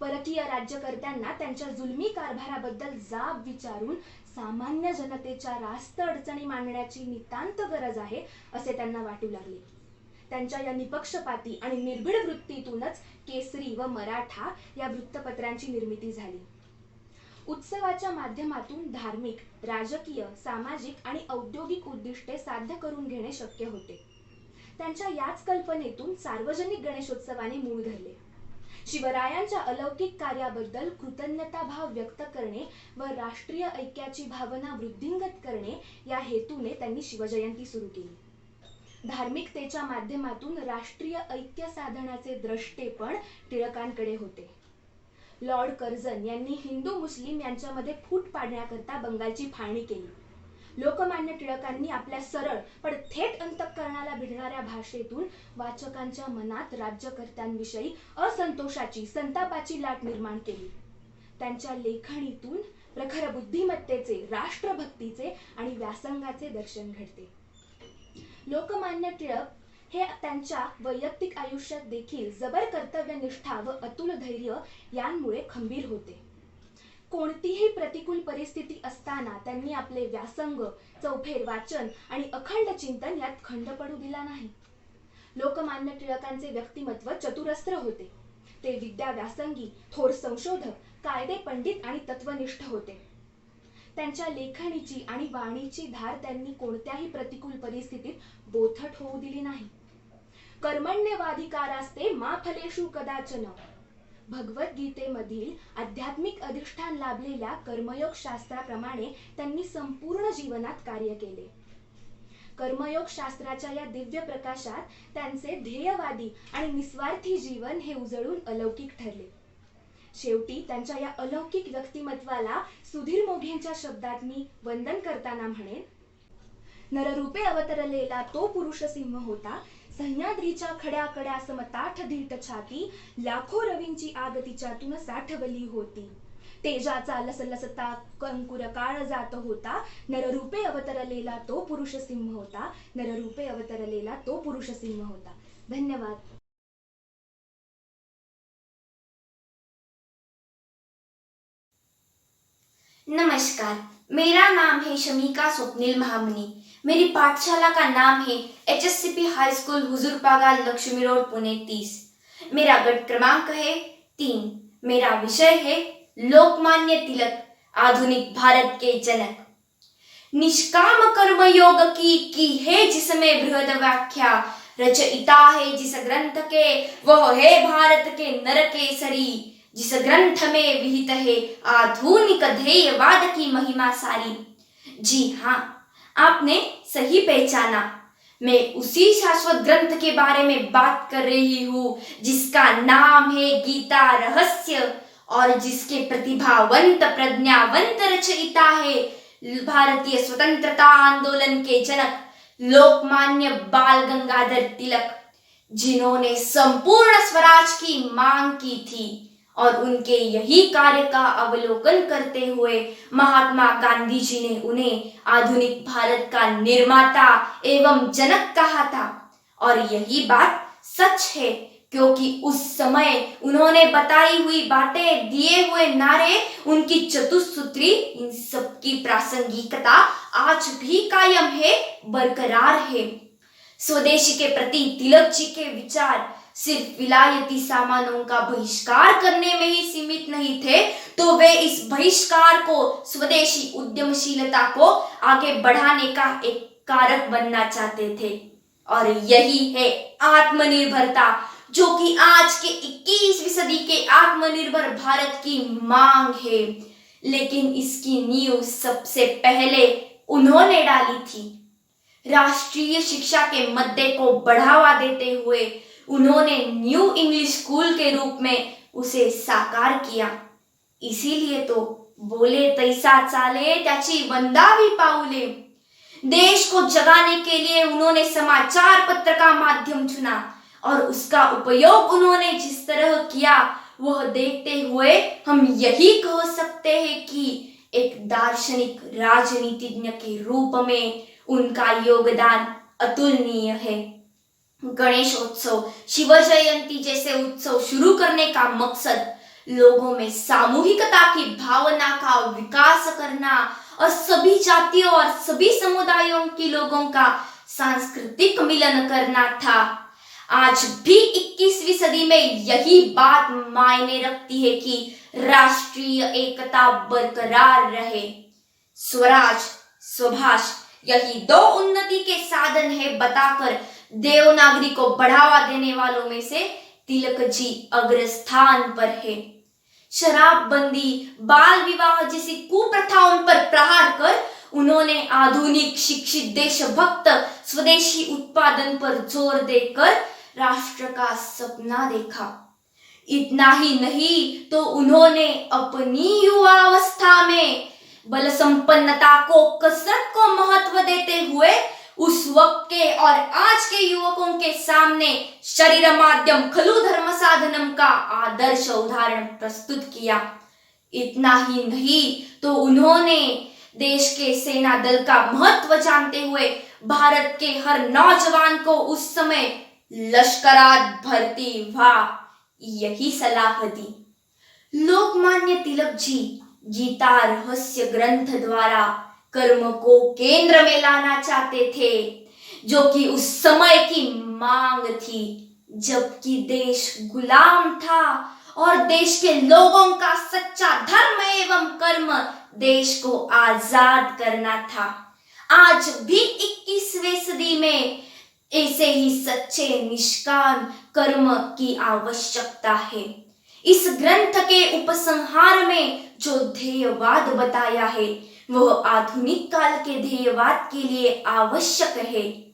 S18: परकीय राज्यकर्त्यांना त्यांच्या जुलमी कारभाराबद्दल जाब विचारून सामान्य जनतेच्या रास्त अडचणी मांडण्याची नितांत गरज आहे, असे त्यांना वाटू लागले. त्यांच्या या निपक्षपाती आणि निर्भीड वृत्तीतूनच केसरी व मराठा या वृत्तपत्रांची निर्मिती झाली. उत्सवाच्या माध्यमातून धार्मिक, राजकीय, सामाजिक आणि औद्योगिक उद्दिष्टे साध्य करून घेणे शक्य होते. त्यांच्या याच कल्पनेतून सार्वजनिक गणेशोत्सवाने मूळ धरले. शिवरायांच्या अलौकिक कार्याबद्दल कृतज्ञताभाव व्यक्त करणे व राष्ट्रीय ऐक्याची भावना वृद्धिंगत करणे या हेतूने त्यांनी शिवजयंती सुरू केली. धार्मिकतेच्या माध्यमातून राष्ट्रीय ऐक्य साधण्याचे द्रष्टेपण टिळकांकडे होते. लॉर्ड कर्झन यांनी हिंदू मुस्लिम यांच्यामध्ये फूट पाडण्याकरता बंगालची फाळणी केली. लोकमान्य टिळकांनी आपल्या सरळ पण थेट अंतःकरणाला भिडणाऱ्या भाषेतून वाचकांच्या मनात राज्यकर्त्यांविषयी असंतोषाची, संतापाची लाट निर्माण केली. त्यांच्या लेखणीतून प्रखर बुद्धिमत्तेचे, राष्ट्रभक्तीचे आणि व्यासंगाचे दर्शन घडते. लोकमान्य टिळक हे त्यांच्या वैयक्तिक आयुष्यात देखील जबर कर्तव्यनिष्ठा व अतुल धैर्य यांमुळे खंबीर होते. कोणतीही प्रतिकूल परिस्थिती असताना त्यांनी आपले व्यासंग, चौफेर वाचन आणि अखंड चिंतन यात खंड पडू दिला नाही. लोकमान्य टिळकांचे व्यक्तिमत्व चतुरस्त्र होते. ते विद्या व्यासंगी, थोर संशोधक, कायदे पंडित आणि तत्वनिष्ठ होते. त्यांच्या लेखणीची आणि वाणीची धार त्यांनी कोणत्याही प्रतिकूल परिस्थितीत बोथट होऊ दिली नाही. कर्मण्येवाधिकारास्ते मा फलेषु कदाचन. भगवद्गीतेमधील आध्यात्मिक अधिष्ठान लाभलेल्या कर्मयोग शास्त्राप्रमाणे त्यांनी संपूर्ण जीवनात कार्य केले. कर्मयोग शास्त्राच्या या दिव्य प्रकाशात त्यांचे ध्येयवादी आणि निस्वार्थी जीवन हे उजळून अलौकिक ठरले. शेवटी त्यांच्या या अलौकिक व्यक्तिमत्वाला सुधीर मोघेंच्या शब्दात मी वंदन करताना म्हणेन, नररूपे अवतरलेला तो पुरुष सिंह होता, सह्याद्रीच्या खड्या कड्या समताठ धीट छाती, लाखो रवींची आग तिच्यातून साठवली होती. तेजाचा लसलसता कंकुर काळ जात होता, नररूपे अवतरलेला तो पुरुष सिंह होता, नररूपे अवतरलेला तो पुरुष सिंह होता. धन्यवाद.
S19: नमस्कार, मेरा नाम है शमीका स्वप्निल महामुनि. मेरी पाठशाला का नाम है HSCP हाई स्कूल हुजूरपागा, लक्ष्मी रोड, पुणे 30. मेरा गट क्रमांक है 3. मेरा विषय है लोकमान्य तिलक, आधुनिक भारत के जनक. निष्काम कर्म योग की है जिसमें बृहद व्याख्या, रचयिता है जिस ग्रंथ के वह है भारत के नर केसरी. जिस ग्रंथ में विहित है आधुनिक ध्येयवाद की महिमा सारी. जी हाँ, आपने सही पहचाना. मैं उसी शाश्वत ग्रंथ के बारे में बात कर रही हूँ जिसका नाम है गीता रहस्य और जिसके प्रतिभावंत प्रज्ञावंत रचयिता है भारतीय स्वतंत्रता आंदोलन के जनक लोकमान्य बाल गंगाधर तिलक, जिन्होंने संपूर्ण स्वराज की मांग की थी. और उनके यही कार्य का अवलोकन करते हुए महात्मा गांधी जी ने उन्हें आधुनिक भारत का निर्माता एवं जनक कहा था. और यही बात सच है क्योंकि उस समय उन्होंने बताई हुई बातें, दिए हुए नारे, उनकी चतुसूत्री, इन सब की प्रासंगिकता आज भी कायम है, बरकरार है. स्वदेशी के प्रति तिलक जी के विचार सिर्फ विलायती सामानों का बहिष्कार करने में ही सीमित नहीं थे, तो वे इस बहिष्कार को स्वदेशी उद्यमशीलता को आगे बढ़ाने का एक कारक बनना चाहते थे. और यही है आत्मनिर्भरता, जो कि आज के 21वीं सदी के आत्मनिर्भर भारत की मांग है। लेकिन इसकी नींव सबसे पहले उन्होंने डाली थी। राष्ट्रीय शिक्षा के मुद्दे को बढ़ावा देते हुए उन्होंने न्यू इंग्लिश स्कूल के रूप में उसे साकार किया। इसीलिए तो बोले तैसा चाले त्याची वंदावी पाऊले। देश को जगाने के लिए उन्होंने समाचार पत्र का माध्यम चुना और उसका उपयोग उन्होंने जिस तरह किया वह देखते हुए हम यही कह सकते हैं कि एक दार्शनिक राजनीतिज्ञ के रूप में उनका योगदान अतुलनीय है। गणेशोत्सव, शिव जयंती जैसे उत्सव शुरू करने का मकसद लोगों में सामूहिकता की भावना का विकास करना और सभी जातियों और सभी समुदायों के लोगों का सांस्कृतिक मिलन करना था। आज भी 21वीं सदी में यही बात मायने रखती है कि राष्ट्रीय एकता बरकरार रहे। स्वराज, स्वभाष यही दो उन्नति के साधन है बताकर देवनागरी को बढ़ावा देने वालों में से तिलक जी अग्रस्थान पर है। शराबबंदी, बाल विवाह जैसी कुप्रथाओं पर प्रहार कर उन्होंने आधुनिक, शिक्षित, देशभक्त, स्वदेशी उत्पादन पर जोर देकर राष्ट्र का सपना देखा। इतना ही नहीं तो उन्होंने अपनी युवावस्था में बल संपन्नता को, कसरत को महत्व देते हुए उस वक्त के और आज के युवकों के सामने शरीर माध्यम खलु धर्म साधनम का आदर्श उदाहरण प्रस्तुत किया। इतना ही नहीं तो उन्होंने देश के सेना दल का महत्व जानते हुए भारत के हर नौजवान को उस समय लश्करात भर्ती वाह यही सलाह दी। लोकमान्य तिलक जी गीता रहस्य ग्रंथ द्वारा कर्म को केंद्र में लाना चाहते थे, जो कि उस समय की मांग थी जबकि देश गुलाम था और देश के लोगों का सच्चा धर्म एवं कर्म देश को आजाद करना था। आज भी 21वीं सदी में ऐसे ही सच्चे निष्काम कर्म की आवश्यकता है। इस ग्रंथ के उपसंहार में जो ध्येयवाद बताया है वह आधुनिक काल के ध्येयवाद के लिए आवश्यक है।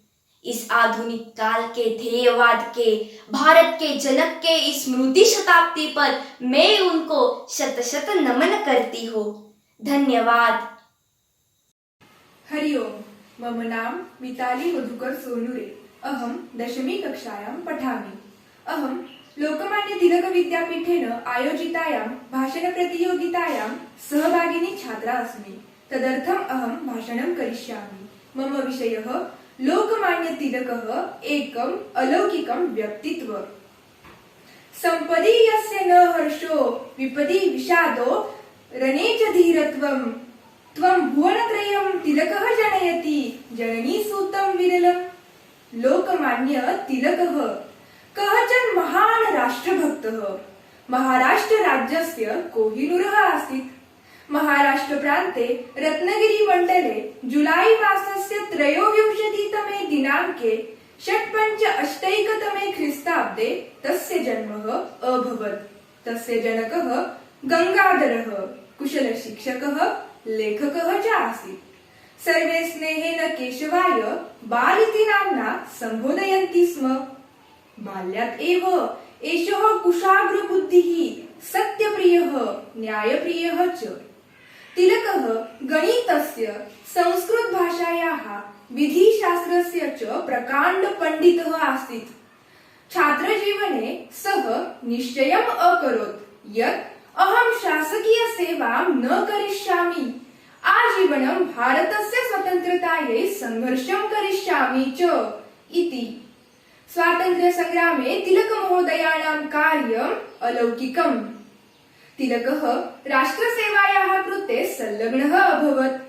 S19: इस आधुनिक काल के ध्येयवाद के भारत के जनक के स्मृति शताब्दी पर मैं उनको शत शत नमन करती हूँ। धन्यवाद।
S20: हरि ओम। मम नाम मिताली मधुकर सोनुरे। अहम 10वी कक्षायां पठामि। अहम लोकमान्य तिलक विद्यापीठेन आयोजितायां भाषणप्रतियोगितायां सहभागिनी छात्रा अस्मि। तदर्थम् अहं भाषणं करिष्यामि। मम विषयः लोकमान्य तिलकः एकम् अलौकिकं व्यक्तित्व। सम्पदि यस्य न हर्षो विपदि विषादो रणे च धीरत्वम्। त्वं भुवनत्रयं तिलकः जनयति जननी सूतं विरलम्। लोकमान्य तिलकः कश्चन महान् राष्ट्रभक्तः महाराष्ट्र राज्यस्य कोहिनूरः आसीत्। महाराष्ट्र प्रान्ते रत्नगिरी मण्डले जुलाई मासस्य 23तमे दिनाङ्के 658 ख्रीस्ताब्दे तस्य जन्म अभवत्। तस्य जनकः गंगाधरः कुशलशिक्षकः लेखकः च आसीत्। सर्वे स्नेहेन केशवाय बाल इति नाम्ना सम्बोधयन्ति स्म। बाल्यात् एव एषः कुशाग्रबुद्धिः, सत्यप्रियः, न्यायप्रियः च। तिलकः गणितस्य, संस्कृत भाषायाः, विधिशास्त्रस्य च प्रकाण्ड पण्डितः आसीत्। छात्रजीवने सः निश्चयम् अकरोत् यत् अहं शासकीय सेवां न करिष्यामि, आजीवनं भारतस्य स्वतन्त्रतायै संघर्षं करिष्यामि च इति। स्वातंत्र्य संग्रामे तिलक महोदयानां कार्यम् अलौकिकम्। तिलकः राष्ट्रसेवायाः कृते संलग्नः अभवत्।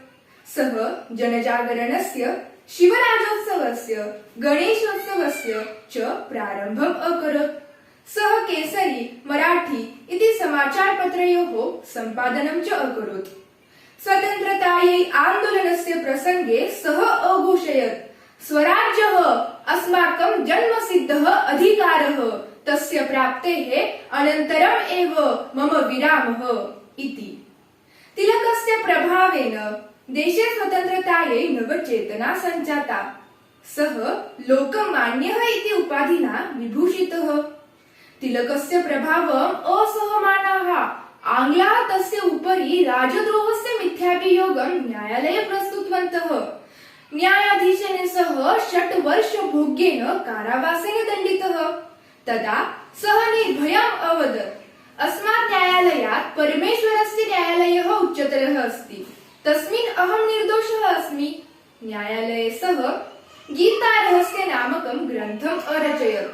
S20: सः जनजागरणस्य, शिवराजोत्सवस्य, गणेशोत्सवस्य च प्रारम्भम् अकरोत्। सः केसरी, मराठी इति समाचारपत्रयोः सम्पादनं च अकरोत्। स्वतन्त्रतायै आन्दोलनस्य प्रसङ्गे सः अघोषयत्, स्वराज्यः अस्माकं जन्मसिद्धः अधिकारः, तस्य प्राप्तेः अनन्तरम् एव मम विरामः इति। तिलकस्य प्रभावेन देशे स्वतन्त्रतायै नवचेतना सञ्जाता। सः लोकमान्यः इति उपाधिना विभूषितः। तिलकस्य प्रभावम् असहमानाः आङ्ग्लाः तस्य उपरि राजद्रोहस्य मिथ्याभियोगं न्यायालये प्रस्तुतवन्तः। न्यायाधीशेन सह 6 वर्षभोग्येन कारावासेन दण्डितः। तदा सः निर्भयम् अवदत्, अस्मात् न्यायालयात् परमेश्वरस्य न्यायालयः उच्चतरः अस्ति, तस्मिन् अहं निर्दोषः अस्मि। न्यायालये सः गीतारहस्य नामकं ग्रन्थम् अरचयत्।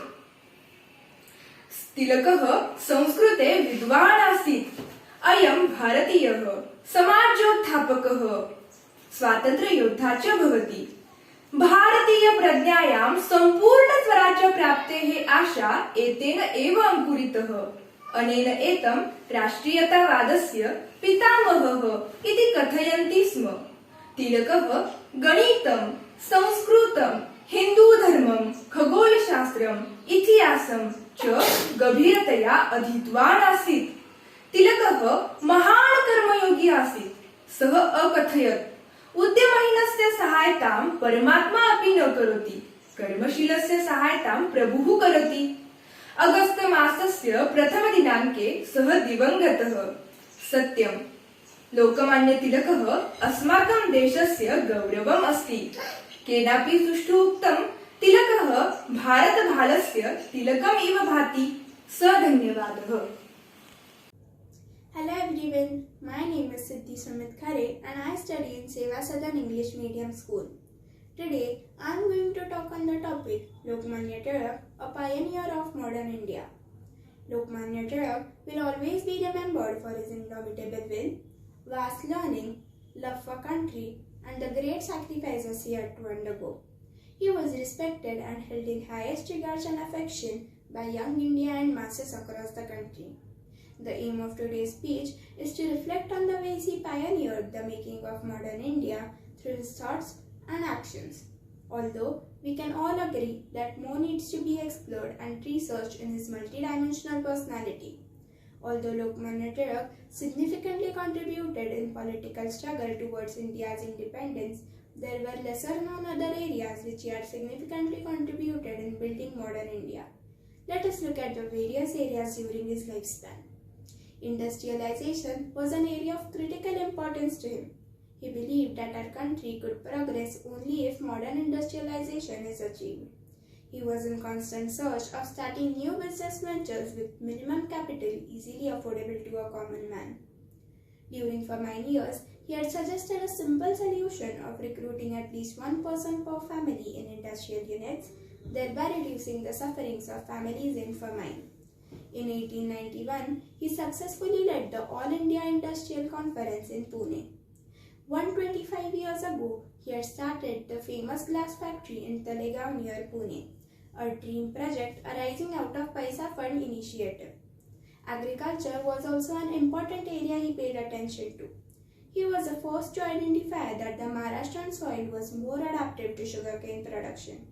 S20: तिलकः संस्कृते विद्वान् आसीत्। अयं भारतीयः समाजोत्थापकः, स्वातन्त्र्ययोद्धा च भवति। भारतीयप्रज्ञायां सम्पूर्णस्वराज्यप्राप्तेः आशा एतेन एव अंकुरितः। अनेन एतं राष्ट्रियतावादस्य पितामहः इति कथयन्ति स्म। तिलकः गणितं, संस्कृतं, हिन्दूधर्मं, खगोलशास्त्रम्, इतिहासं च गभीरतया अधीतवान् आसीत्। तिलकः महान् कर्मयोगी आसीत्। सः अकथयत्, उद्यमहीनस्य सहायतां परमात्मा अपि न करोति, कर्मशीलस्य सहायतां प्रभुः करोति। अगस्त मासस्य प्रथमदिनाङ्के सः दिवङ्गतः। सत्यं, लोकमान्य तिलकः अस्माकं देशस्य गौरवम् अस्ति। केनापि सुष्ठु उक्तं, तिलकः भारतभालस्य तिलकम् इव भाति। धन्यवादः।
S15: Hello everyone, my name is Siddhi Sumit Khare and I study in Seva Sadan English Medium School. Today I am going to talk on the topic Lokmanya Tilak, a pioneer of modern India. Lokmanya Tilak will always be remembered for his indomitable will, vast learning, love for country and the great sacrifices he had to undergo. He was respected and held in highest regards and affection by young India and masses across the country. The aim of today's speech is to reflect on the ways he pioneered the making of modern India through his thoughts and actions. Although we can all agree that more needs to be explored and researched in his multidimensional personality. Although Lokmanya Tilak significantly contributed in political struggle towards India's independence, there were lesser known other areas which he had significantly contributed in building modern India. Let us look at the various areas during his lifespan. Industrialization was an area of critical importance to him. He believed that our country could progress only if modern industrialization is achieved. He was in constant search of starting new business ventures with minimum capital easily affordable to a common man. During for many years, he had suggested a simple solution of recruiting at least one person per family in industrial units, thereby reducing the sufferings of families in famine. In 1891, he successfully led the All India Industrial Conference in Pune. 125 years ago, he had started the famous glass factory in Talegaon near Pune, a dream project arising out of Paisa Fund initiative. Agriculture was also an important area he paid attention to. He was the first to identify that the Maharashtrian soil was more adapted to sugarcane production.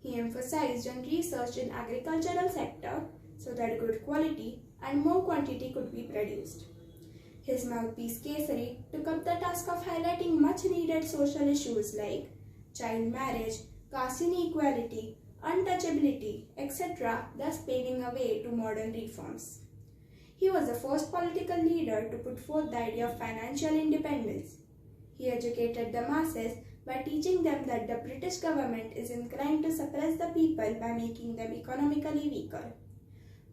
S15: He emphasized on research in agricultural sector so that good quality and more quantity could be produced. His mouthpiece Kesari took up the task of highlighting much needed social issues like child marriage, caste inequality, untouchability, etc., thus paving a way to modern reforms. He was the first political leader to put forth the idea of financial independence. He educated the masses by teaching them that the British government is inclined to suppress the people by making them economically weaker.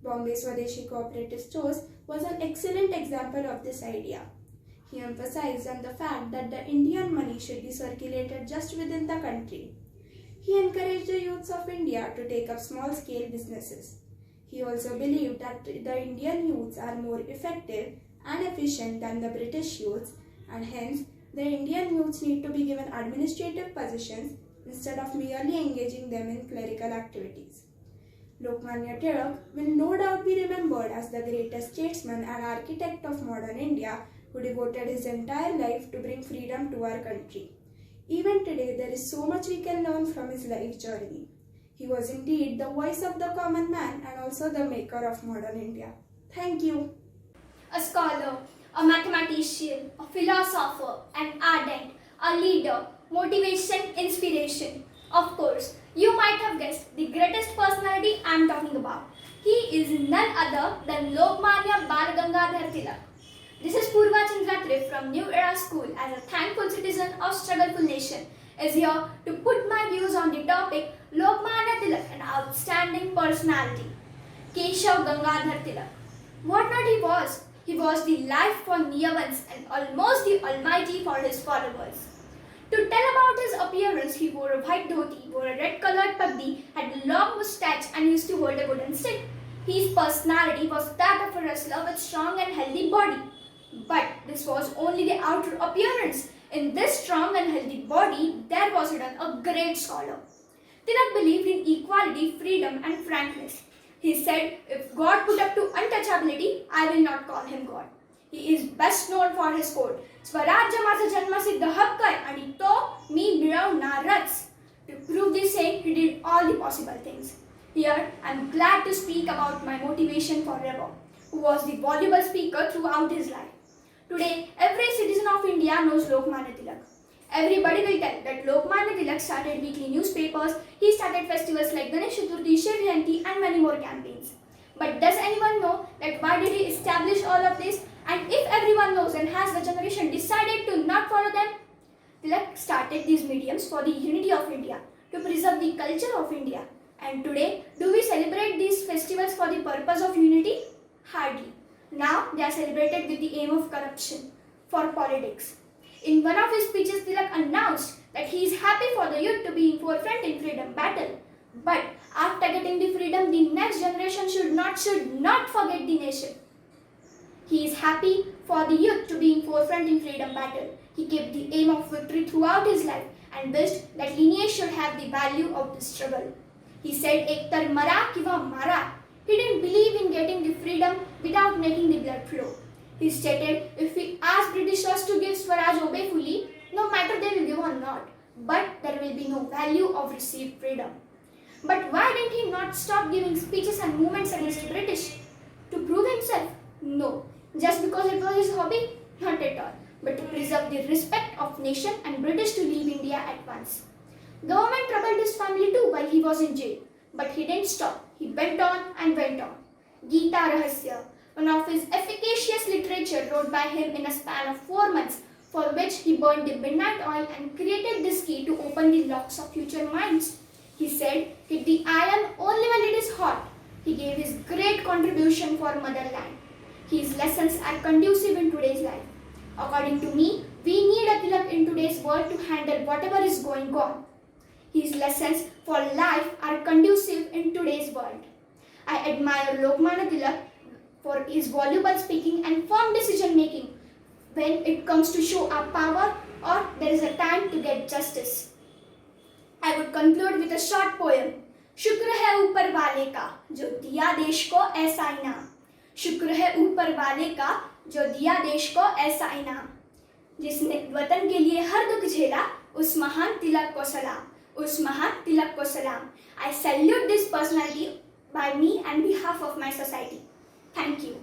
S15: Bombay Swadeshi Cooperative Stores was an excellent example of this idea. He emphasized on the fact that the Indian money should be circulated just within the country. He encouraged the youths of India to take up small-scale businesses. He also believed that the Indian youths are more effective and efficient than the British youths, and hence the Indian youths need to be given administrative positions instead of merely engaging them in clerical activities. Lokmanya Tilak will no doubt be remembered as the greatest statesman and architect of modern India who devoted his entire life to bring freedom to our country. Even today, there is so much we can learn from his life journey.
S20: He was indeed the voice of the common man and also the maker of modern India. Thank you.
S3: A scholar, a mathematician, a philosopher, an ardent, a leader, motivation, inspiration. Of course, you might have guessed the greatest personality I am talking about. He is none other than Lokmanya Bal Gangadhar Tilak. This is Purva Chandratre from New Era School as a thankful citizen of struggleful nation is here to put my views on the topic Lokmanya Tilak, an outstanding personality. Keshav Gangadhar Tilak. What not he was? He was the life for Niyavans and almost the almighty for his followers. To tell about his appearance, he wore a white dhoti, wore a red-colored pagdi, had a long moustache and used to hold a wooden stick. His personality was that of a wrestler with strong and healthy body. But this was only the outer appearance. In this strong and healthy body, there was hidden a great scholar. Tilak believed in equality, freedom and frankness. He said, if God put up to untouchability, I will not call him God. He is best known for his quote, Swarajya माझा जन्मसिद्ध हक्क आहे आणि तो मी मिळवणारच. To prove this saying, he did all the possible things. Here, I am glad to speak about my motivation for Reva, who was the voluble speaker throughout his life. Today, every citizen of India knows Lokmanya Tilak. Everybody will tell that Lokmanya Tilak started weekly newspapers, he started festivals like Ganesh Chaturthi, Shiv Jayanti and many more campaigns. But does anyone know that why did he establish all of this? And if everyone knows, and has the generation decided to not follow them? Tilak started these mediums for the unity of India, to preserve the culture of India. And today, do we celebrate these festivals for the purpose of unity? Hardly. Now they are celebrated with the aim of corruption, for politics. In one of his speeches, Tilak announced that he is happy for the youth to be in forefront in freedom battle. But after getting the freedom, the next generation should not forget the nation. He is happy for the youth to be in forefront in freedom battle. He kept the aim of victory throughout his life and wished that lineage should have the value of the struggle. He said, Ektar mara kiva mara. He didn't believe in getting the freedom without making the blood flow. He stated, if we ask Britishers to give Swaraj obeyfully, no matter they will give or not, but there will be no value of received freedom. But why didn't he not stop giving speeches and movements against the British? To prove himself? No. Just because it was his hobby? Not at all. But to preserve the respect of nation and British to leave India at once. Government troubled his family too while he was in jail. But he didn't stop. He went on and went on. Gita Rahasya, one of his efficacious literature wrote by him in a span of 4 months, for which he burned the midnight oil and created this key to open the locks of future minds. He said, hit the iron only when it is hot. He gave his great contribution for motherland. His lessons are conducive in today's life. According to me, we need a Tilak in today's world to handle whatever is going on. His lessons for life are conducive in today's world. I admire Lokmanya Tilak for his voluble speaking and firm decision making when it comes to show our power or there is a time to get justice. I would conclude with a short poem. शुक्र है ऊपर वाले का जो दिया देश को ऐसा इनाम. शुक्र है ऊपर वाले का जो दिया देश को ऐसा इनाम. जिसने वतन के लिए हर दुख झेला उस महान तिलक को सलाम. उस महान तिलक को सलाम. I salute this personality by me and behalf of my society. Thank you.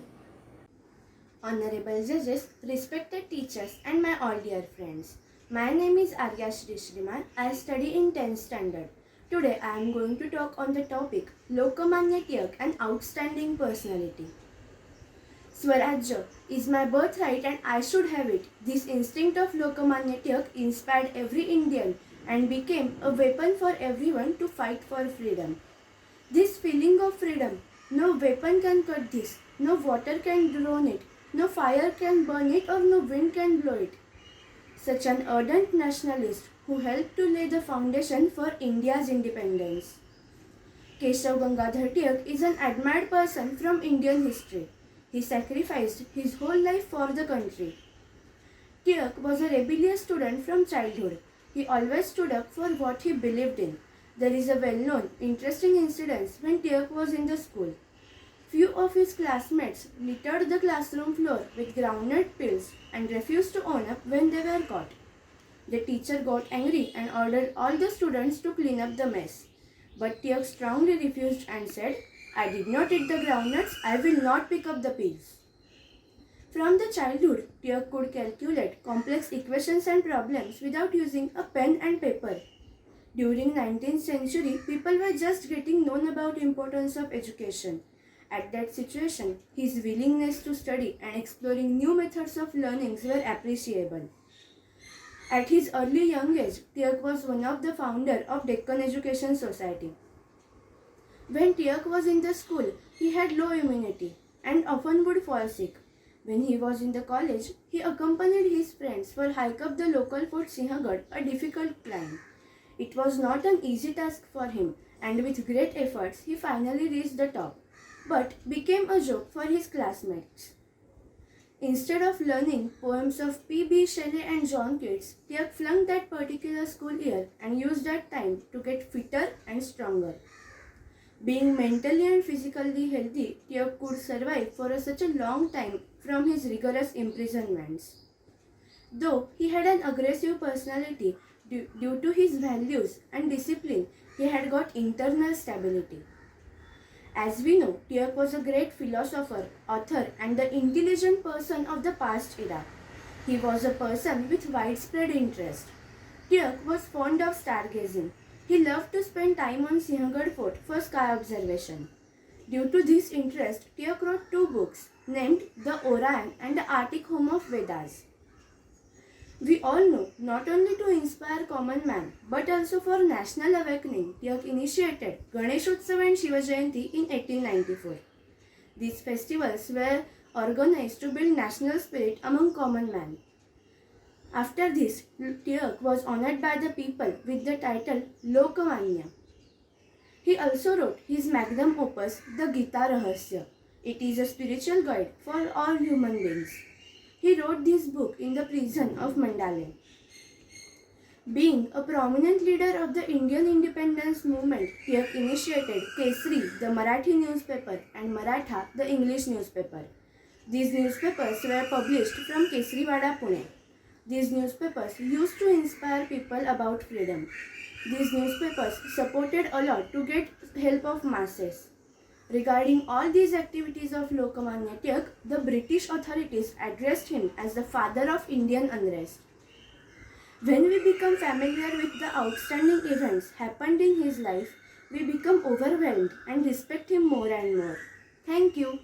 S7: Honorable judges, respected teachers and my all dear friends. My name is Arya Shri Shriman. I study in 10th standard. Today I am going to talk on the topic Lokmanya Tilak, an outstanding personality. Swarajya is my birthright and I should have it. This instinct of Lokmanya Tilak inspired every Indian and became a weapon for everyone to fight for freedom. This feeling of freedom, no weapon can cut this, no water can drown it, no fire can burn it or no wind can blow it. Such an ardent nationalist who helped to lay the foundation for India's independence. Keshav Gangadhar Tilak is an admired person from Indian history. He sacrificed his whole life for the country. Tilak was a rebellious student from childhood. He always stood up for what he believed in. There is a well-known, interesting incident when Tilak was in the school. Few of his classmates littered the classroom floor with groundnut peels and refused to own up when they were caught. The teacher got angry and ordered all the students to clean up the mess. But Tiak strongly refused and said, I did not eat the groundnuts, I will not pick up the peas. From the childhood, Tiak could calculate complex equations and problems without using a pen and paper. During 19th century, people were just getting known about importance of education. At that situation, his willingness to study and exploring new methods of learning were appreciable. At his early young age, Tiak was one of the founders of Deccan Education Society. When Tiak was in the school, he had low immunity and often would fall sick. When he was in the college, he accompanied his friends for a hike up the local Fort Sinhagad, a difficult climb. It was not an easy task for him, and with great efforts, he finally reached the top, but became a joke for his classmates. Instead of learning poems of P.B. Shelley and John Keats, Tiak flunked that particular school year and used that time to get fitter and stronger. Being mentally and physically healthy, Tiak could survive for such a long time from his rigorous imprisonments. Though he had an aggressive personality, due to his values and discipline, he had got internal stability. As we know, Tiak was a great philosopher, author, and the intelligent person of the past era. He was a person with widespread interest. Tiak was fond of stargazing. He loved to spend time on Sinhagad Fort for sky observation. Due to this interest, Tiak wrote 2 books named The Orion and The Arctic Home of Vedas. We all know, not only to inspire common man, but also for national awakening, Tiak initiated Ganeshotsav and Shiva Jayanti in 1894. These festivals were organized to build national spirit among common man. After this, Tiak was honored by the people with the title Lokamanya. He also wrote his magnum opus, the Gita Rahasya. It is a spiritual guide for all human beings. He wrote this book in the prison of Mandale. Being a prominent leader of the Indian independence movement, Tiak initiated Kesari, the Marathi newspaper, and Maratha, the English newspaper. These newspapers were published from Kesariwada, Pune. These newspapers used to inspire people about freedom. These newspapers supported a lot to get help of masses. Regarding all these activities of Lokamanya Tiak, the British authorities addressed him as the father of Indian unrest. When we become familiar with the outstanding events happened in his life, we become overwhelmed and respect him more and more. Thank you.